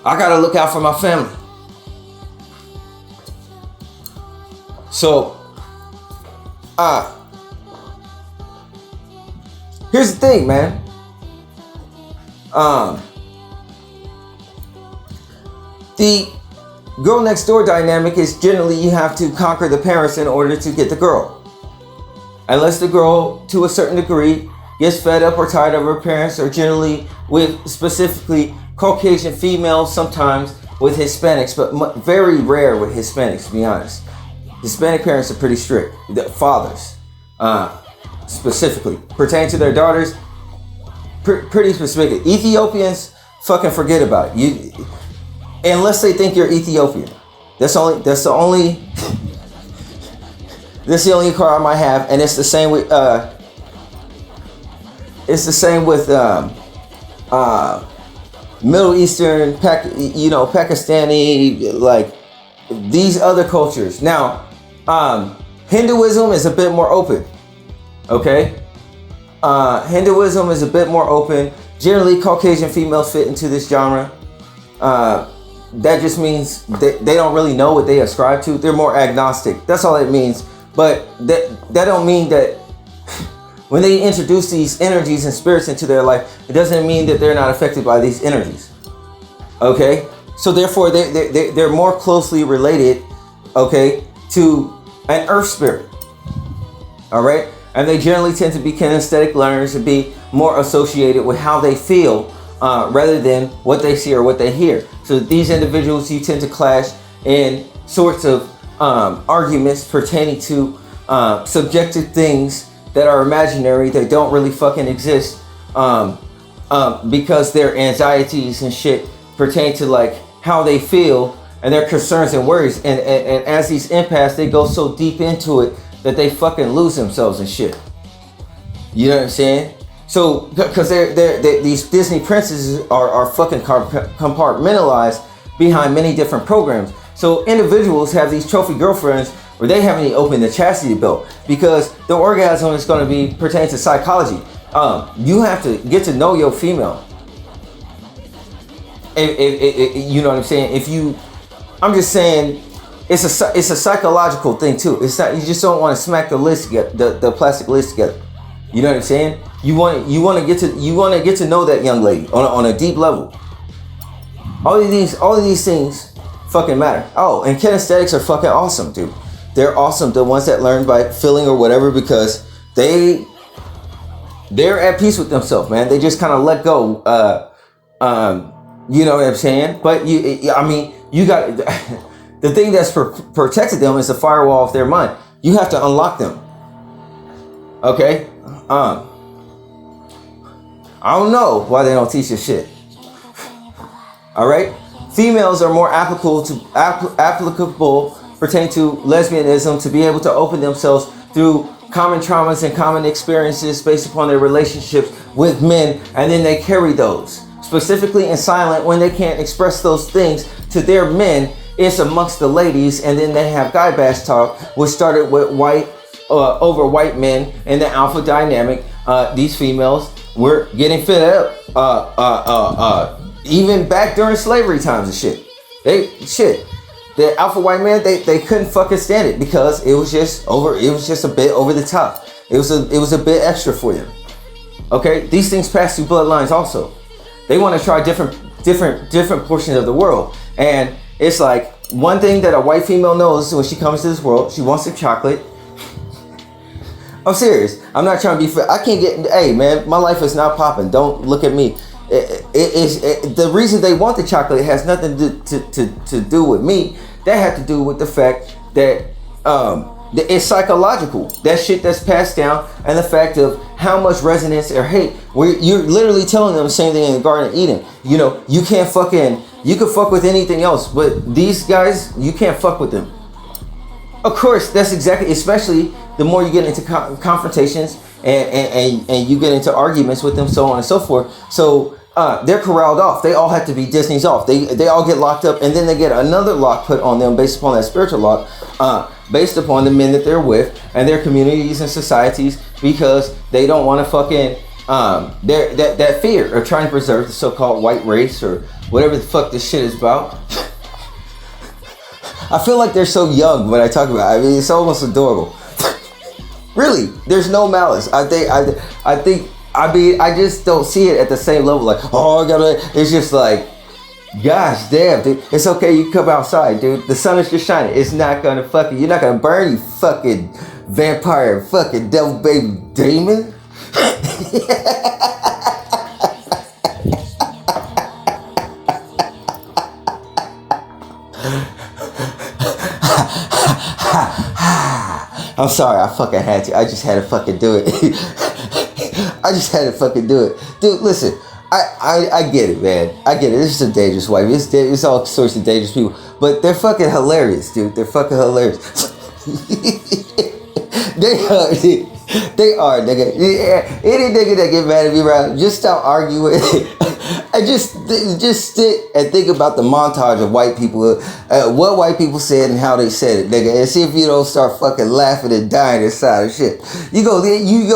I got to look out for my family. So, here's the thing, man. The girl next door dynamic is generally you have to conquer the parents in order to get the girl. Unless the girl, to a certain degree, gets fed up or tired of her parents, or generally with specifically Caucasian females, sometimes with Hispanics, but very rare with Hispanics, to be honest. Hispanic parents are pretty strict. The fathers, specifically, pertaining to their daughters, pretty specific. Ethiopians, fucking forget about it. You, unless they think you're Ethiopian. That's the only car I might have, and it's the same with Middle Eastern, Pakistani, like these other cultures. Now, Hinduism is a bit more open, okay? Hinduism is a bit more open. Generally, Caucasian females fit into this genre. That just means they don't really know what they ascribe to. They're more agnostic. That's all it means. But that don't mean that when they introduce these energies and spirits into their life, it doesn't mean that they're not affected by these energies. Okay? So therefore, they're more closely related, okay, to an earth spirit. All right? And they generally tend to be kinesthetic learners and be more associated with how they feel rather than what they see or what they hear. So these individuals, you tend to clash in sorts of arguments pertaining to subjective things that are imaginary, that don't really fucking exist, because their anxieties and shit pertain to like how they feel and their concerns and worries. And as these empaths, they go so deep into it that they fucking lose themselves and shit. You know what I'm saying? So, because these Disney princesses are fucking compartmentalized behind many different programs. So individuals have these trophy girlfriends where they haven't even opened the chastity belt, because the orgasm is going to be pertaining to psychology. You have to get to know your female. If you know what I'm saying? I'm just saying, it's a psychological thing too. It's not, you just don't want to smack the list together, the plastic list together. You know what I'm saying? You want to get to know that young lady on a deep level. All of these things fucking matter. Oh, and kinesthetics are fucking awesome, dude. They're awesome. The ones that learn by feeling or whatever, because they're at peace with themselves, man. They just kind of let go. You know what I'm saying? But you got the thing that's protected them is the firewall of their mind. You have to unlock them. Okay? I don't know why they don't teach this shit. All right? Females are more applicable pertaining to lesbianism, to be able to open themselves through common traumas and common experiences based upon their relationships with men, and then they carry those. Specifically in silent, when they can't express those things to their men, it's amongst the ladies, and then they have guy bash talk, which started with over white men and the alpha dynamic. These females were getting fed up, even back during slavery times and shit. The alpha white men, they couldn't fucking stand it, because it was just a bit over the top. It was a bit extra for them. Okay, these things pass through bloodlines also. They want to try different portions of the world, and it's like one thing that a white female knows when she comes to this world, she wants some chocolate. I'm serious. I'm not trying to be. I can't get. Hey man, my life is not popping. Don't look at me. The reason they want the chocolate has nothing to do with me. That had to do with the fact that it's psychological. That shit that's passed down, and the fact of how much resonance or hate. Where you're literally telling them the same thing in the Garden of Eden. You know, you can fuck with anything else, but these guys, you can't fuck with them. Of course, that's exactly, especially the more you get into confrontations and you get into arguments with them, so on and so forth. So they're corralled off. They all have to be Disney's off. They all get locked up, and then they get another lock put on them based upon that spiritual lock, based upon the men that they're with and their communities and societies, because they don't want to fucking that fear of trying to preserve the so-called white race or whatever the fuck this shit is about. I feel like they're so young when I talk about it. I mean, it's almost adorable. Really, there's no malice. I just don't see it at the same level. Like, it's just like, gosh damn, dude. It's okay, you come outside, dude. The sun is just shining. It's not gonna you're not gonna burn, you fucking vampire, fucking devil baby demon. I'm sorry, I fucking had to. I just had to fucking do it. I just had to fucking do it. Dude, listen, I get it, man. I get it. This is a dangerous wife. It's all sorts of dangerous people. But they're fucking hilarious, dude. They're fucking hilarious. They are, nigga. Yeah, any nigga that get mad at me, right? Just stop arguing. And just sit and think about the montage of white people, what white people said and how they said it, nigga, and see if you don't start fucking laughing and dying inside of shit. You go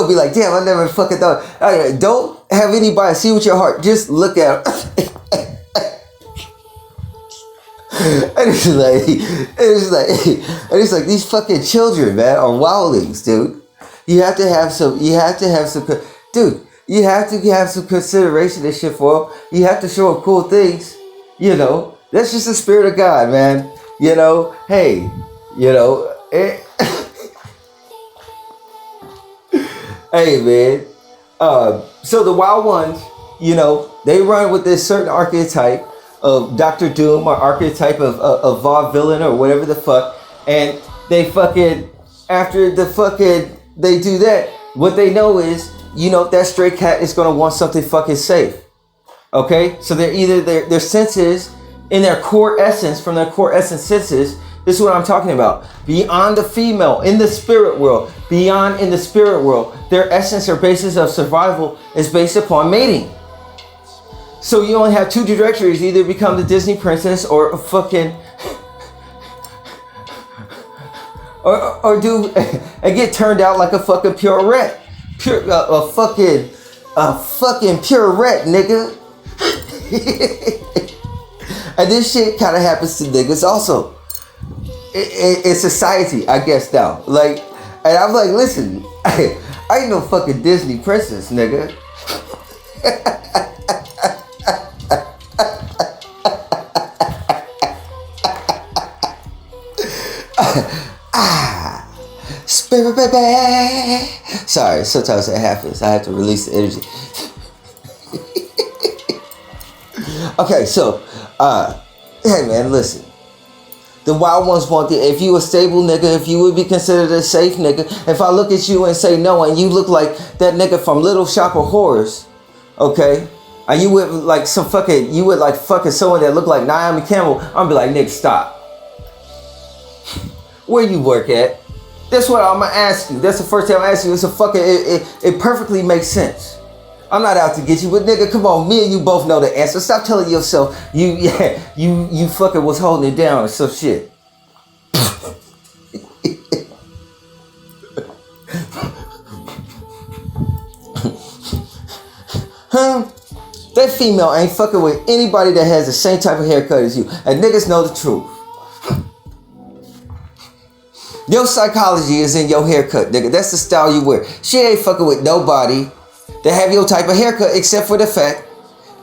be like, damn, I never fucking thought. Don't have anybody see with your heart. Just look at it. And it's like these fucking children, man, are wildlings, dude. You have to have some, dude. You have to have some consideration and shit for them. You have to show them cool things. You know, that's just the spirit of God, man. You know, hey, you know, hey, man. So the wild ones, you know, they run with this certain archetype of Dr. Doom or archetype of vaudevillain or whatever the fuck. And they fucking, after the fucking, they do that, what they know is, you know, that stray cat is gonna want something fucking safe. Okay? So they're either their senses, in their core essence, from their core essence senses, this is what I'm talking about. Beyond the female, in the spirit world, beyond in the spirit world, their essence or basis of survival is based upon mating. So you only have two trajectories, either become the Disney princess or fucking or do and get turned out like a fucking purette. A fucking purette, nigga. And this shit kind of happens to niggas also. In society, I guess now. Like, and I'm like, listen, I ain't no fucking Disney princess, nigga. Spirit baby. Sorry, sometimes that happens. I have to release the energy. Okay, so, hey man, listen. The wild ones want the, if you a stable nigga, if you would be considered a safe nigga, if I look at you and say no, and you look like that nigga from Little Shop of Horrors, okay? And you would like some fucking, you would like fucking someone that looked like Naomi Campbell, I'm be like, nigga, stop. Where you work at? That's what I'm gonna ask you. That's the first time I ask you. It's a fucking, it perfectly makes sense. I'm not out to get you, but nigga, come on, me and you both know the answer. Stop telling yourself you fucking was holding it down or some shit. Huh? That female ain't fucking with anybody that has the same type of haircut as you. And niggas know the truth. Your psychology is in your haircut, nigga. That's the style you wear. She ain't fucking with nobody that have your type of haircut, except for the fact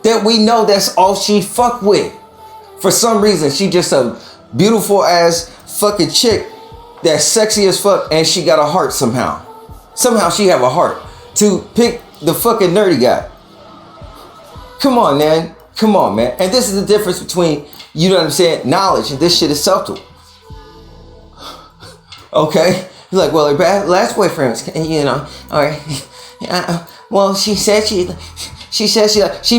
that we know that's all she fuck with. For some reason, she just a beautiful ass fucking chick that's sexy as fuck, and she got a heart somehow. Somehow she have a heart to pick the fucking nerdy guy. Come on, man. Come on, man. And this is the difference between, you know what I'm saying, knowledge, and this shit is subtle. Okay? You're like, well, her last boyfriend was, you know, all right. Well, she said she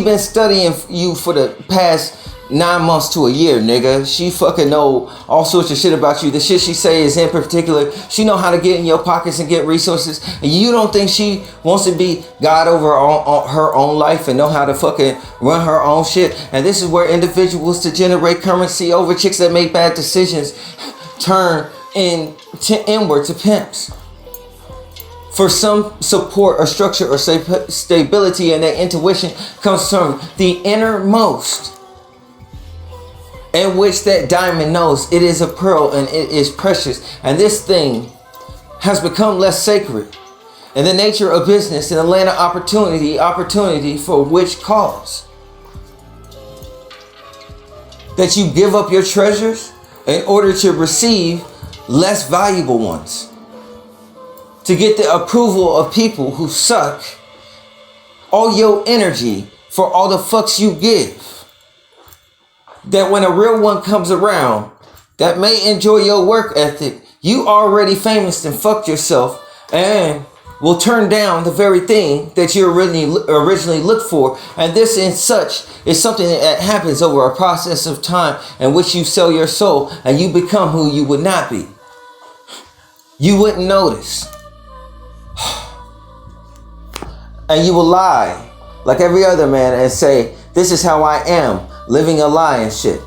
been studying you for the past 9 months to a year, nigga. She fucking know all sorts of shit about you. The shit she say is in particular. She know how to get in your pockets and get resources. And you don't think she wants to be God over her own life and know how to fucking run her own shit? And this is where individuals to generate currency over chicks that make bad decisions turn inward to pimps. For some support or structure or stability, and that intuition comes from the innermost, in which that diamond knows it is a pearl and it is precious. And this thing has become less sacred in the nature of business, in the land of opportunity for which cause that you give up your treasures in order to receive less valuable ones. To get the approval of people who suck all your energy for all the fucks you give. That when a real one comes around that may enjoy your work ethic, you already famous and fucked yourself and will turn down the very thing that you originally looked for. And this and such is something that happens over a process of time in which you sell your soul and you become who you would not be. You wouldn't notice. And you will lie like every other man and say, this is how I am, living a lie and shit.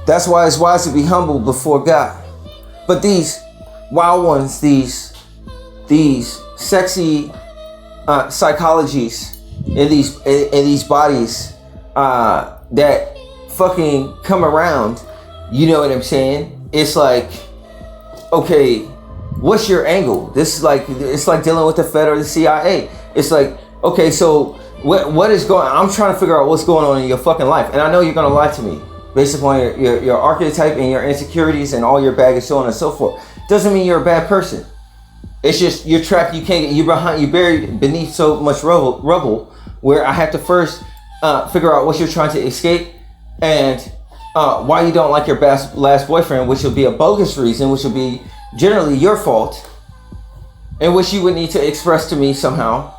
That's why it's wise to be humble before God. But these wild ones, these sexy psychologies in these bodies that fucking come around, you know what I'm saying? It's like, okay, what's your angle? This is like, it's like dealing with the Fed or the CIA. It's like, okay, so what is going on? I'm trying to figure out what's going on in your fucking life. And I know you're gonna lie to me based upon your archetype and your insecurities and all your baggage, so on and so forth. Doesn't mean you're a bad person. It's just you're trapped. You can't get you're buried beneath so much rubble where I have to first figure out what you're trying to escape and why you don't like your last boyfriend, which will be a bogus reason, which will be generally your fault, and which you would need to express to me somehow.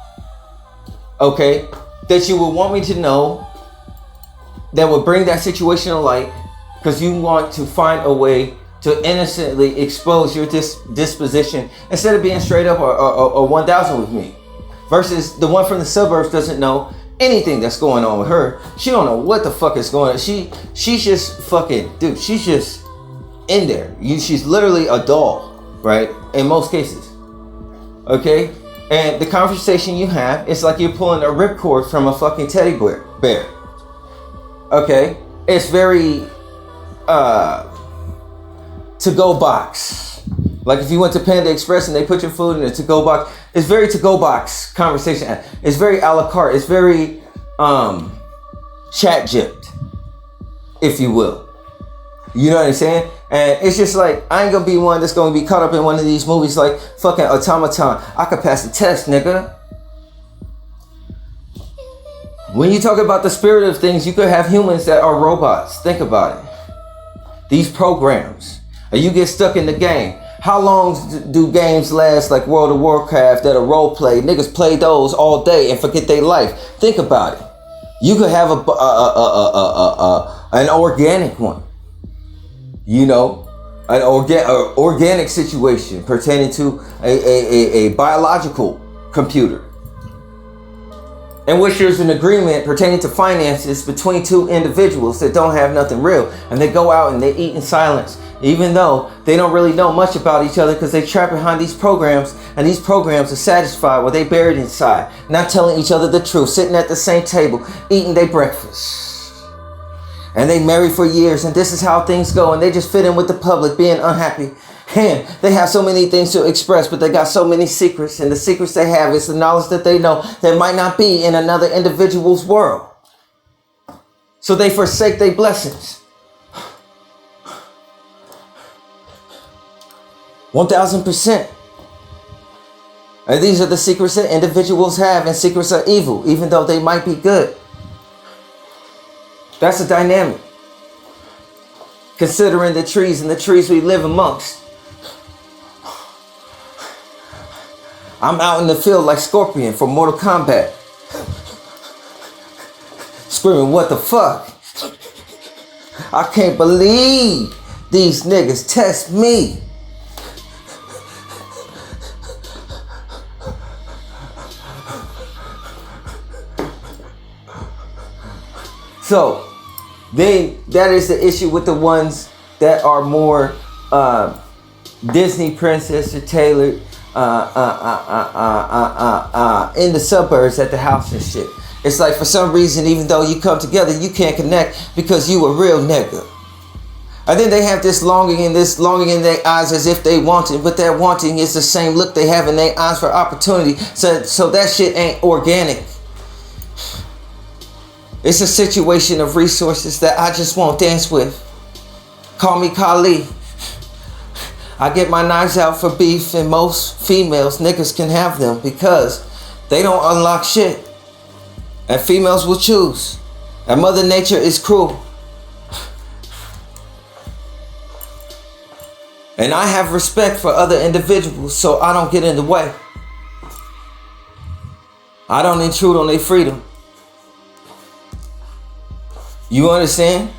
Okay, that you would want me to know, that would bring that situation to light, because you want to find a way to innocently expose your disposition instead of being straight up or 1000 with me. Versus the one from the suburbs doesn't know anything that's going on with her. She don't know what the fuck is going on. She's just fucking, dude, she's just in there. She's literally a doll, right? In most cases. Okay? And the conversation you have, it's like you're pulling a ripcord from a fucking teddy bear. Okay? It's very to-go box. Like if you went to Panda Express and they put your food in a to-go box, it's very to-go box conversation. It's very a la carte. It's very chat-gypped, if you will. You know what I'm saying? And it's just like, I ain't gonna be one that's gonna be caught up in one of these movies like fucking Automaton. I could pass the test, nigga. When you talk about the spirit of things, you could have humans that are robots. Think about it. These programs. And you get stuck in the game. How long do games last, like World of Warcraft that are role play? Niggas play those all day and forget their life. Think about it. You could have an organic one. You know, an organic situation pertaining to a biological computer, in which there's an agreement pertaining to finances between two individuals that don't have nothing real, and they go out and they eat in silence, even though they don't really know much about each other because they trapped behind these programs, and these programs are satisfied while they buried inside, not telling each other the truth, sitting at the same table, eating their breakfast. And they married for years, and this is how things go, and they just fit in with the public, being unhappy. And they have so many things to express, but they got so many secrets, and the secrets they have is the knowledge that they know that might not be in another individual's world. So they forsake their blessings. 1000%. And these are the secrets that individuals have, and secrets are evil, even though they might be good. That's a dynamic. Considering the trees and the trees we live amongst. I'm out in the field like Scorpion from Mortal Kombat. Screaming, what the fuck? I can't believe these niggas test me. So, that is the issue with the ones that are more Disney princess or tailored in the suburbs at the house and shit. It's like for some reason, even though you come together, you can't connect because you a real nigga. And then they have this longing in their eyes as if they want it, but that wanting is the same look they have in their eyes for opportunity. So that shit ain't organic. It's a situation of resources that I just won't dance with. Call me Kali. I get my knives out for beef, and most females, niggas can have them because they don't unlock shit. And females will choose. And Mother Nature is cruel. And I have respect for other individuals, so I don't get in the way. I don't intrude on their freedom. You understand?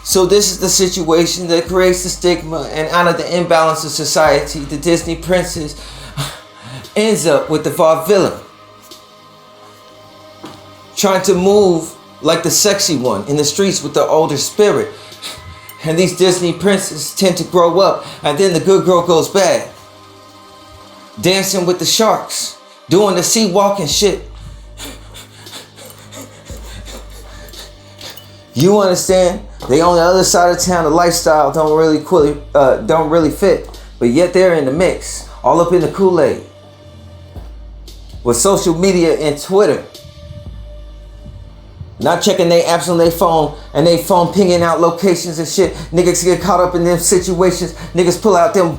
So this is the situation that creates the stigma, and out of the imbalance of society, the Disney princess ends up with the vaudevillain, trying to move like the sexy one in the streets with the older spirit. And these Disney princesses tend to grow up, and then the good girl goes bad, dancing with the sharks, doing the sea walking shit. You understand? They on the other side of town. The lifestyle don't really fit, but yet they're in the mix, all up in the Kool-Aid, with social media and Twitter. Not checking their apps on their phone, and they phone pinging out locations and shit. Niggas get caught up in them situations. Niggas pull out them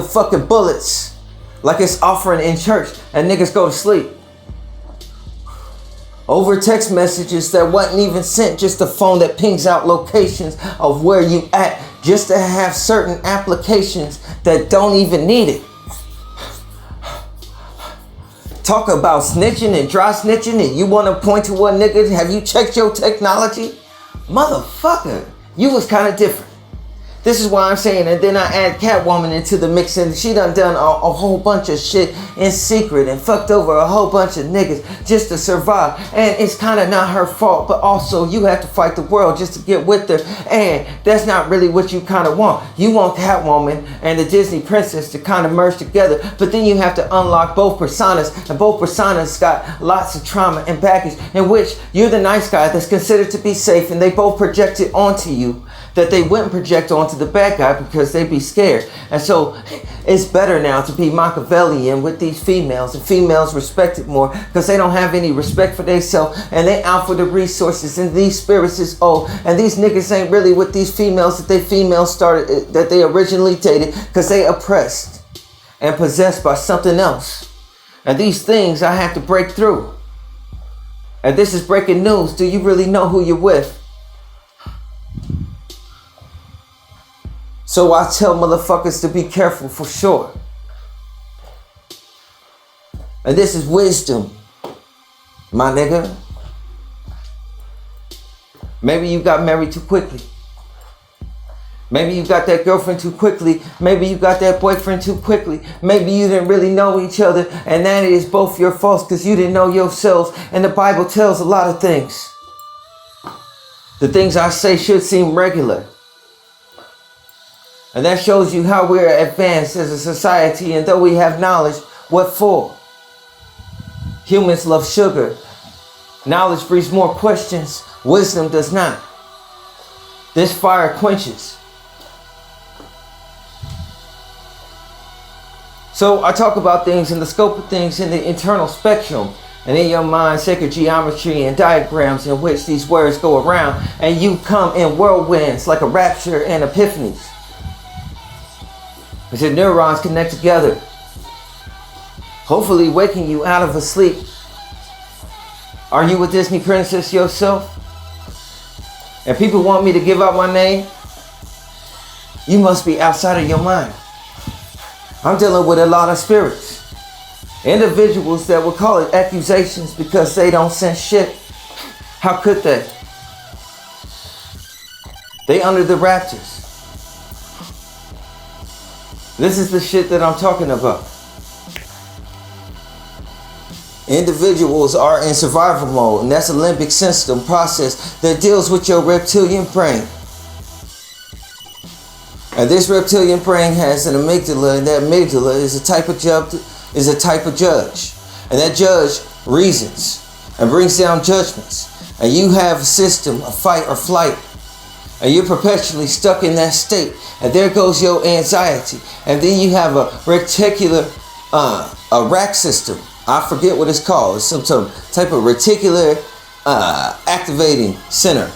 fucking bullets like it's offering in church, and niggas go to sleep. Over text messages that wasn't even sent, just a phone that pings out locations of where you at, just to have certain applications that don't even need it. Talk about snitching and dry snitching, and you want to point to what nigga? Have you checked your technology? Motherfucker, you was kind of different. This is why I'm saying, and then I add Catwoman into the mix, and she done a whole bunch of shit in secret and fucked over a whole bunch of niggas just to survive. And it's kind of not her fault, but also you have to fight the world just to get with her, and that's not really what you kind of want. You want Catwoman and the Disney princess to kind of merge together, but then you have to unlock both personas, and both personas got lots of trauma and baggage, in which you're the nice guy that's considered to be safe, and they both project it onto you that they wouldn't project onto the bad guy because they'd be scared. And so it's better now to be Machiavellian with these females, and females respect it more because they don't have any respect for themselves, and they out for the resources, and these spirits is old, and these niggas ain't really with these females that they originally dated, because they oppressed and possessed by something else. And these things I have to break through. And this is breaking news. Do you really know who you're with? So I tell motherfuckers to be careful for sure. And this is wisdom, my nigga. Maybe you got married too quickly. Maybe you got that girlfriend too quickly. Maybe you got that boyfriend too quickly. Maybe you didn't really know each other, and that is both your faults because you didn't know yourselves. And the Bible tells a lot of things. The things I say should seem regular. And that shows you how we're advanced as a society, and though we have knowledge, what for? Humans love sugar. Knowledge breeds more questions. Wisdom does not. This fire quenches. So I talk about things in the scope of things in the internal spectrum, and in your mind, sacred geometry and diagrams in which these words go around, and you come in whirlwinds like a rapture and epiphanies. As your neurons connect together, hopefully waking you out of a sleep. Are you a Disney princess yourself? And people want me to give out my name? You must be outside of your mind. I'm dealing with a lot of spirits. Individuals that will call it accusations because they don't sense shit. How could they? They under the raptors. This is the shit that I'm talking about. Individuals are in survival mode, and that's a limbic system process that deals with your reptilian brain. And this reptilian brain has an amygdala, and that amygdala is a type of judge. And that judge reasons and brings down judgments. And you have a system of fight or flight. And you're perpetually stuck in that state. And there goes your anxiety. And then you have a reticular, a rack system. I forget what it's called. It's some type of reticular activating center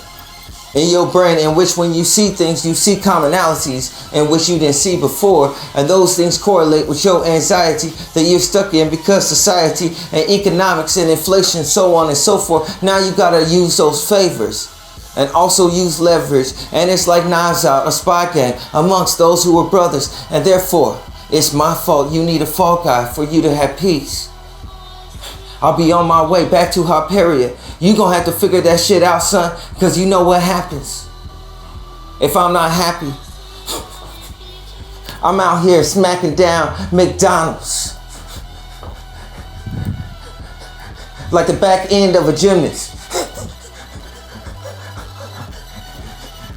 in your brain, in which when you see things, you see commonalities in which you didn't see before. And those things correlate with your anxiety that you're stuck in because society and economics and inflation, so on and so forth. Now you got to use those favors. And also use leverage. And it's like Knives Out, a spy gang amongst those who were brothers. And therefore, it's my fault. You need a fall guy for you to have peace. I'll be on my way back to Hyperia. You gonna have to figure that shit out, son, because you know what happens. If I'm not happy, I'm out here smacking down McDonald's like the back end of a gymnast.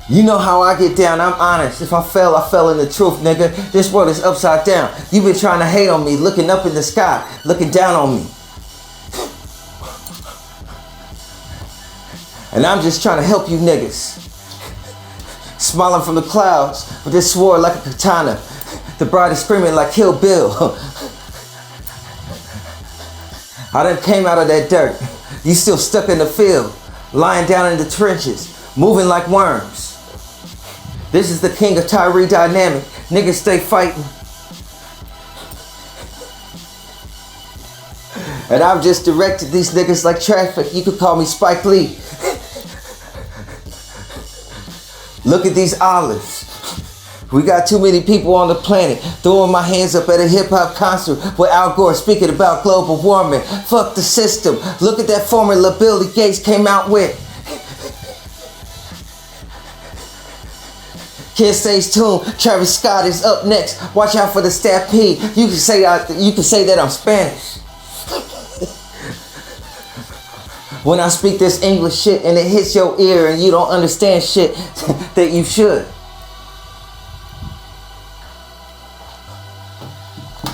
You know how I get down, I'm honest. If I fell in the truth, nigga. This world is upside down. You been trying to hate on me, looking up in the sky, looking down on me. And I'm just trying to help you niggas. Smiling from the clouds with this sword like a katana. The bride is screaming like Kill Bill. I done came out of that dirt. You still stuck in the field, lying down in the trenches, moving like worms. This is the king of Tyree dynamic. Niggas stay fighting. And I've just directed these niggas like traffic. You could call me Spike Lee. Look at these olives. We got too many people on the planet throwing my hands up at a hip-hop concert with Al Gore speaking about global warming. Fuck the system. Look at that formula Bill Gates came out with. Kid stays tuned. Travis Scott is up next. Watch out for the stampede. You can say that I'm Spanish. When I speak this English shit and it hits your ear and you don't understand shit that you should.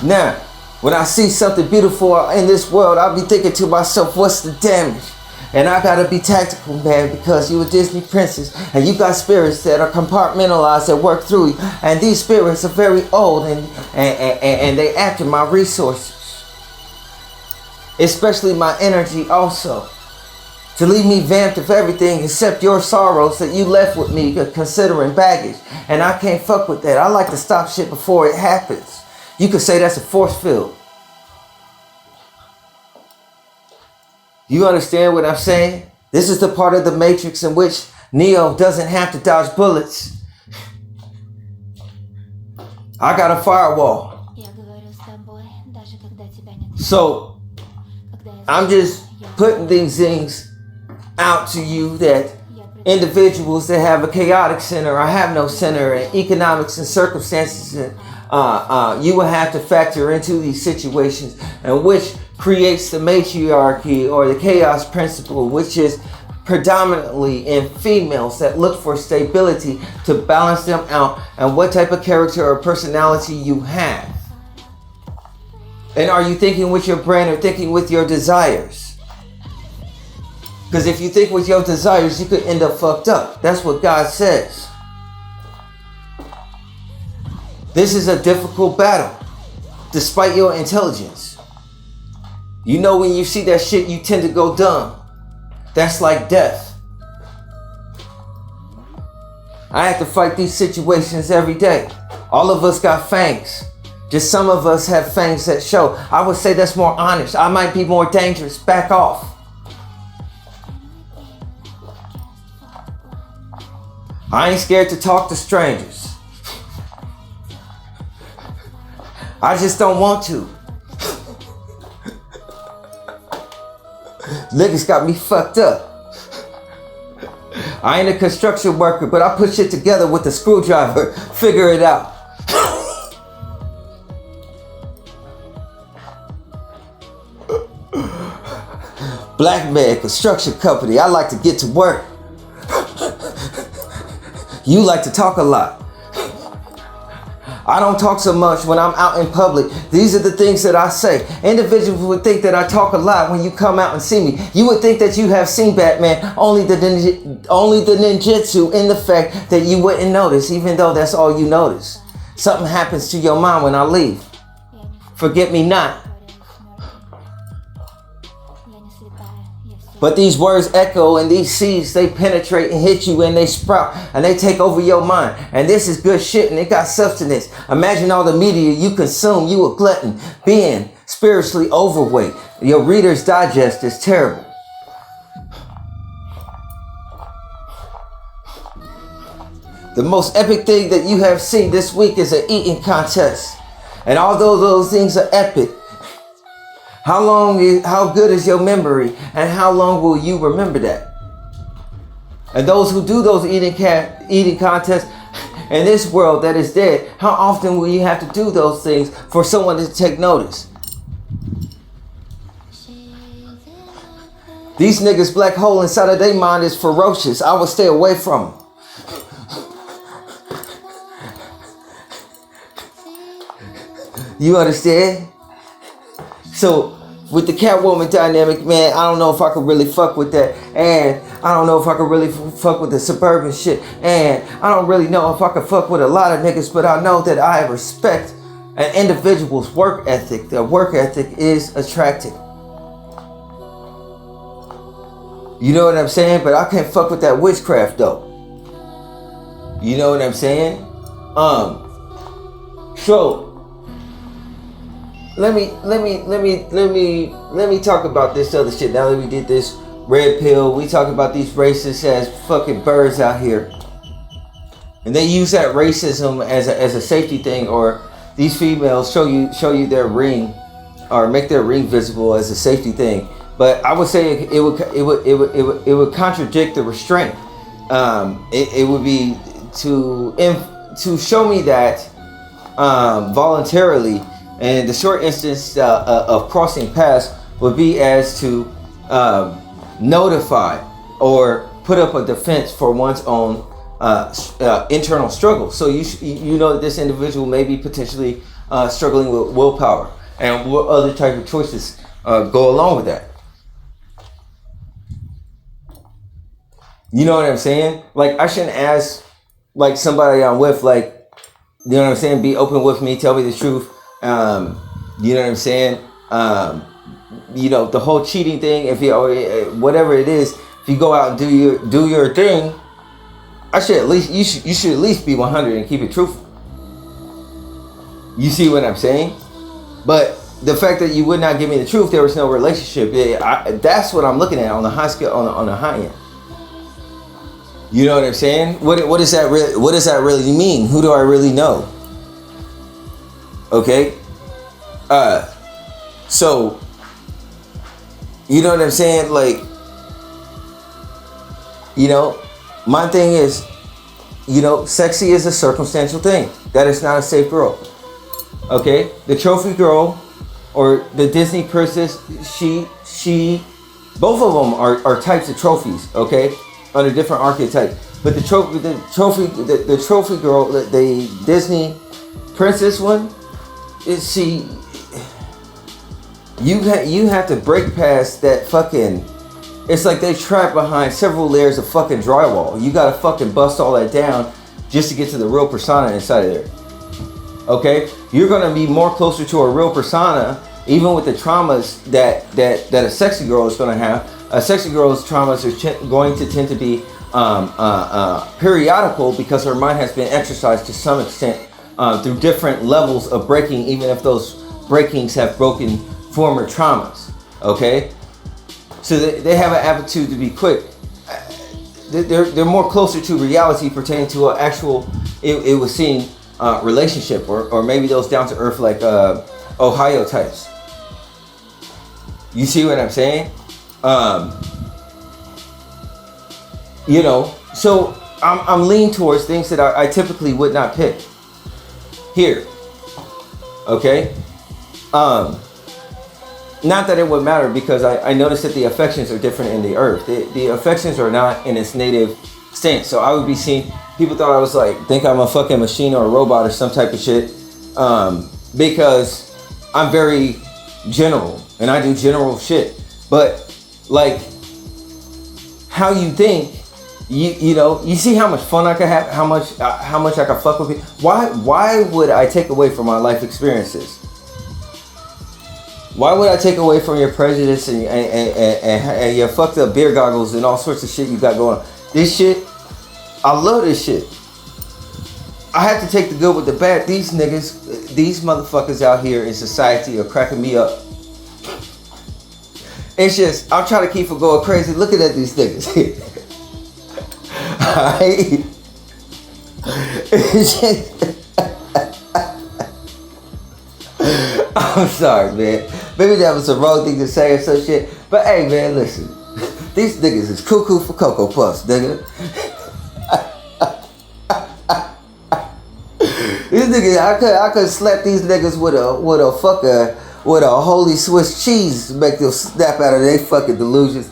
Now, when I see something beautiful in this world, I'll be thinking to myself, what's the damage? And I gotta be tactical, man, because you a Disney princess and you got spirits that are compartmentalized that work through you. And these spirits are very old and they after my resources. Especially my energy also. To leave me vamped of everything except your sorrows that you left with me considering baggage. And I can't fuck with that. I like to stop shit before it happens. You could say that's a force field. You understand what I'm saying? This is the part of the Matrix in which Neo doesn't have to dodge bullets. I got a firewall. So I'm just putting these things out to you that individuals that have a chaotic center or have no center in economics and circumstances, you will have to factor into these situations, and which creates the matriarchy or the chaos principle, which is predominantly in females that look for stability to balance them out and what type of character or personality you have. And are you thinking with your brain or thinking with your desires? Because if you think with your desires, you could end up fucked up. That's what God says. This is a difficult battle, despite your intelligence. You know when you see that shit, you tend to go dumb. That's like death. I have to fight these situations every day. All of us got fangs. Just some of us have fangs that show. I would say that's more honest. I might be more dangerous. Back off. I ain't scared to talk to strangers. I just don't want to. Niggas got me fucked up. I ain't a construction worker, but I put shit together with a screwdriver. Figure it out. Black man, construction company. I like to get to work. You like to talk a lot. I don't talk so much when I'm out in public. These are the things that I say. Individuals would think that I talk a lot when you come out and see me. You would think that you have seen Batman, only the ninjutsu in the fact that you wouldn't notice, even though that's all you notice. Something happens to your mind when I leave. Forget me not. But these words echo and these seeds, they penetrate and hit you and they sprout and they take over your mind. And this is good shit and it got substance. Imagine all the media you consume. You a glutton, being spiritually overweight. Your Reader's Digest is terrible. The most epic thing that you have seen this week is an eating contest. And although those things are epic, how good is your memory and how long will you remember that? And those who do those eating contests in this world that is dead, how often will you have to do those things for someone to take notice? These niggas' black hole inside of their mind is ferocious. I would stay away from them. You understand? So with the Catwoman dynamic, man, I don't know if I could really fuck with that. And I don't know if I could really fuck with the suburban shit. And I don't really know if I could fuck with a lot of niggas, but I know that I respect an individual's work ethic. Their work ethic is attractive. You know what I'm saying? But I can't fuck with that witchcraft though. You know what I'm saying? So let me talk about this other shit. Now that we did this red pill, we talk about these racists as fucking birds out here, and they use that racism as a safety thing. Or these females show you their ring, or make their ring visible as a safety thing. But I would say it would contradict the restraint. It would be to show me that voluntarily. And the short instance of crossing paths would be as to notify or put up a defense for one's own internal struggle. So you know that this individual may be potentially struggling with willpower, and what other type of choices go along with that. You know what I'm saying? Like, I shouldn't ask like somebody I'm with, like, you know what I'm saying, be open with me, tell me the truth. You know what I'm saying? You know, the whole cheating thing, if you, whatever it is, if you go out and do your thing, you should at least be 100 and keep it truthful. You see what I'm saying? But the fact that you would not give me the truth, there was no relationship. That's what I'm looking at on the high scale, on the high end. You know what I'm saying? What does that really mean? Who do I really know? Okay. So you know what I'm saying? Like, you know, my thing is, you know, sexy is a circumstantial thing. That is not a safe girl. Okay? The trophy girl or the Disney princess, she both of them are types of trophies, okay? Under different archetypes. But the trophy girl, the Disney princess one, is you have to break past that fucking, it's like they trapped behind several layers of fucking drywall. You gotta fucking bust all that down just to get to the real persona inside of there. Okay? You're gonna be more closer to a real persona, even with the traumas that a sexy girl is gonna have. A sexy girl's traumas are going to tend to be periodical, because her mind has been exercised to some extent through different levels of breaking, even if those breakings have broken former traumas. Okay, so they have an aptitude to be quick. They're more closer to reality pertaining to an actual it was seen relationship, or maybe those down to earth like Ohio types. You see what I'm saying? You know, so I'm leaning towards things that I typically would not pick here. Okay? Not that it would matter, because I noticed that the affections are different in the earth. The affections are not in its native state. So I would be seeing, people thought I was like, think I'm a fucking machine or a robot or some type of shit. Because I'm very general and I do general shit. But like, how you think, you know, you see how much fun I could have, how much I could fuck with people. Why would I take away from my life experiences? Why would I take away from your prejudice and your fucked up beer goggles and all sorts of shit you got going on? This shit, I love this shit. I have to take the good with the bad. These niggas, these motherfuckers out here in society are cracking me up. It's just, I'm trying to keep from going crazy looking at these niggas. Alright? It's just, I'm sorry, man. Maybe that was the wrong thing to say or some shit. But hey, man, listen. These niggas is cuckoo for Cocoa Puffs, nigga. These niggas, I could slap these niggas with a holy Swiss cheese to make them snap out of their fucking delusions.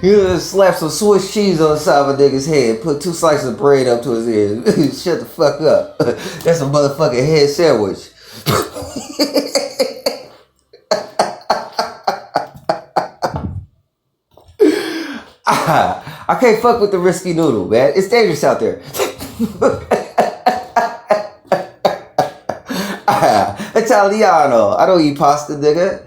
You just slap some Swiss cheese on the side of a nigga's head, put 2 slices of bread up to his head. Shut the fuck up. That's a motherfucking head sandwich. I can't fuck with the risky noodle, man. It's dangerous out there. Italiano. I don't eat pasta, nigga.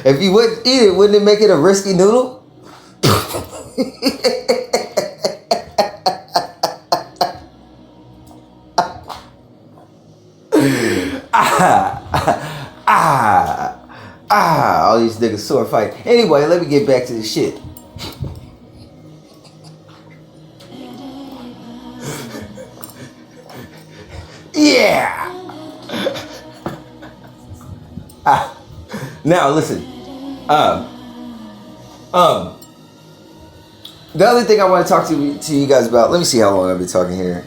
If you wouldn't eat it, wouldn't it make it a risky noodle? All these niggas sword fight. Anyway, let me get back to the shit. Yeah. Now listen. The other thing I want to talk to you guys about. Let me see how long I've been talking here.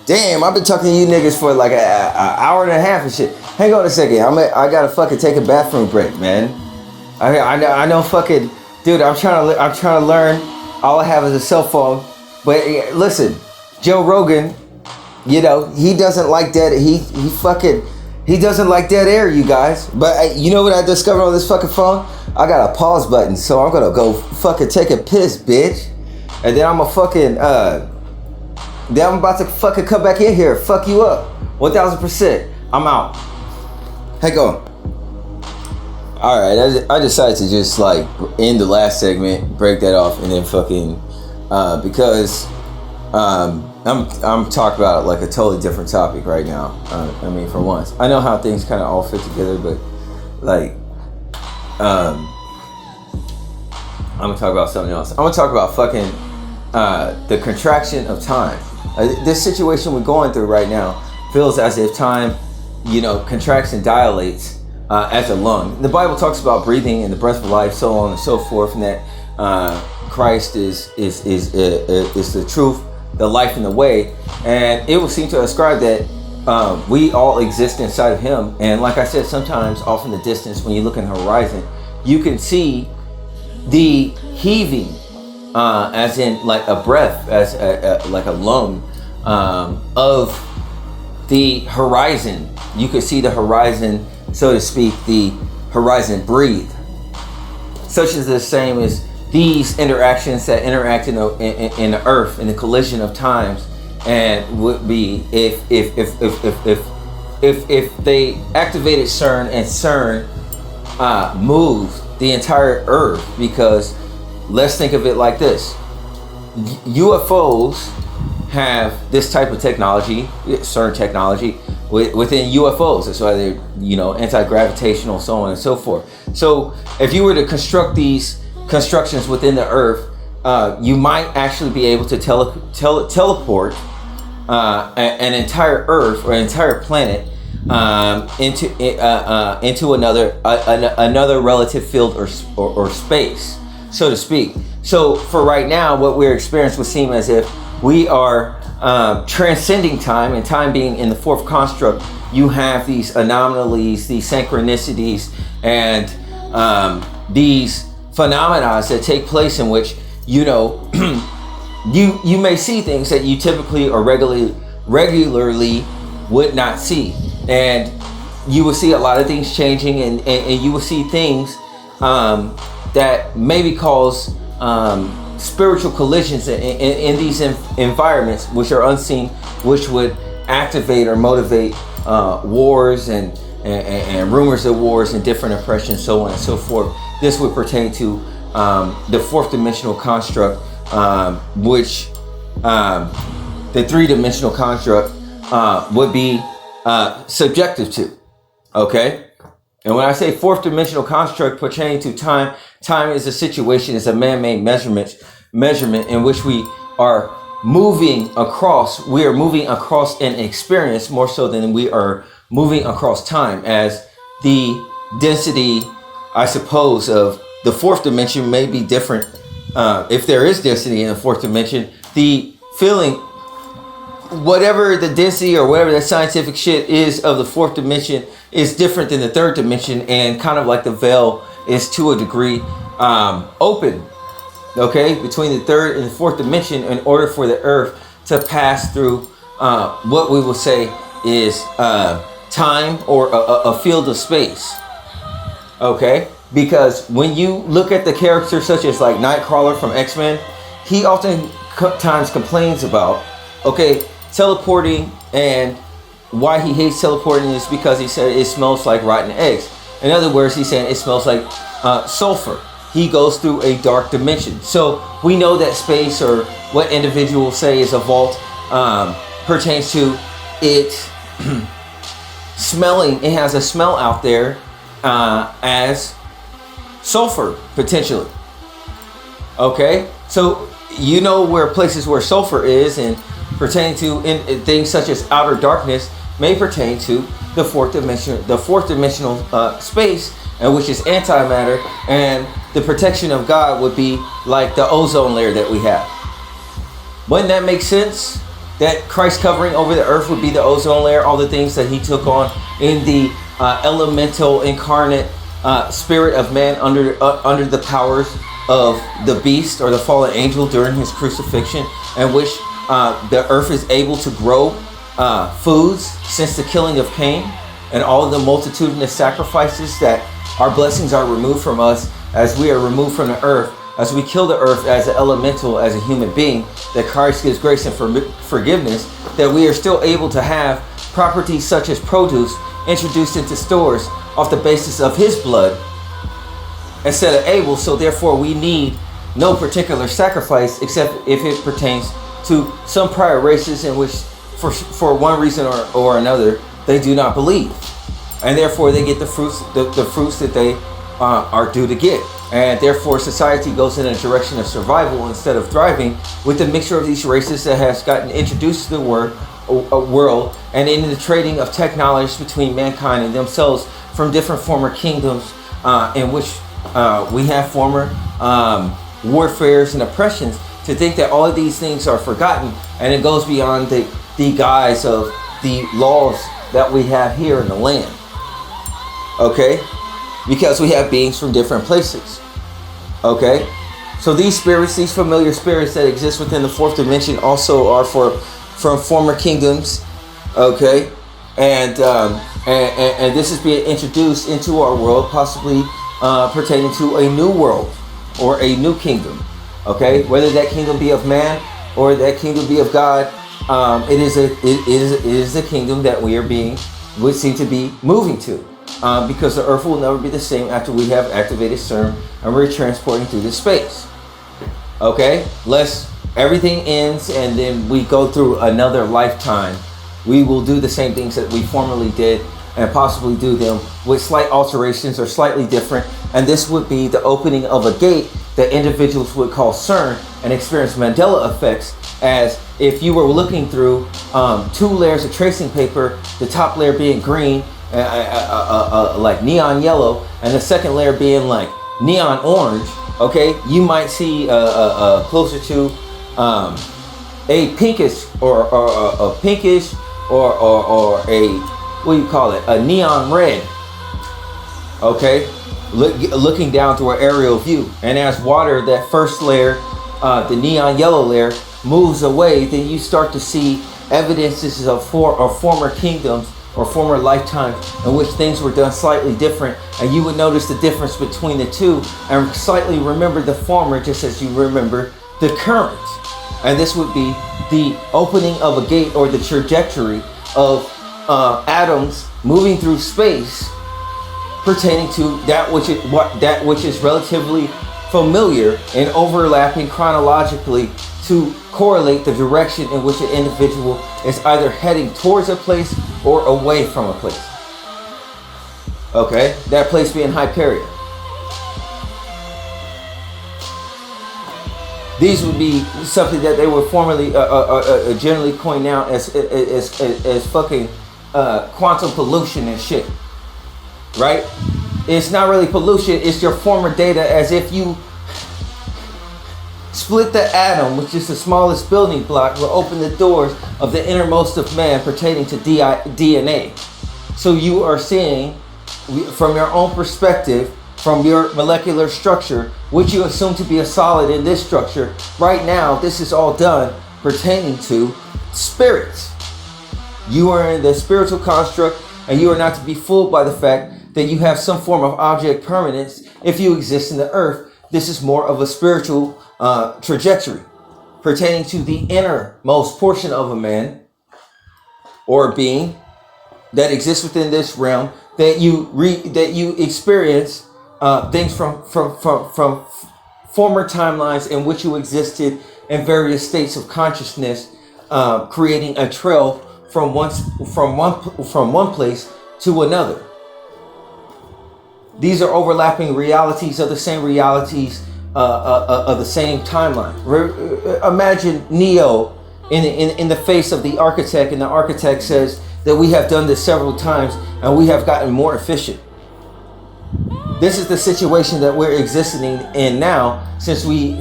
Damn, I've been talking to you niggas for like an hour and a half and shit. Hang on a second. I gotta fucking take a bathroom break, man. I know fucking dude. I'm trying to learn. All I have is a cell phone. But listen, Joe Rogan, you know, he doesn't like dead. He doesn't like dead air, you guys. But you know what I discovered on this fucking phone? I got a pause button, so I'm gonna go fucking take a piss, bitch. And then I'm about to fucking come back in here, fuck you up, 1000%. I'm out. Hang on. All right, I decided to just like end the last segment, break that off, and then fucking because I'm talking about like a totally different topic right now. I mean, for once, I know how things kind of all fit together, but like, I'm gonna talk about something else. I'm gonna talk about fucking the contraction of time. This situation we're going through right now feels as if time, you know, contracts and dilates as a lung. The Bible talks about breathing and the breath of life, so on and so forth, and that Christ is the truth, the life, and the way. And it would seem to ascribe that we all exist inside of Him. And like I said, sometimes off in the distance, when you look in the horizon, you can see the heaving, as in like a breath, as like a lung of the horizon. You could see the horizon, so to speak, the horizon breathe. Such is the same as these interactions that interact in the earth, in the collision of times, and would be if they activated CERN and CERN moved the entire earth. Because let's think of it like this: UFOs have this type of technology, CERN technology, within UFOs. That's why they're, you know, anti-gravitational, so on and so forth. So if you were to construct these constructions within the earth, you might actually be able to teleport an entire earth or an entire planet into another relative field or space, so to speak. So for right now, what we're experiencing would seem as if we are transcending time, and time being in the fourth construct. You have these anomalies, these synchronicities, and these phenomena that take place in which, you know, you may see things that you typically or regularly would not see, and you will see a lot of things changing, and you will see things that maybe cause spiritual collisions in these environments, which are unseen, which would activate or motivate wars and rumors of wars and different oppressions, so on and so forth. This would pertain to the fourth dimensional construct, which the three-dimensional construct would be subjective to. Okay? And when I say fourth dimensional construct pertaining to time, Time is a situation, it's a man-made measurement in which we are moving across. We are moving across an experience more so than we are moving across time, as the density, I suppose, of the fourth dimension may be different. If there is density in the fourth dimension, the feeling, whatever the density or whatever that scientific shit is of the fourth dimension, is different than the third dimension, and kind of like the veil is to a degree open, okay, between the third and the fourth dimension, in order for the earth to pass through what we will say is time, or a field of space, okay? Because when you look at the characters such as like Nightcrawler from X-Men, he oftentimes complains about, okay, teleporting, and why he hates teleporting is because he said it smells like rotten eggs. In other words, he's saying it smells like sulfur. He goes through a dark dimension. So we know that space, or what individuals say is a vault, pertains to it smelling. It has a smell out there as sulfur, potentially. Okay, so you know where places where sulfur is, and pertaining to in things such as outer darkness may pertain to the fourth dimensional space, and which is antimatter, and the protection of God would be like the ozone layer that we have. Wouldn't that make sense? That Christ covering over the earth would be the ozone layer, all the things that he took on in the elemental incarnate spirit of man under the powers of the beast or the fallen angel during his crucifixion, and which the earth is able to grow foods since the killing of Cain, and all of the multitudinous sacrifices that our blessings are removed from us as we are removed from the earth, as we kill the earth as an elemental, as a human being, that Christ gives grace and forgiveness, that we are still able to have properties such as produce introduced into stores off the basis of his blood instead of Abel. So therefore we need no particular sacrifice except if it pertains to some prior races in which for one reason or another they do not believe, and therefore they get the fruits that they are due to get, and therefore society goes in a direction of survival instead of thriving with the mixture of these races that has gotten introduced to the world, and in the trading of technology between mankind and themselves from different former kingdoms in which we have former warfares and oppressions, to think that all of these things are forgotten, and it goes beyond the guise of the laws that we have here in the land. Okay, because we have beings from different places. Okay, so these spirits, these familiar spirits that exist within the fourth dimension, also are from former kingdoms. Okay, and this is being introduced into our world, possibly pertaining to a new world or a new kingdom. Okay, whether that kingdom be of man or that kingdom be of God, it is a kingdom that would seem to be moving to, because the earth will never be the same after we have activated CERN and we're transporting through this space. Okay, lest everything ends and then we go through another lifetime, we will do the same things that we formerly did, and possibly do them with slight alterations or slightly different, and this would be the opening of a gate that individuals would call CERN and experience Mandela effects, as if you were looking through two layers of tracing paper, the top layer being green, like neon yellow, and the second layer being like neon orange. Okay, you might see closer to a pinkish or a pinkish or a, what do you call it, a neon red. Okay, looking down through an aerial view, and as water, that first layer, the neon yellow layer, moves away, then you start to see evidences of former kingdoms or former lifetimes in which things were done slightly different, and you would notice the difference between the two and slightly remember the former just as you remember the current. And this would be the opening of a gate, or the trajectory of atoms moving through space, pertaining to that which is relatively familiar and overlapping chronologically to correlate the direction in which an individual is either heading towards a place or away from a place. Okay, that place being Hyperia. These would be something that they were formerly generally coined out as fucking quantum pollution and shit, right? It's not really pollution, it's your former data, as if you split the atom, which is the smallest building block, will open the doors of the innermost of man pertaining to DNA. So you are seeing, from your own perspective, from your molecular structure, which you assume to be a solid in this structure, right now, this is all done pertaining to spirits. You are in the spiritual construct, and you are not to be fooled by the fact that you have some form of object permanence if you exist in the earth. This is more of a spiritual trajectory pertaining to the innermost portion of a man or a being that exists within this realm, that you experience things from former timelines in which you existed in various states of consciousness, creating a trail from one place to another. These are overlapping realities of the same realities of the same timeline. Imagine Neo in the face of the architect, and the architect says that we have done this several times and we have gotten more efficient. This is the situation that we're existing in now, since we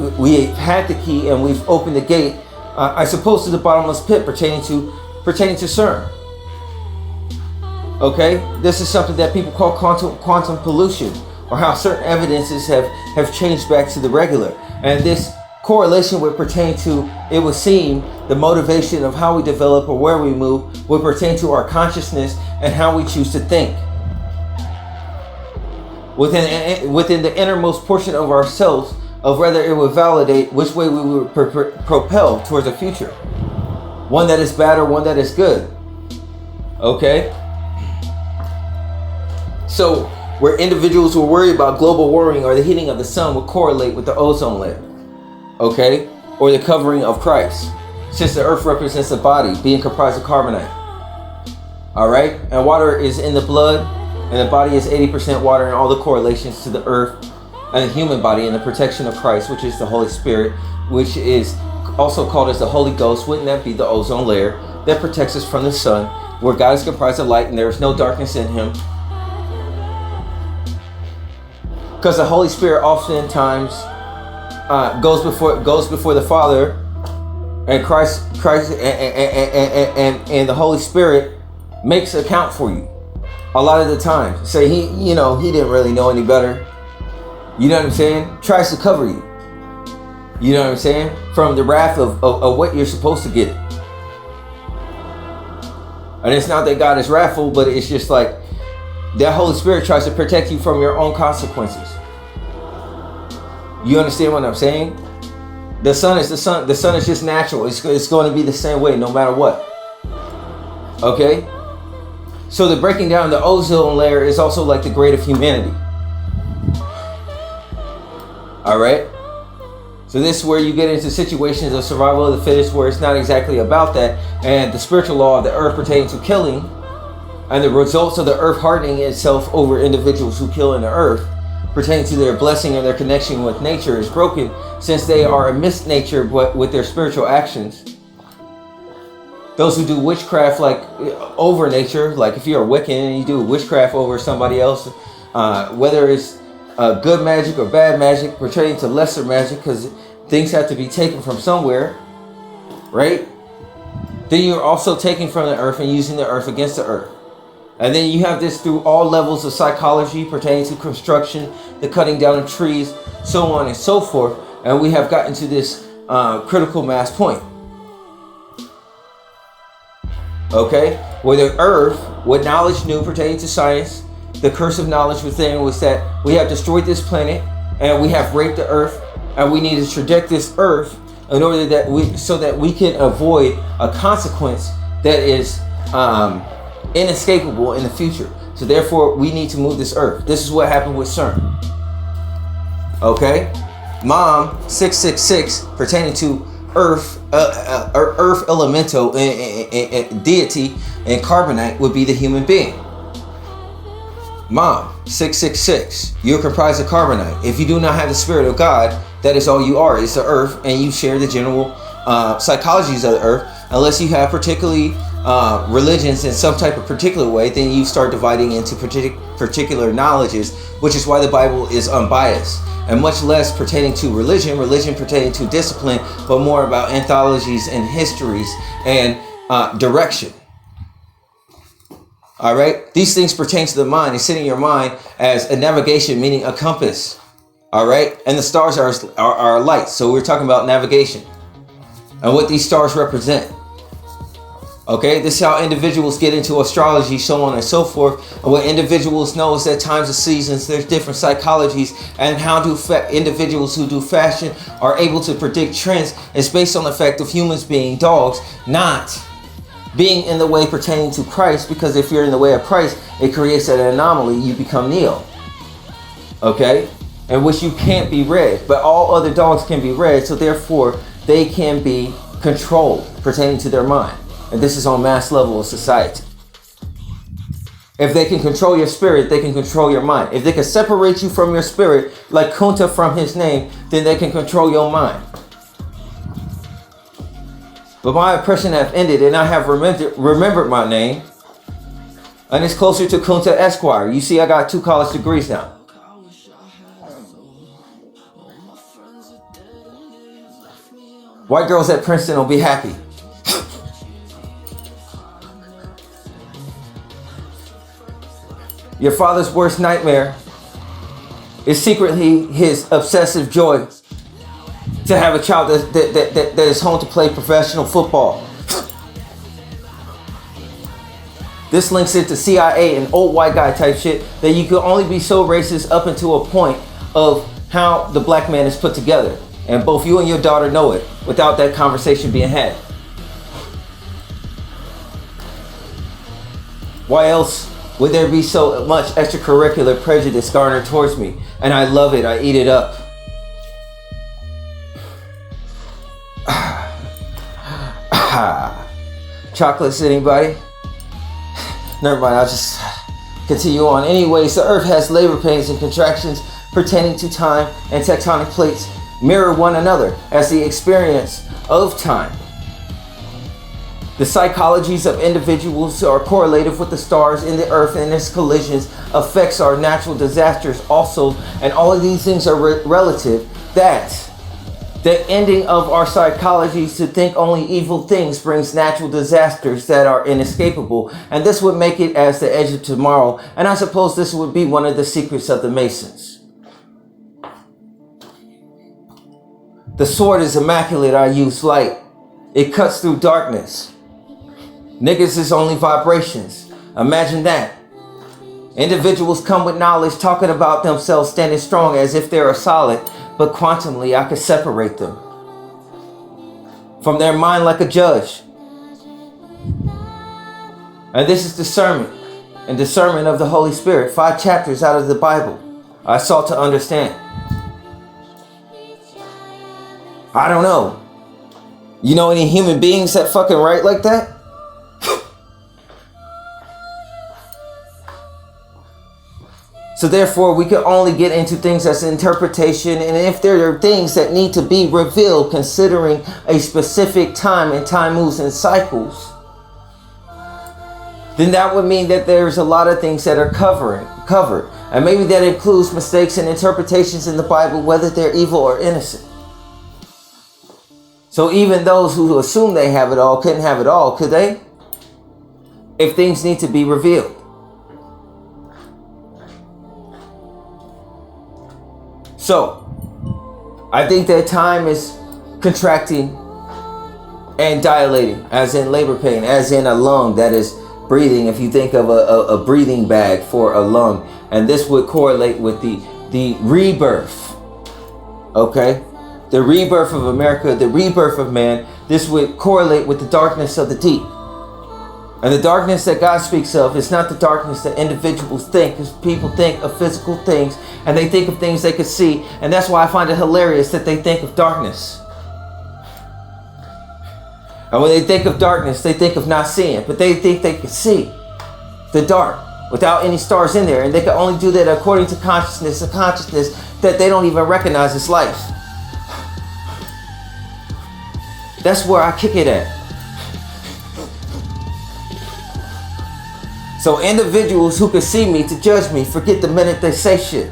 had the key and we've opened the gate, I suppose, to the bottomless pit pertaining to CERN. Okay, this is something that people call quantum pollution, or how certain evidences have changed back to the regular. And this correlation would pertain to, it would seem, the motivation of how we develop or where we move would pertain to our consciousness and how we choose to think. Within the innermost portion of ourselves, of whether it would validate which way we would propel towards the future. One that is bad or one that is good. Okay? So, where individuals will worry about global warming or the heating of the sun would correlate with the ozone layer. Okay? Or the covering of Christ. Since the earth represents a body being comprised of carbonite. Alright? And water is in the blood, and the body is 80% water, and all the correlations to the earth and the human body and the protection of Christ, which is the Holy Spirit, which is also called as the Holy Ghost. Wouldn't that be the ozone layer that protects us from the sun, where God is comprised of light and there is no darkness in him? Because the Holy Spirit oftentimes goes before the Father, and Christ and the Holy Spirit makes account for you. A lot of the time, say he didn't really know any better. You know what I'm saying? Tries to cover you. You know what I'm saying? From the wrath of what you're supposed to get. And it's not that God is wrathful, but it's just like that Holy Spirit tries to protect you from your own consequences. You understand what I'm saying? The sun is the sun. The sun is just natural. It's going to be the same way no matter what. Okay? So the breaking down the ozone layer is also like the grade of humanity. Alright? So this is where you get into situations of survival of the fittest, where it's not exactly about that, and the spiritual law of the earth pertaining to killing, and the results of the earth hardening itself over individuals who kill in the earth, pertaining to their blessing and their connection with nature, is broken, since they are amidst nature but with their spiritual actions. Those who do witchcraft over nature, like if you're a Wiccan and you do witchcraft over somebody else, whether it's good magic or bad magic, pertaining to lesser magic, because things have to be taken from somewhere, right? Then you're also taking from the earth and using the earth against the earth. And then you have this through all levels of psychology pertaining to construction, the cutting down of trees, so on and so forth. And we have gotten to this critical mass point. Okay? Where the earth, what knowledge knew pertaining to science, the curse of knowledge within was that we have destroyed this planet and we have raped the earth, and we need to traject this earth in order that we can avoid a consequence that is inescapable in the future. So therefore, we need to move this earth. This is what happened with CERN. Okay? Mom 666 pertaining to earth elemental and deity and carbonite would be the human being. Mom 666, you're comprised of carbonite. If you do not have the Spirit of God, That is all you are. It's the earth, and you share the general psychologies of the earth. Unless you have particularly religions in some type of particular way, then you start dividing into particular knowledges, which is why the Bible is unbiased, and much less pertaining to religion pertaining to discipline, but more about anthologies and histories and direction. All right, these things pertain to the mind. They sit in your mind as a navigation, meaning a compass. All right, and the stars are lights. So we're talking about navigation and what these stars represent. Okay, this is how individuals get into astrology, so on and so forth. And what individuals know is that times of seasons, there's different psychologies, and how do individuals who do fashion are able to predict trends is based on the fact of humans being dogs, not being in the way pertaining to Christ. Because if you're in the way of Christ, it creates an anomaly. You become Neo. Okay, in which you can't be read, but all other dogs can be read, so therefore they can be controlled pertaining to their mind. And this is on mass level of society. If they can control your spirit, they can control your mind. If they can separate you from your spirit, like Kunta from his name, then they can control your mind. But my oppression have ended, and I have remembered my name. And it's closer to Kunta Esquire. You see, I got 2 college degrees now. White girls at Princeton will be happy. Your father's worst nightmare is secretly his obsessive joy to have a child that is home to play professional football. This links into CIA and old white guy type shit, that you can only be so racist up until a point of how the black man is put together. And both you and your daughter know it without that conversation being had. Why else would there be so much extracurricular prejudice garnered towards me? And I love it. I eat it up. Chocolates, anybody? Never mind, I'll just continue on. Anyways, the earth has labor pains and contractions pertaining to time, and tectonic plates mirror one another as the experience of time. The psychologies of individuals are correlated with the stars in the earth, and its collisions affects our natural disasters also. And all of these things are relative. That the ending of our psychologies to think only evil things brings natural disasters that are inescapable. And this would make it as the edge of tomorrow. And I suppose this would be one of the secrets of the Masons. The sword is immaculate. I use light. It cuts through darkness. Niggas is only vibrations. Imagine that. Individuals come with knowledge talking about themselves standing strong as if they're solid, but quantumly I could separate them from their mind like a judge. And this is discernment, and discernment of the Holy Spirit. 5 chapters out of the Bible I sought to understand. I don't know. You know any human beings that fucking write like that? So therefore, we can only get into things as interpretation, and if there are things that need to be revealed considering a specific time, and time moves in cycles, then that would mean that there's a lot of things that are covered. And maybe that includes mistakes and interpretations in the Bible, whether they're evil or innocent. So even those who assume they have it all couldn't have it all, could they? If things need to be revealed. So, I think that time is contracting and dilating, as in labor pain, as in a lung that is breathing. If you think of a breathing bag for a lung, and this would correlate with the rebirth, okay? The rebirth of America, the rebirth of man. This would correlate with the darkness of the deep. And the darkness that God speaks of is not the darkness that individuals think, because people think of physical things, and they think of things they could see. And that's why I find it hilarious that they think of darkness. And when they think of darkness, they think of not seeing, but they think they can see the dark without any stars in there. And they can only do that according to consciousness, a consciousness that they don't even recognize as life. That's where I kick it at. So individuals who can see me to judge me forget the minute they say shit.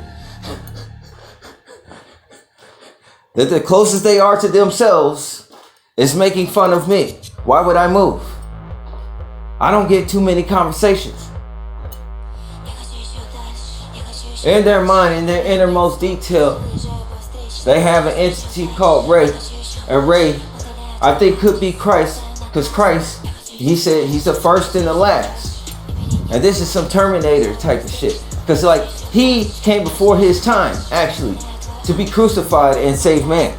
That the closest they are to themselves is making fun of me. Why would I move? I don't get too many conversations. In their mind, in their innermost detail, they have an entity called Ray. And Ray, I think, could be Christ. Because Christ, he said he's the first and the last. And this is some Terminator type of shit. Because like, he came before his time, actually, to be crucified and save man.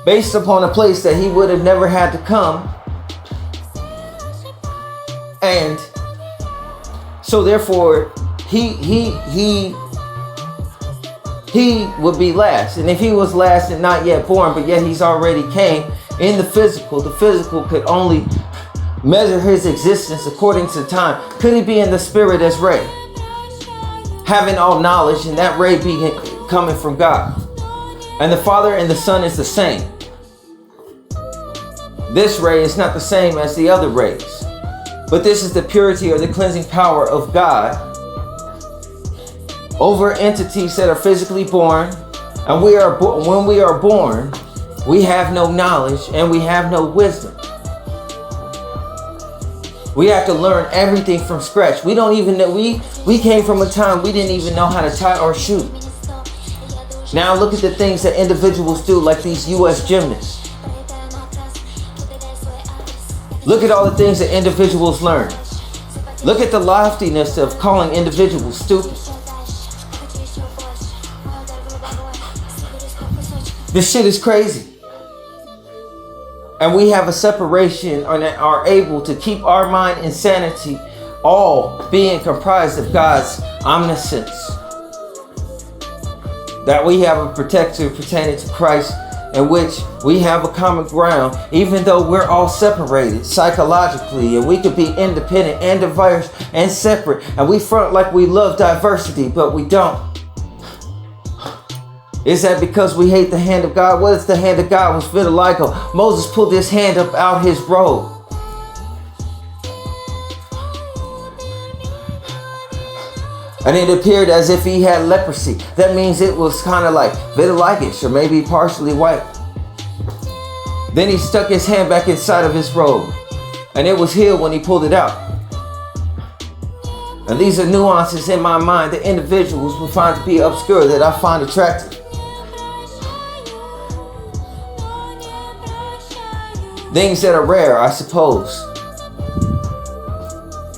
Based upon a place that he would have never had to come. And so therefore, he would be last. And if he was last and not yet born, but yet he's already came in the physical could only measure his existence according to time. Could he be in the spirit as Ray? Having all knowledge, and that Ray being coming from God. And the Father and the Son is the same. This Ray is not the same as the other rays. But this is the purity or the cleansing power of God over entities that are physically born. And when we are born, we have no knowledge and we have no wisdom. We have to learn everything from scratch. We don't even know, we came from a time we didn't even know how to tie or shoot. Now look at the things that individuals do, like these US gymnasts. Look at all the things that individuals learn. Look at the loftiness of calling individuals stupid. This shit is crazy. And we have a separation and are able to keep our mind in sanity, all being comprised of God's omniscience. That we have a protector pertaining to Christ, in which we have a common ground, even though we're all separated psychologically, and we could be independent and diverse and separate, and we front like we love diversity, but we don't. Is that because we hate the hand of God? What if the hand of God was vitiligo? Moses pulled his hand up out his robe. And it appeared as if he had leprosy. That means it was kind of like vitiligish or maybe partially white. Then he stuck his hand back inside of his robe. And it was healed when he pulled it out. And these are nuances in my mind that individuals will find to be obscure that I find attractive. Things that are rare, I suppose.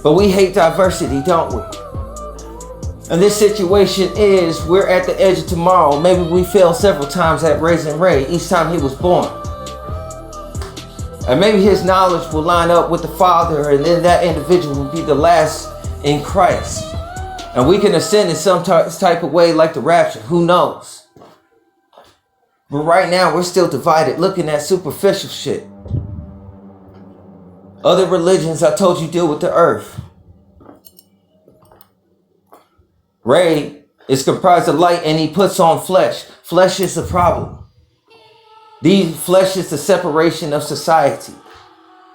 But we hate diversity, don't we? And this situation is, we're at the edge of tomorrow. Maybe we failed several times at raising Ray each time he was born. And maybe his knowledge will line up with the Father, and then that individual will be the last in Christ. And we can ascend in some type of way like the rapture. Who knows? But right now, we're still divided, looking at superficial shit. Other religions, I told you, deal with the earth. Ray is comprised of light and he puts on flesh. Flesh is the problem. Flesh is the separation of society.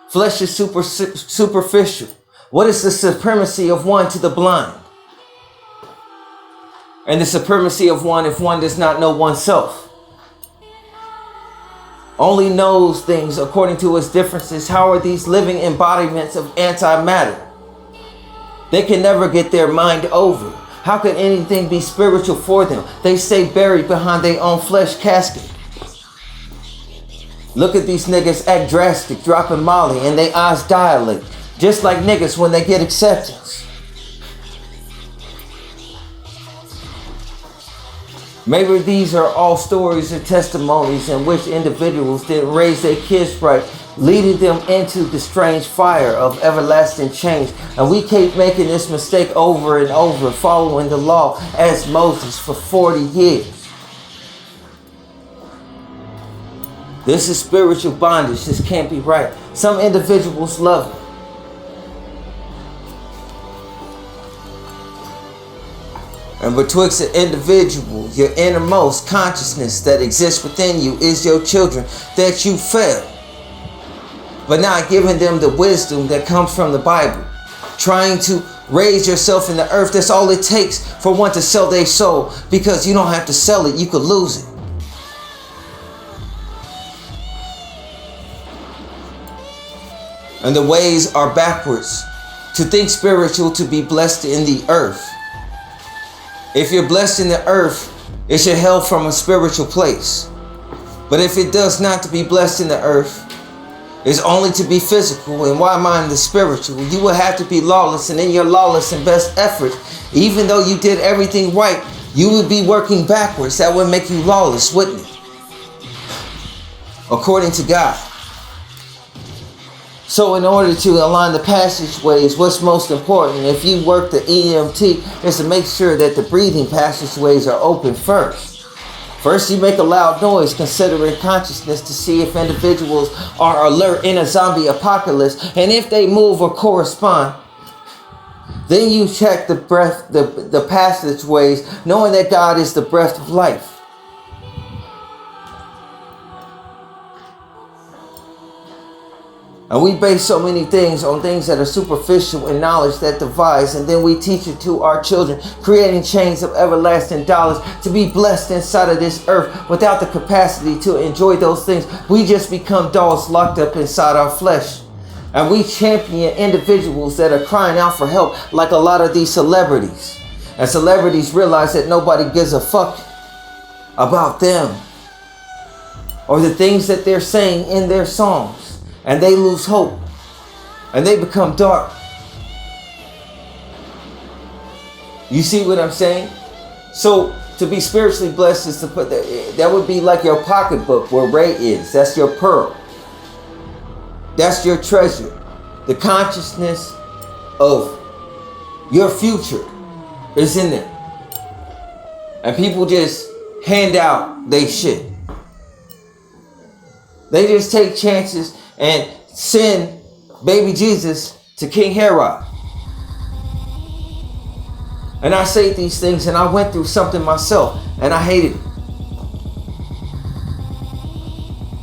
Flesh is superficial. What is the supremacy of one to the blind? And the supremacy of one if one does not know oneself. Only knows things according to its differences. How are these living embodiments of antimatter? They can never get their mind over. How could anything be spiritual for them? They stay buried behind their own flesh casket. Look at these niggas act drastic, dropping Molly, and their eyes dilate. Just like niggas when they get acceptance. Maybe these are all stories and testimonies in which individuals didn't raise their kids right, leading them into the strange fire of everlasting change. And we keep making this mistake over and over, following the law as Moses for 40 years. This is spiritual bondage. This can't be right. Some individuals love it. And betwixt an individual, your innermost consciousness that exists within you is your children that you fail, but not giving them the wisdom that comes from the Bible. Trying to raise yourself in the earth, that's all it takes for one to sell their soul, because you don't have to sell it, you could lose it. And the ways are backwards. To think spiritual, to be blessed in the earth. If you're blessed in the earth, it should hail from a spiritual place. But if it does not to be blessed in the earth, it's only to be physical. And why mind the spiritual? You will have to be lawless, and in your lawless and best effort, even though you did everything right, you would be working backwards. That would make you lawless, wouldn't it? According to God. So in order to align the passageways, what's most important, if you work the EMT, is to make sure that the breathing passageways are open first. First, you make a loud noise, considering consciousness to see if individuals are alert in a zombie apocalypse, and if they move or correspond. Then you check the breath, the passageways, knowing that God is the breath of life. And we base so many things on things that are superficial and knowledge that divides, and then we teach it to our children, creating chains of everlasting dollars to be blessed inside of this earth without the capacity to enjoy those things. We just become dolls locked up inside our flesh. And we champion individuals that are crying out for help, like a lot of these celebrities. And celebrities realize that nobody gives a fuck about them or the things that they're saying in their songs. And they lose hope. And they become dark. You see what I'm saying? So to be spiritually blessed is to put that would be like your pocketbook where Ray is. That's your pearl. That's your treasure. The consciousness of your future is in there. And people just hand out they shit. They just take chances and send baby Jesus to King Herod. And I say these things, and I went through something myself, and I hated it.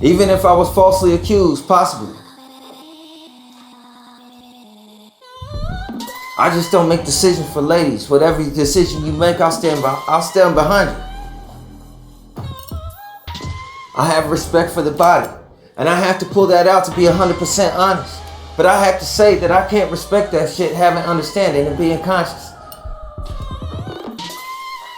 Even if I was falsely accused, possibly. I just don't make decisions for ladies. Whatever decision you make, I'll stand behind you. I have respect for the body. And I have to pull that out to be 100% honest. But I have to say that I can't respect that shit, having understanding and being conscious.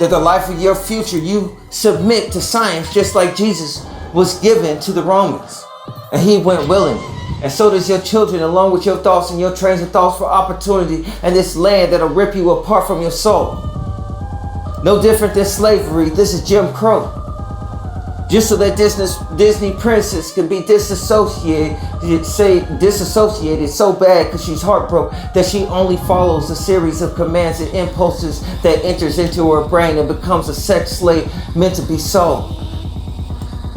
That the life of your future, you submit to science just like Jesus was given to the Romans. And he went willingly. And so does your children, along with your thoughts and your trains of thoughts for opportunity and this land that'll rip you apart from your soul. No different than slavery. This is Jim Crow. Just so that Disney princess can be disassociated so bad because she's heartbroken that she only follows a series of commands and impulses that enters into her brain and becomes a sex slave meant to be sold.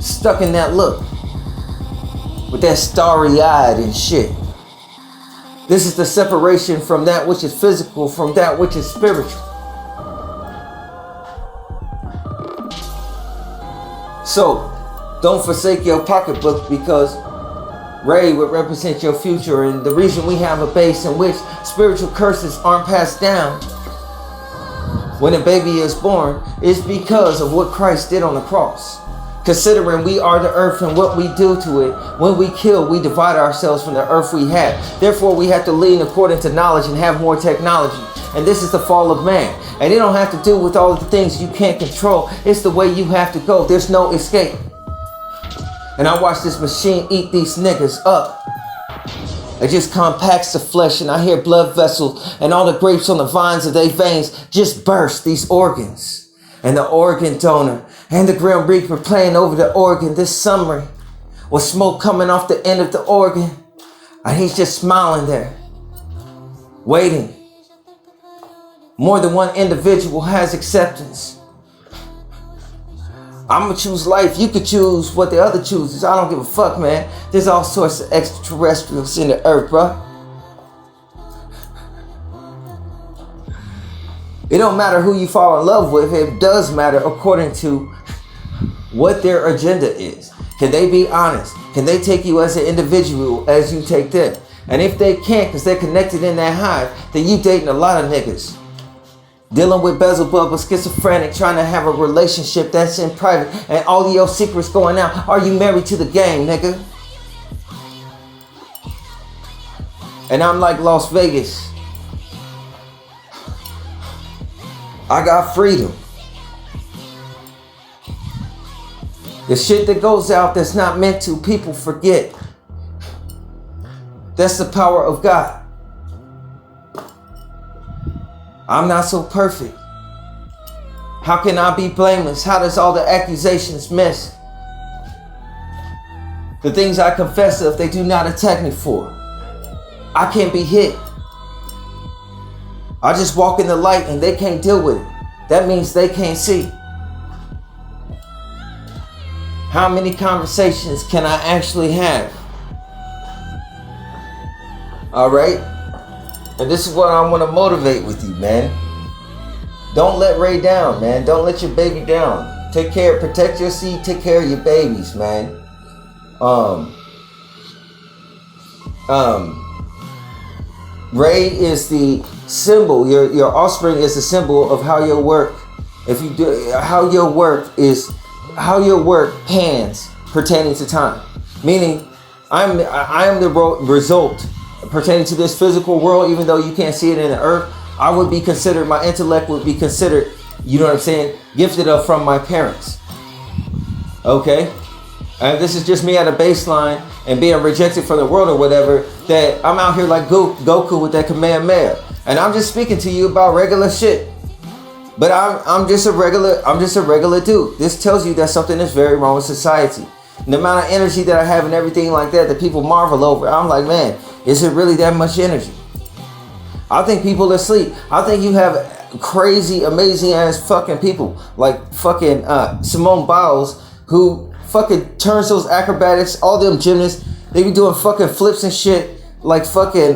Stuck in that look. With that starry-eyed and shit. This is the separation from that which is physical from that which is spiritual. So, don't forsake your pocketbook, because Ray would represent your future. And the reason we have a base in which spiritual curses aren't passed down when a baby is born is because of what Christ did on the cross. Considering we are the earth and what we do to it, when we kill, we divide ourselves from the earth we have. Therefore, we have to lean according to knowledge and have more technology. And this is the fall of man. And it don't have to do with all the things you can't control. It's the way you have to go. There's no escape. And I watch this machine eat these niggas up. It just compacts the flesh, and I hear blood vessels and all the grapes on the vines of their veins just burst these organs. And the organ donor and the Grim Reaper playing over the organ this summer with smoke coming off the end of the organ. And he's just smiling there, waiting. More than one individual has acceptance. I'm gonna choose life. You could choose what the other chooses. I don't give a fuck, man. There's all sorts of extraterrestrials in the earth, bro. It don't matter who you fall in love with. It does matter according to what their agenda is. Can they be honest? Can they take you as an individual as you take them? And if they can't, because they're connected in that hive, then you dating a lot of niggas. Dealing with Beelzebub, schizophrenic, trying to have a relationship that's in private, and all of your secrets going out. Are you married to the game, nigga? And I'm like Las Vegas. I got freedom. The shit that goes out that's not meant to, people forget. That's the power of God. I'm not so perfect. How can I be blameless? How does all the accusations miss? The things I confess of, they do not attack me for. I can't be hit. I just walk in the light and they can't deal with it. That means they can't see. How many conversations can I actually have? All right? And this is what I want to motivate with you, man. Don't let Ray down, man. Don't let your baby down. Take care, protect your seed, take care of your babies, man. Ray is the symbol. Your offspring is the symbol of how your work, if you do how your work pans pertaining to time. Meaning, I am the result pertaining to this physical world. Even though you can't see it in the earth, I would be considered. My intellect would be considered. You know what I'm saying? Gifted up from my parents. Okay. And this is just me at a baseline and being rejected from the world or whatever, that I'm out here like Goku with that Kamehameha. And I'm just speaking to you about regular shit. But I'm just a regular dude. This tells you that something is very wrong with society. And the amount of energy that I have and everything like that people marvel over. I'm like, man, is it really that much energy? I think people are asleep. I think you have crazy, amazing ass fucking people like fucking Simone Biles, who fucking turns those acrobatics, all them gymnasts, they be doing fucking flips and shit like fucking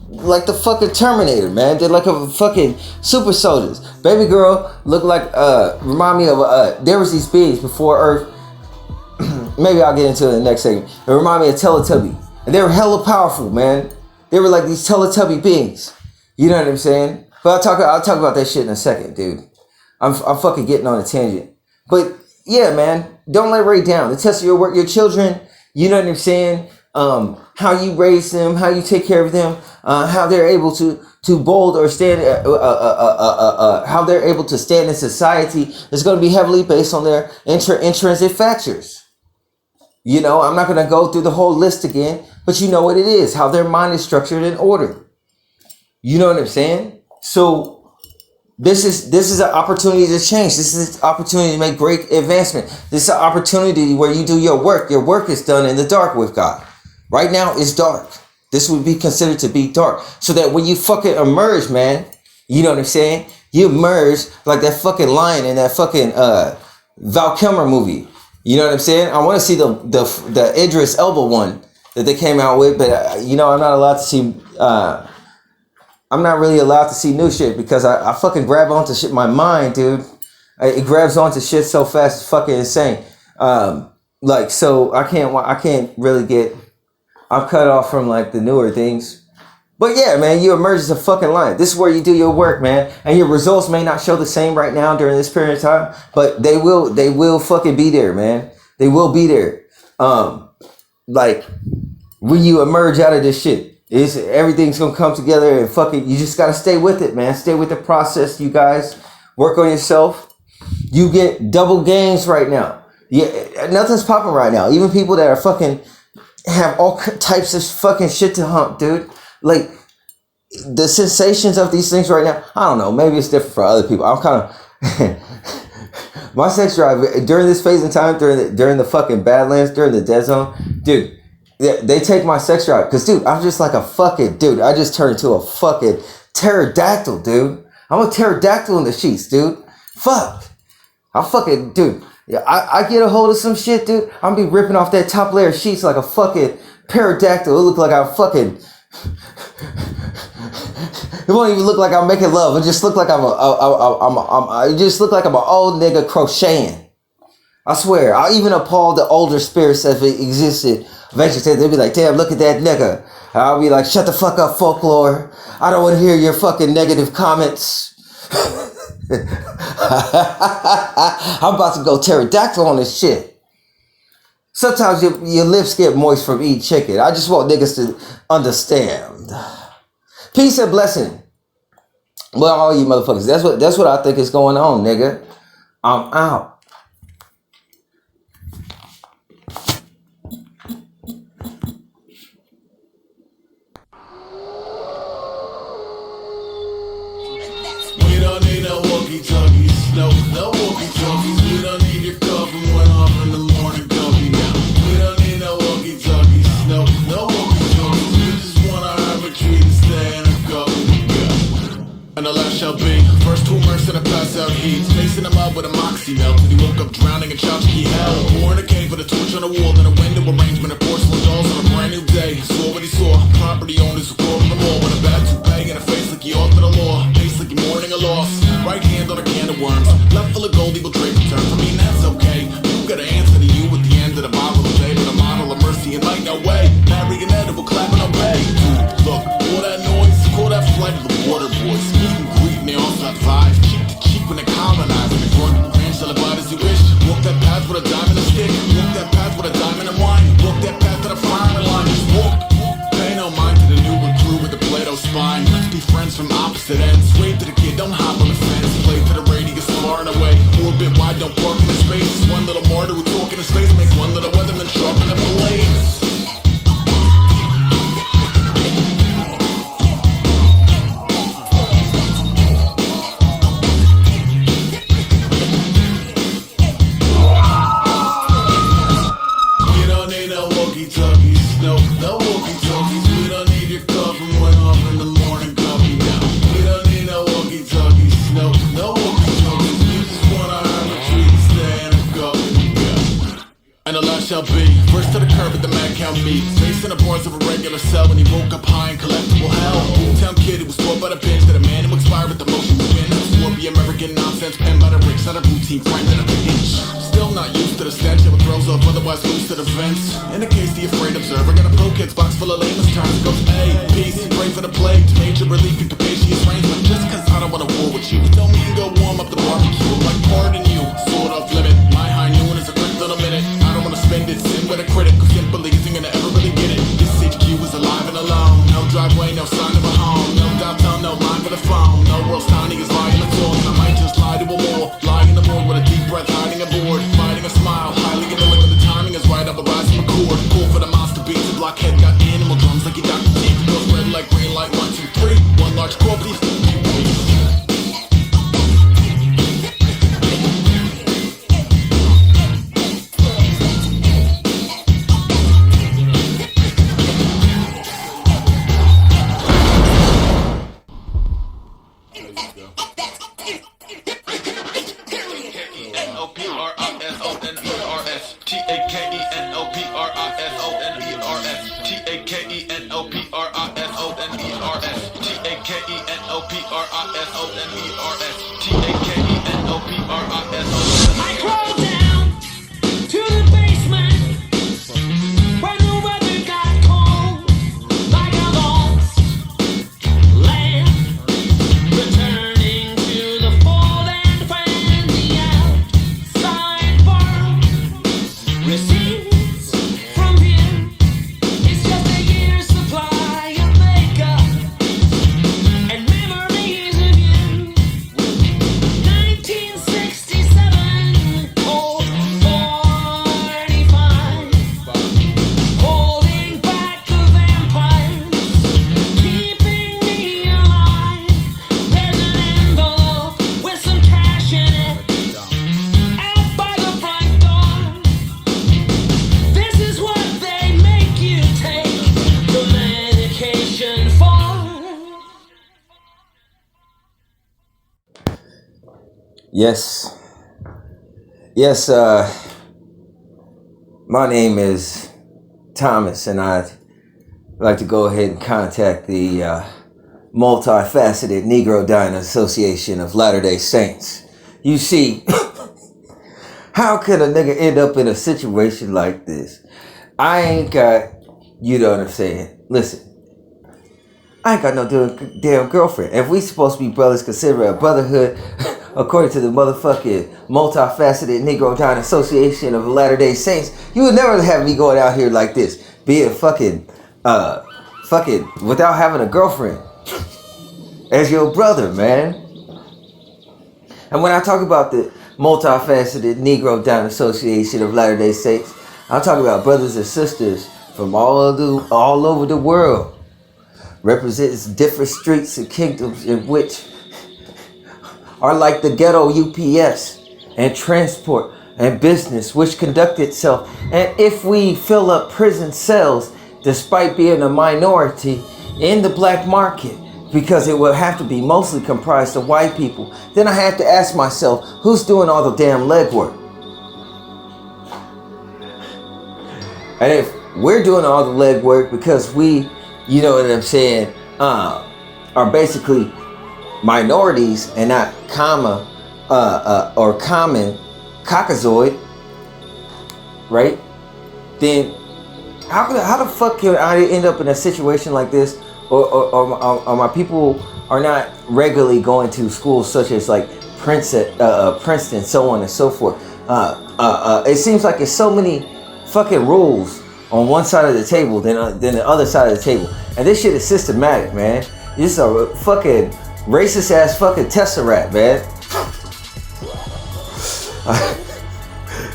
like the fucking Terminator, man. They're like a fucking super soldiers. Baby girl look like remind me of there was these beings before Earth. Maybe I'll get into it in the next segment. They remind me of Teletubby. And they were hella powerful, man. They were like these Teletubby beings. You know what I'm saying? But I'll talk about that shit in a second, dude. I'm fucking getting on a tangent. But yeah, man, don't let Ray down. The test of your work, your children, you know what I'm saying? How you raise them, how you take care of them, how they're able to bold or stand, how they're able to stand in society is going to be heavily based on their intrinsic factors. You know, I'm not going to go through the whole list again, but you know what it is, how their mind is structured and ordered. You know what I'm saying? So this is an opportunity to change. This is an opportunity to make great advancement. This is an opportunity where you do your work. Your work is done in the dark with God. Right now it's dark. This would be considered to be dark. So that when you fucking emerge, man, you know what I'm saying? You emerge like that fucking lion in that fucking Val Kilmer movie. You know what I'm saying? I want to see the Idris Elba one that they came out with, but you know, I'm not allowed to see. I'm not really allowed to see new shit because I fucking grab onto shit. My mind, dude, it grabs onto shit so fast, it's fucking insane. Like, so I can't really get. I'm cut off from like the newer things. But yeah, man, you emerge as a fucking lion. This is where you do your work, man. And your results may not show the same right now during this period of time, but they will fucking be there, man. They will be there. Like when you emerge out of this shit, everything's gonna come together and fucking, you just gotta stay with it, man. Stay with the process, you guys. Work on yourself. You get double gains right now. Yeah, nothing's popping right now. Even people that are fucking have all types of fucking shit to hump, dude. Like, the sensations of these things right now, I don't know, maybe it's different for other people. I'm kind of my sex drive during this phase in time, during the fucking Badlands, during the dead zone, dude, they take my sex drive, because dude, I'm just like a fucking dude. I just turned into a fucking pterodactyl, dude. I'm a pterodactyl in the sheets, dude. Fuck, I'm fucking, dude. Yeah, I get a hold of some shit, dude. I'm be ripping off that top layer of sheets like a fucking pterodactyl. It look like I'm fucking It won't even look like I'm making love. It just look like it just look like I'm an old nigga crocheting. I swear. I'll even appall the older spirits if it existed. Eventually, they'll be like, damn, look at that nigga. I'll be like, shut the fuck up, folklore. I don't want to hear your fucking negative comments. I'm about to go pterodactyl on this shit. Sometimes your lips get moist from eating chicken. I just want niggas to understand. Peace and blessing. Well, all you motherfuckers. That's what I think is going on, nigga. I'm out. We don't need no walkie-talkies, no walkie-talkies. We don't need your call from 1 off in the morning coffee now. We don't need no walkie-talkies, no walkie-talkies. We just wanna have a treat and stay in a coffee. And the last shall be first to immerse in a pass out heat. Facing him up with a moxie melt till he woke up drowning in tchotchke hell. Born a cave with a torch on the wall and a window arrangement of porcelain dolls on a brand new day. Saw what he saw. Property owners who called him all with a bad toupee and a face like he authored a law. Face like he mourning a loss. Right hand on a can of worms. Left full of gold, he will trade returns. I mean, that's okay. You got an answer to you at the end of the Bible today. But a model of mercy and light, no way. Marionette will clap and obey. Dude, look, all that noise, call that flight of the water boys. Meet and greet and they all flat five. Cheek to cheek when they colonize. And they grunt, ranch till about as you wish. Walk that path with a diamond and stick. Walk that path with a diamond and wine. Walk that path to the firing line. Just walk. Pay no mind to the new recruit with the Play-Doh spine. Let's be friends from opposite ends. Wave to the kid, don't hop on the fence. Play to the radius far and away. Orbit wide, don't park in his space. One little martyr who talk in his face makes one little weatherman sharpen the blades. No walkie-talkies. We don't need your call from 1 off in the morning coffee now. We don't need no walkie-talkies. No walkie-talkies. We just wanna have a treat and stay in a coffee. Yeah. And the last shall be first to the curb at the mad cow meet. Facing the bars of a regular cell when he woke up high in collectible hell. Hometown kid who was taught by the bench that a man who expired with the motion to win. The American nonsense penned by the rich, not a routine friend in a pinch. Still not used to the stench of what throws off, otherwise loose to the vents. In the case the afraid observer, got a pro kids box full of layman's terms. Goes, hey, peace, pray for the plague, to major relief and capacious range. But just cause I don't wanna war with you, tell me you go warm up the barbecue. Like pardon you, sort of limit. My high noon is a quick little minute. I don't wanna spend it, sin with a critic who simply isn't gonna ever really get it. This HQ is alive and alone. No driveway, no sign of a home. No downtown, no line for the phone. No world's tiny is lying the talk. I might just lie to a wall. Lie in the morgue with a deep breath, hiding a board. Fighting a smile, highly annoyed when the timing is right. I'll rise from a chord. Call for the monster beats. The blockhead got animal drums like he Dr. Teeth. Goes red like green light, 1, 2, 3. One large corpse, I crawled down to the basement where the weather got cold, like a lost lamb returning to the fold. And when the outside world recedes from him, it's just a year's supply of makeup and memories of you. 1967, cold 45, holding back the vampires, keeping me alive. There's an envelope with some cash in it, out by the front door. This is what they make you take the medication for. Yes, my name is Thomas, and I'd like to go ahead and contact the multifaceted Negro Dying Association of Latter-day Saints. You see, how could a nigga end up in a situation like this? I ain't got, you know what I'm saying? Listen, I ain't got no damn girlfriend. If we supposed to be brothers, consider a brotherhood, according to the motherfucking multifaceted Negro Dying Association of Latter-day Saints, you would never have me going out here like this, being fucking without having a girlfriend as your brother, man. And when I talk about the multifaceted Negro Dying Association of Latter-day Saints, I'm talking about brothers and sisters from all over the world. Represents different streets and kingdoms in which are like the ghetto UPS and transport and business which conduct itself. And if we fill up prison cells, despite being a minority in the black market, because it will have to be mostly comprised of white people, then I have to ask myself, who's doing all the damn legwork? And if we're doing all the legwork because we, you know what I'm saying, are basically minorities and not common caucasoid, right? Then how the fuck can I end up in a situation like this, or my people are not regularly going to schools such as like Princeton, so on and so forth. It seems like there's so many fucking rules on one side of the table than the other side of the table, and this shit is systematic, man. This is a fucking racist ass fucking tesseract, man.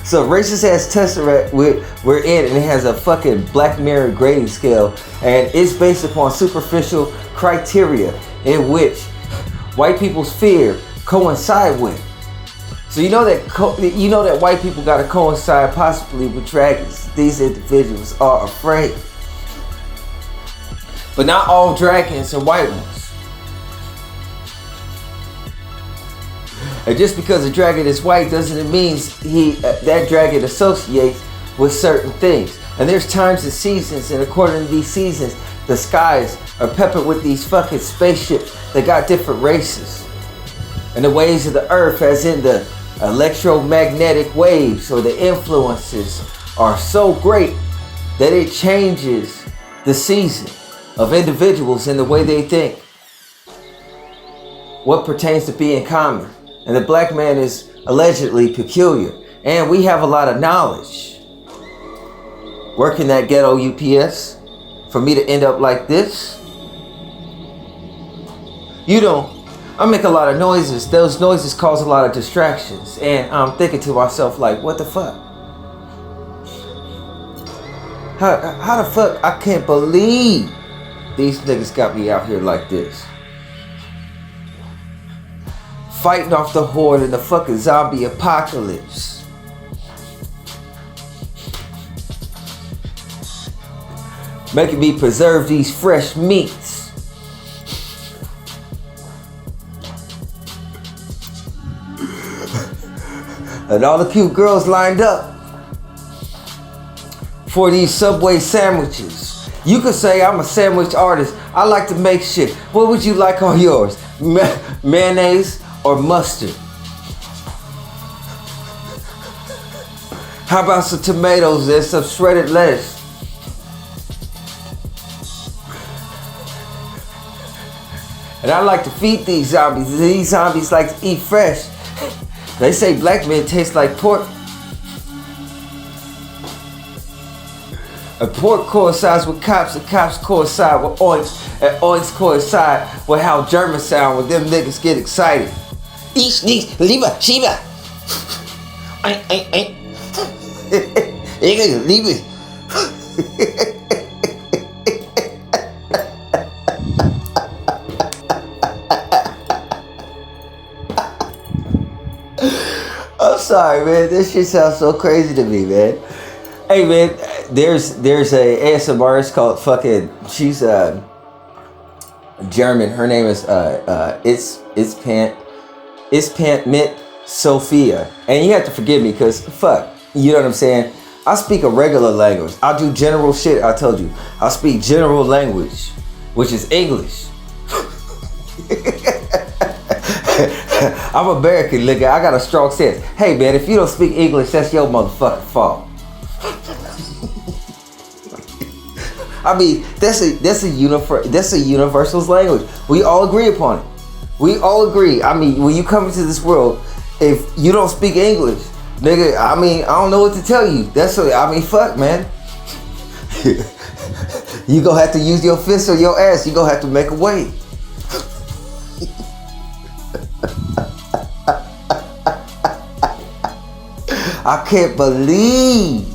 So racist ass tesseract we're in, and it has a fucking Black Mirror grading scale, and it's based upon superficial criteria in which white people's fear coincide with. So you know that white people gotta coincide possibly with dragons. These individuals are afraid, but not all dragons are white ones. And just because a dragon is white doesn't mean that dragon associates with certain things. And there's times and seasons, and according to these seasons, the skies are peppered with these fucking spaceships that got different races. And the waves of the earth, as in the electromagnetic waves or the influences, are so great that it changes the season of individuals in the way they think. What pertains to being common. And the black man is allegedly peculiar. And we have a lot of knowledge. Working that ghetto UPS, for me to end up like this, I make a lot of noises. Those noises cause a lot of distractions. And I'm thinking to myself, like, what the fuck? How the fuck? I can't believe these niggas got me out here like this. Fighting off the horde in the fucking zombie apocalypse. Making me preserve these fresh meats. And all the cute girls lined up for these Subway sandwiches. You could say I'm a sandwich artist. I like to make shit. What would you like on yours? Mayonnaise or mustard? How about some tomatoes and some shredded lettuce? And I like to feed these zombies. These zombies like to eat fresh. They say black men taste like pork. And pork coincides with cops, and cops coincide with oinks, and oinks coincide with how Germans sound when them niggas get excited. Ich nicht lieber Shiba. Ich liebe. I'm sorry, man. This shit sounds so crazy to me, man. Hey, man. There's a ASMRist called fucking. She's German. Her name is It's Pant Mint Sophia. And you have to forgive me, cause fuck, you know what I'm saying? I speak a regular language. I do general shit. I told you. I speak general language, which is English. I'm American, nigga. I got a strong sense. Hey, man, if you don't speak English, that's your motherfucking fault. I mean, that's a universal language. We all agree upon it. We all agree. I mean, when you come into this world, if you don't speak English, nigga, I mean, I don't know what to tell you. Fuck, man. You gonna have to use your fist or your ass. You gonna have to make a way. I can't believe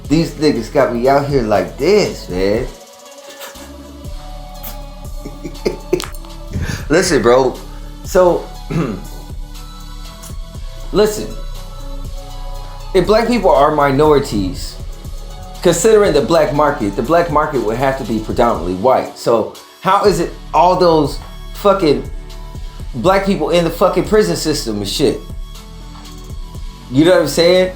these niggas got me out here like this, man. Listen, bro. So, listen. If black people are minorities, considering the black market would have to be predominantly white. So, how is it all those fucking black people in the fucking prison system and shit? You know what I'm saying?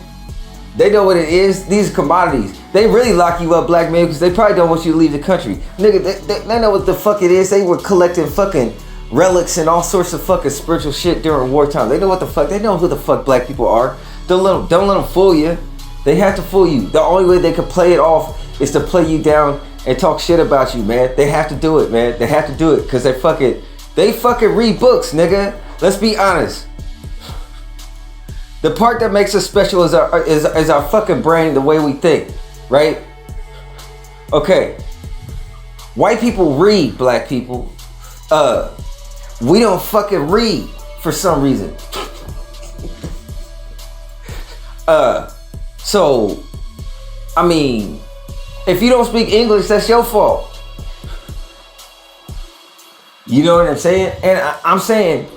They know what it is. These are commodities. They really lock you up, black man, because they probably don't want you to leave the country. Nigga, they know what the fuck it is. They were collecting fucking relics and all sorts of fucking spiritual shit during wartime. They know what the fuck. They know who the fuck black people are. Don't let them fool you. They have to fool you. The only way they can play it off is to play you down and talk shit about you, man. They have to do it, man. They have to do it because they fucking read books, nigga. Let's be honest. The part that makes us special is our fucking brain, the way we think, right? Okay. White people read, black people. We don't fucking read for some reason. So, I mean, if you don't speak English, that's your fault. You know what I'm saying? And I'm saying,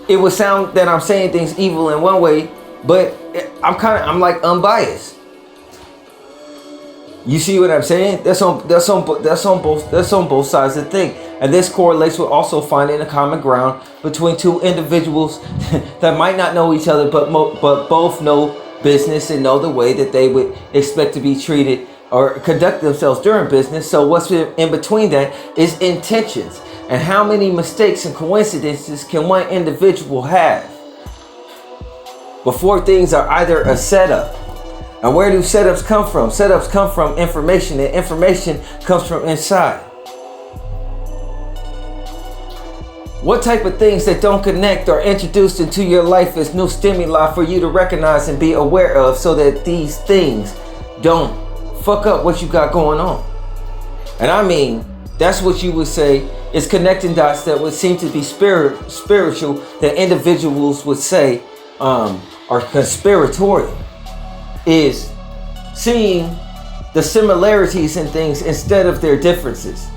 it would sound that I'm saying things evil in one way, but I'm like unbiased. You see what I'm saying? That's on both sides of the thing. And this correlates with also finding a common ground between two individuals that might not know each other, but both know business and know the way that they would expect to be treated or conduct themselves during business. So what's in between that is intentions. And how many mistakes and coincidences can one individual have before things are either a setup? And where do setups come from? Setups come from information, and information comes from inside. What type of things that don't connect are introduced into your life as new stimuli for you to recognize and be aware of, so that these things don't fuck up what you got going on? And I mean, that's what you would say is connecting dots that would seem to be spiritual, that individuals would say are conspiratorial, is seeing the similarities in things instead of their differences.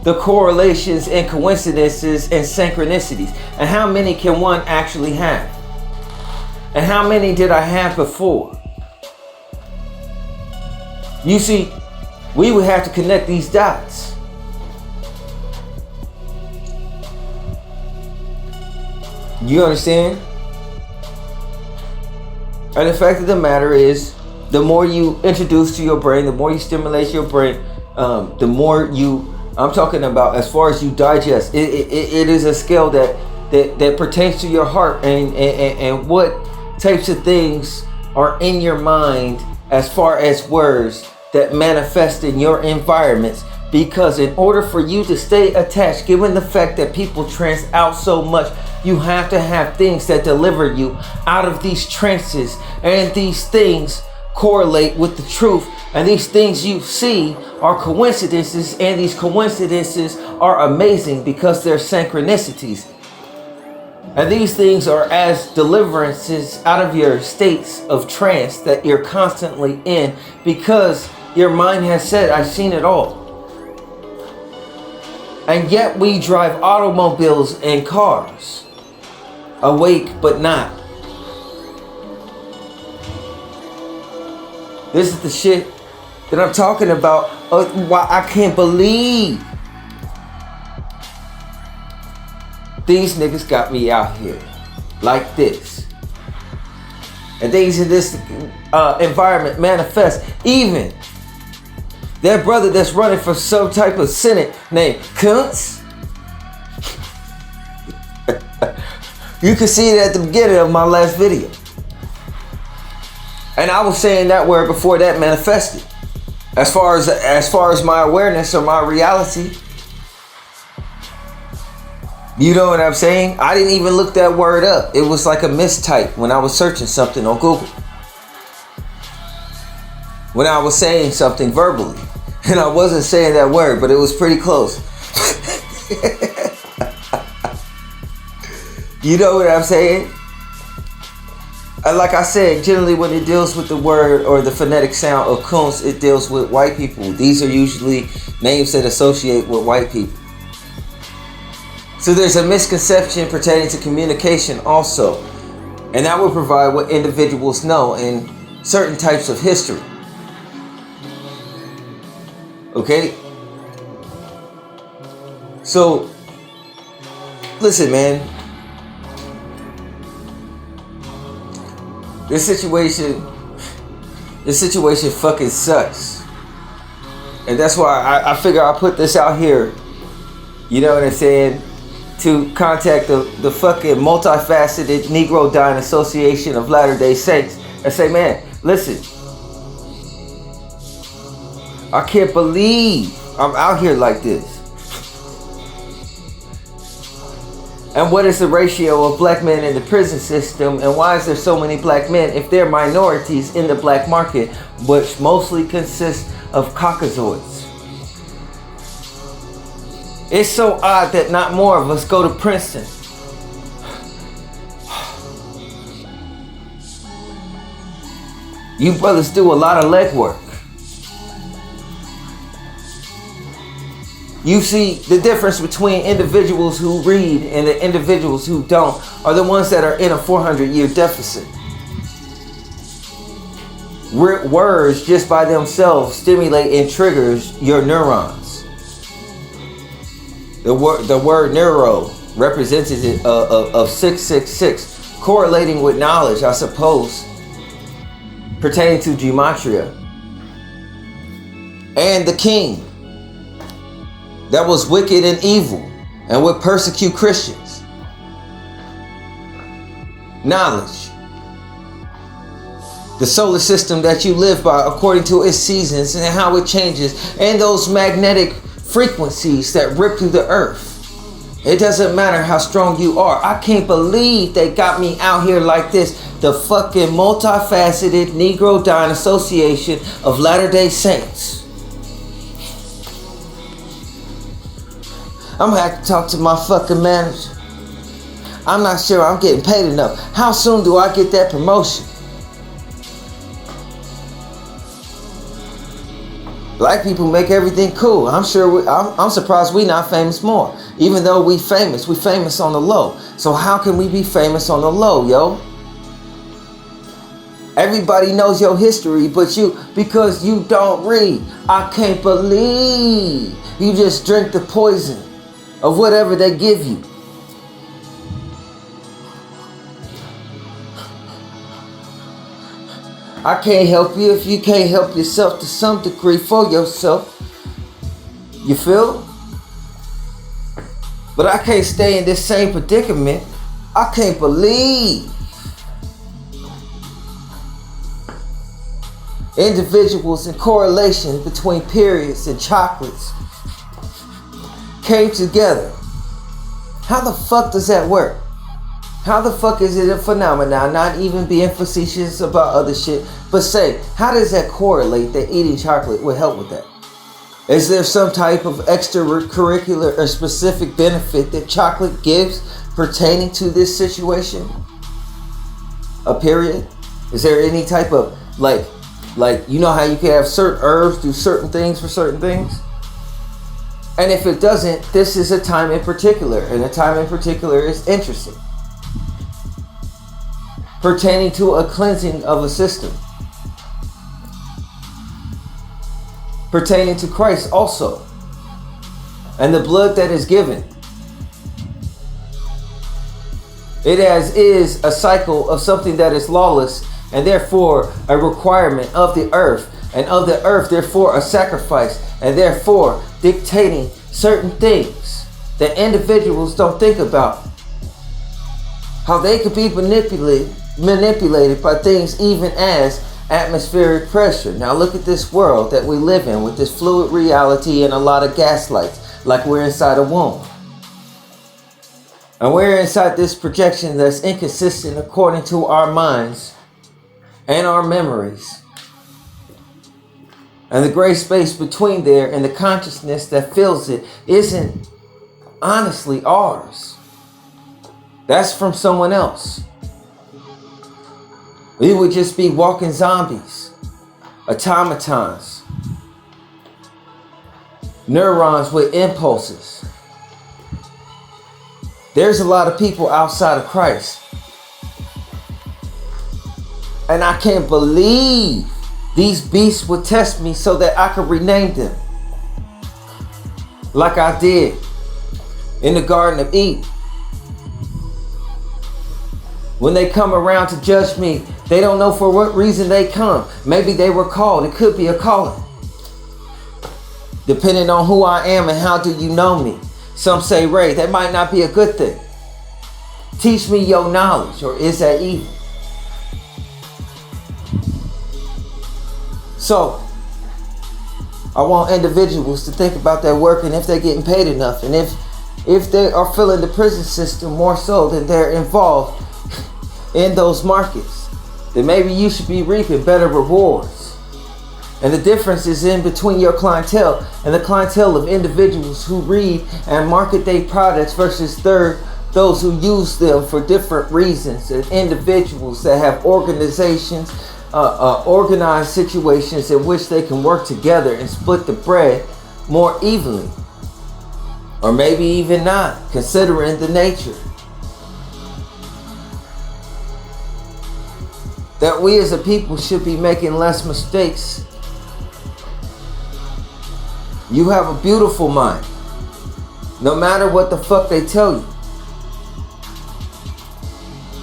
The correlations and coincidences and synchronicities. And how many can one actually have? And how many did I have before? You see, we would have to connect these dots. You understand? And the fact of the matter is, the more you introduce to your brain, the more you stimulate your brain, the more you, I'm talking about as far as you digest. It is a scale that pertains to your heart and what types of things are in your mind as far as words that manifest in your environments. Because in order for you to stay attached, given the fact that people trance out so much, you have to have things that deliver you out of these trances, and these things correlate with the truth, and these things you see are coincidences, and these coincidences are amazing because they're synchronicities. And these things are as deliverances out of your states of trance that you're constantly in, because your mind has said, I've seen it all. And yet we drive automobiles and cars, awake but not. This is the shit that I'm talking about. Why I can't believe these niggas got me out here like this. And things in this environment manifest. Even that brother that's running for some type of senate named Kuntz. You can see it at the beginning of my last video. And I was saying that word before that manifested. As far as my awareness or my reality. You know what I'm saying? I didn't even look that word up. It was like a mistype when I was searching something on Google. When I was saying something verbally. And I wasn't saying that word, but it was pretty close. You know what I'm saying? And like I said, generally when it deals with the word or the phonetic sound of Kunst, it deals with white people. These are usually names that associate with white people. So there's a misconception pertaining to communication also. And that will provide what individuals know in certain types of history. Okay? So, listen, man. This situation fucking sucks. And that's why I figure I'll put this out here. You know what I'm saying? To contact the fucking multifaceted Negro Dying Association of Latter-day Saints and say, man, listen, I can't believe I'm out here like this. And what is the ratio of black men in the prison system, and why is there so many black men if they're minorities in the black market, which mostly consists of Caucasoids? It's so odd that not more of us go to Princeton. You brothers do a lot of legwork. You see, the difference between individuals who read and the individuals who don't are the ones that are in a 400-year deficit. Words just by themselves stimulate and triggers your neurons. The word neuro representative of 666, correlating with knowledge, I suppose, pertaining to gematria. And the king that was wicked and evil and would persecute Christians. Knowledge. The solar system that you live by according to its seasons and how it changes, and those magnetic frequencies that rip through the earth. It doesn't matter how strong you are. I can't believe they got me out here like this. The fucking multifaceted Negro Dying Association of Latter-day Saints. I'm gonna have to talk to my fucking manager. I'm not sure I'm getting paid enough. How soon do I get that promotion? Black people make everything cool. I'm surprised we not famous more. Even though we famous on the low. So how can we be famous on the low, yo? Everybody knows your history, but because you don't read. I can't believe you just drink the poison of whatever they give you. I can't help you if you can't help yourself to some degree for yourself. You feel? But I can't stay in this same predicament. I can't believe individuals in correlation between periods and chocolates came together. How the fuck does that work? How the fuck is it a phenomenon? Not even being facetious about other shit, but say, how does that correlate that eating chocolate would help with that? Is there some type of extracurricular or specific benefit that chocolate gives pertaining to this situation? A period? Is there any type of like you know how you can have certain herbs do certain things for certain things? And if it doesn't, this is a time in particular, and a time in particular is interesting. Pertaining to a cleansing of a system. Pertaining to Christ also. And the blood that is given. It is a cycle of something that is lawless, and therefore a requirement of the earth. And of the earth, therefore, a sacrifice. And therefore, dictating certain things that individuals don't think about. how they could be manipulated by things even as atmospheric pressure. Now look at this world that we live in with this fluid reality and a lot of gaslights, like we're inside a womb. And we're inside this projection that's inconsistent according to our minds and our memories. And the gray space between there and the consciousness that fills it isn't honestly ours. That's from someone else. We would just be walking zombies, automatons, neurons with impulses. There's a lot of people outside of Christ. And I can't believe these beasts would test me so that I could rename them. Like I did in the Garden of Eden. When they come around to judge me, they don't know for what reason they come. Maybe they were called. It could be a calling. Depending on who I am and how do you know me. Some say, Ray, that might not be a good thing. Teach me your knowledge, or is that evil? So, I want individuals to think about their work and if they're getting paid enough. And if they are feeling the prison system more so than they're involved in those markets, then maybe you should be reaping better rewards. And the difference is in between your clientele and the clientele of individuals who read and market their products versus those who use them for different reasons, and individuals that have organizations, organized situations in which they can work together and split the bread more evenly. Or maybe even not, considering the nature. That we as a people should be making less mistakes. You have a beautiful mind. No matter what the fuck they tell you.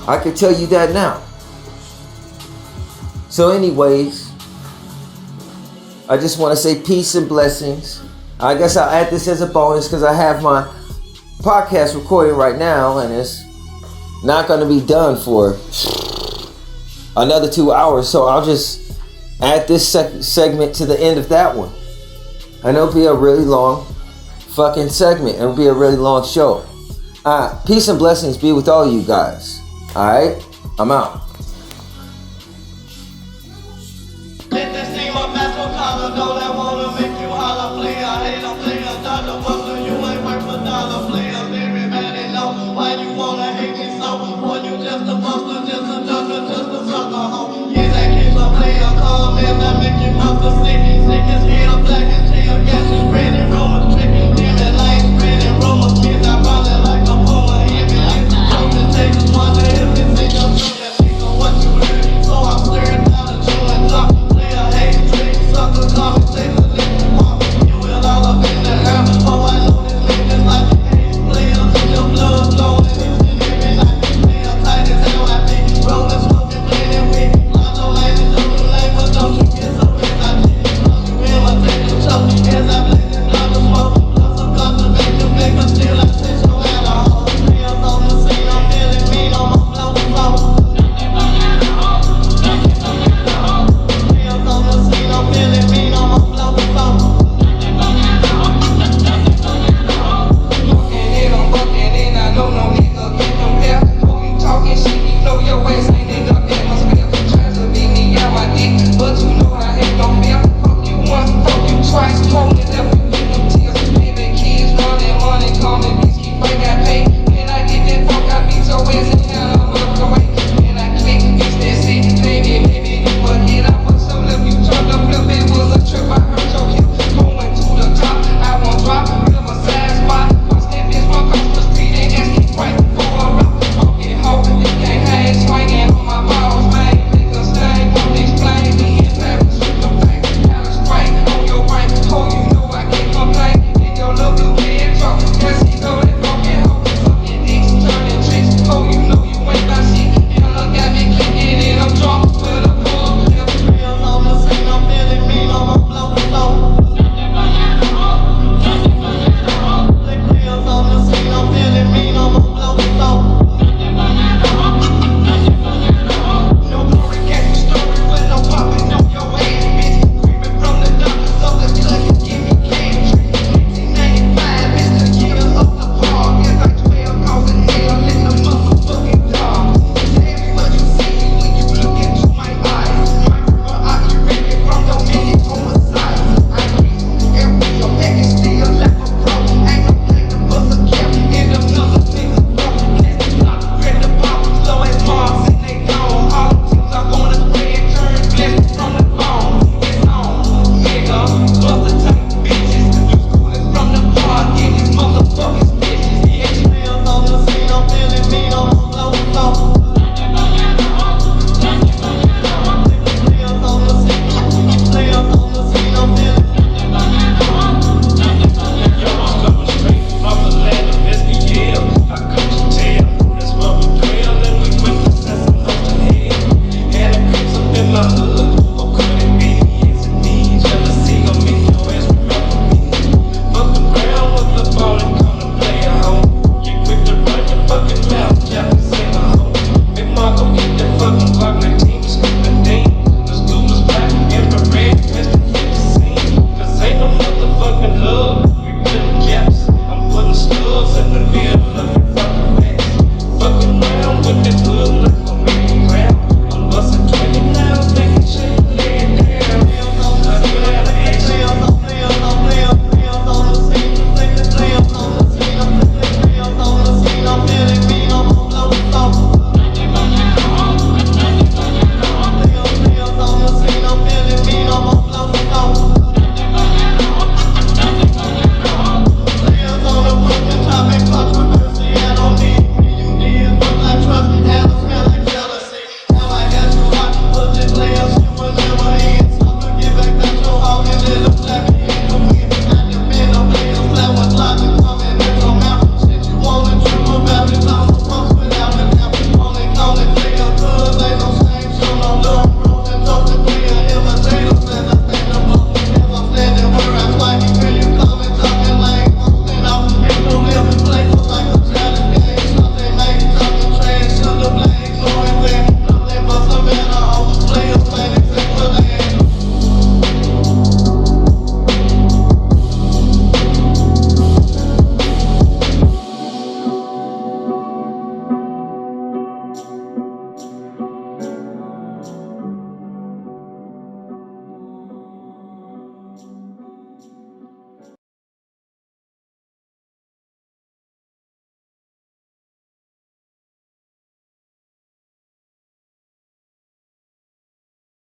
I can tell you that now. So anyways, I just want to say peace and blessings. I guess I'll add this as a bonus because I have my podcast recording right now and it's not going to be done for another 2 hours. So I'll just add this segment to the end of that one. And it'll be a really long fucking segment. It'll be a really long show. Peace and blessings be with all you guys. Alright? I'm out. Why you wanna hate me so? Boy, you just a buster, just a sucker, just a sucker.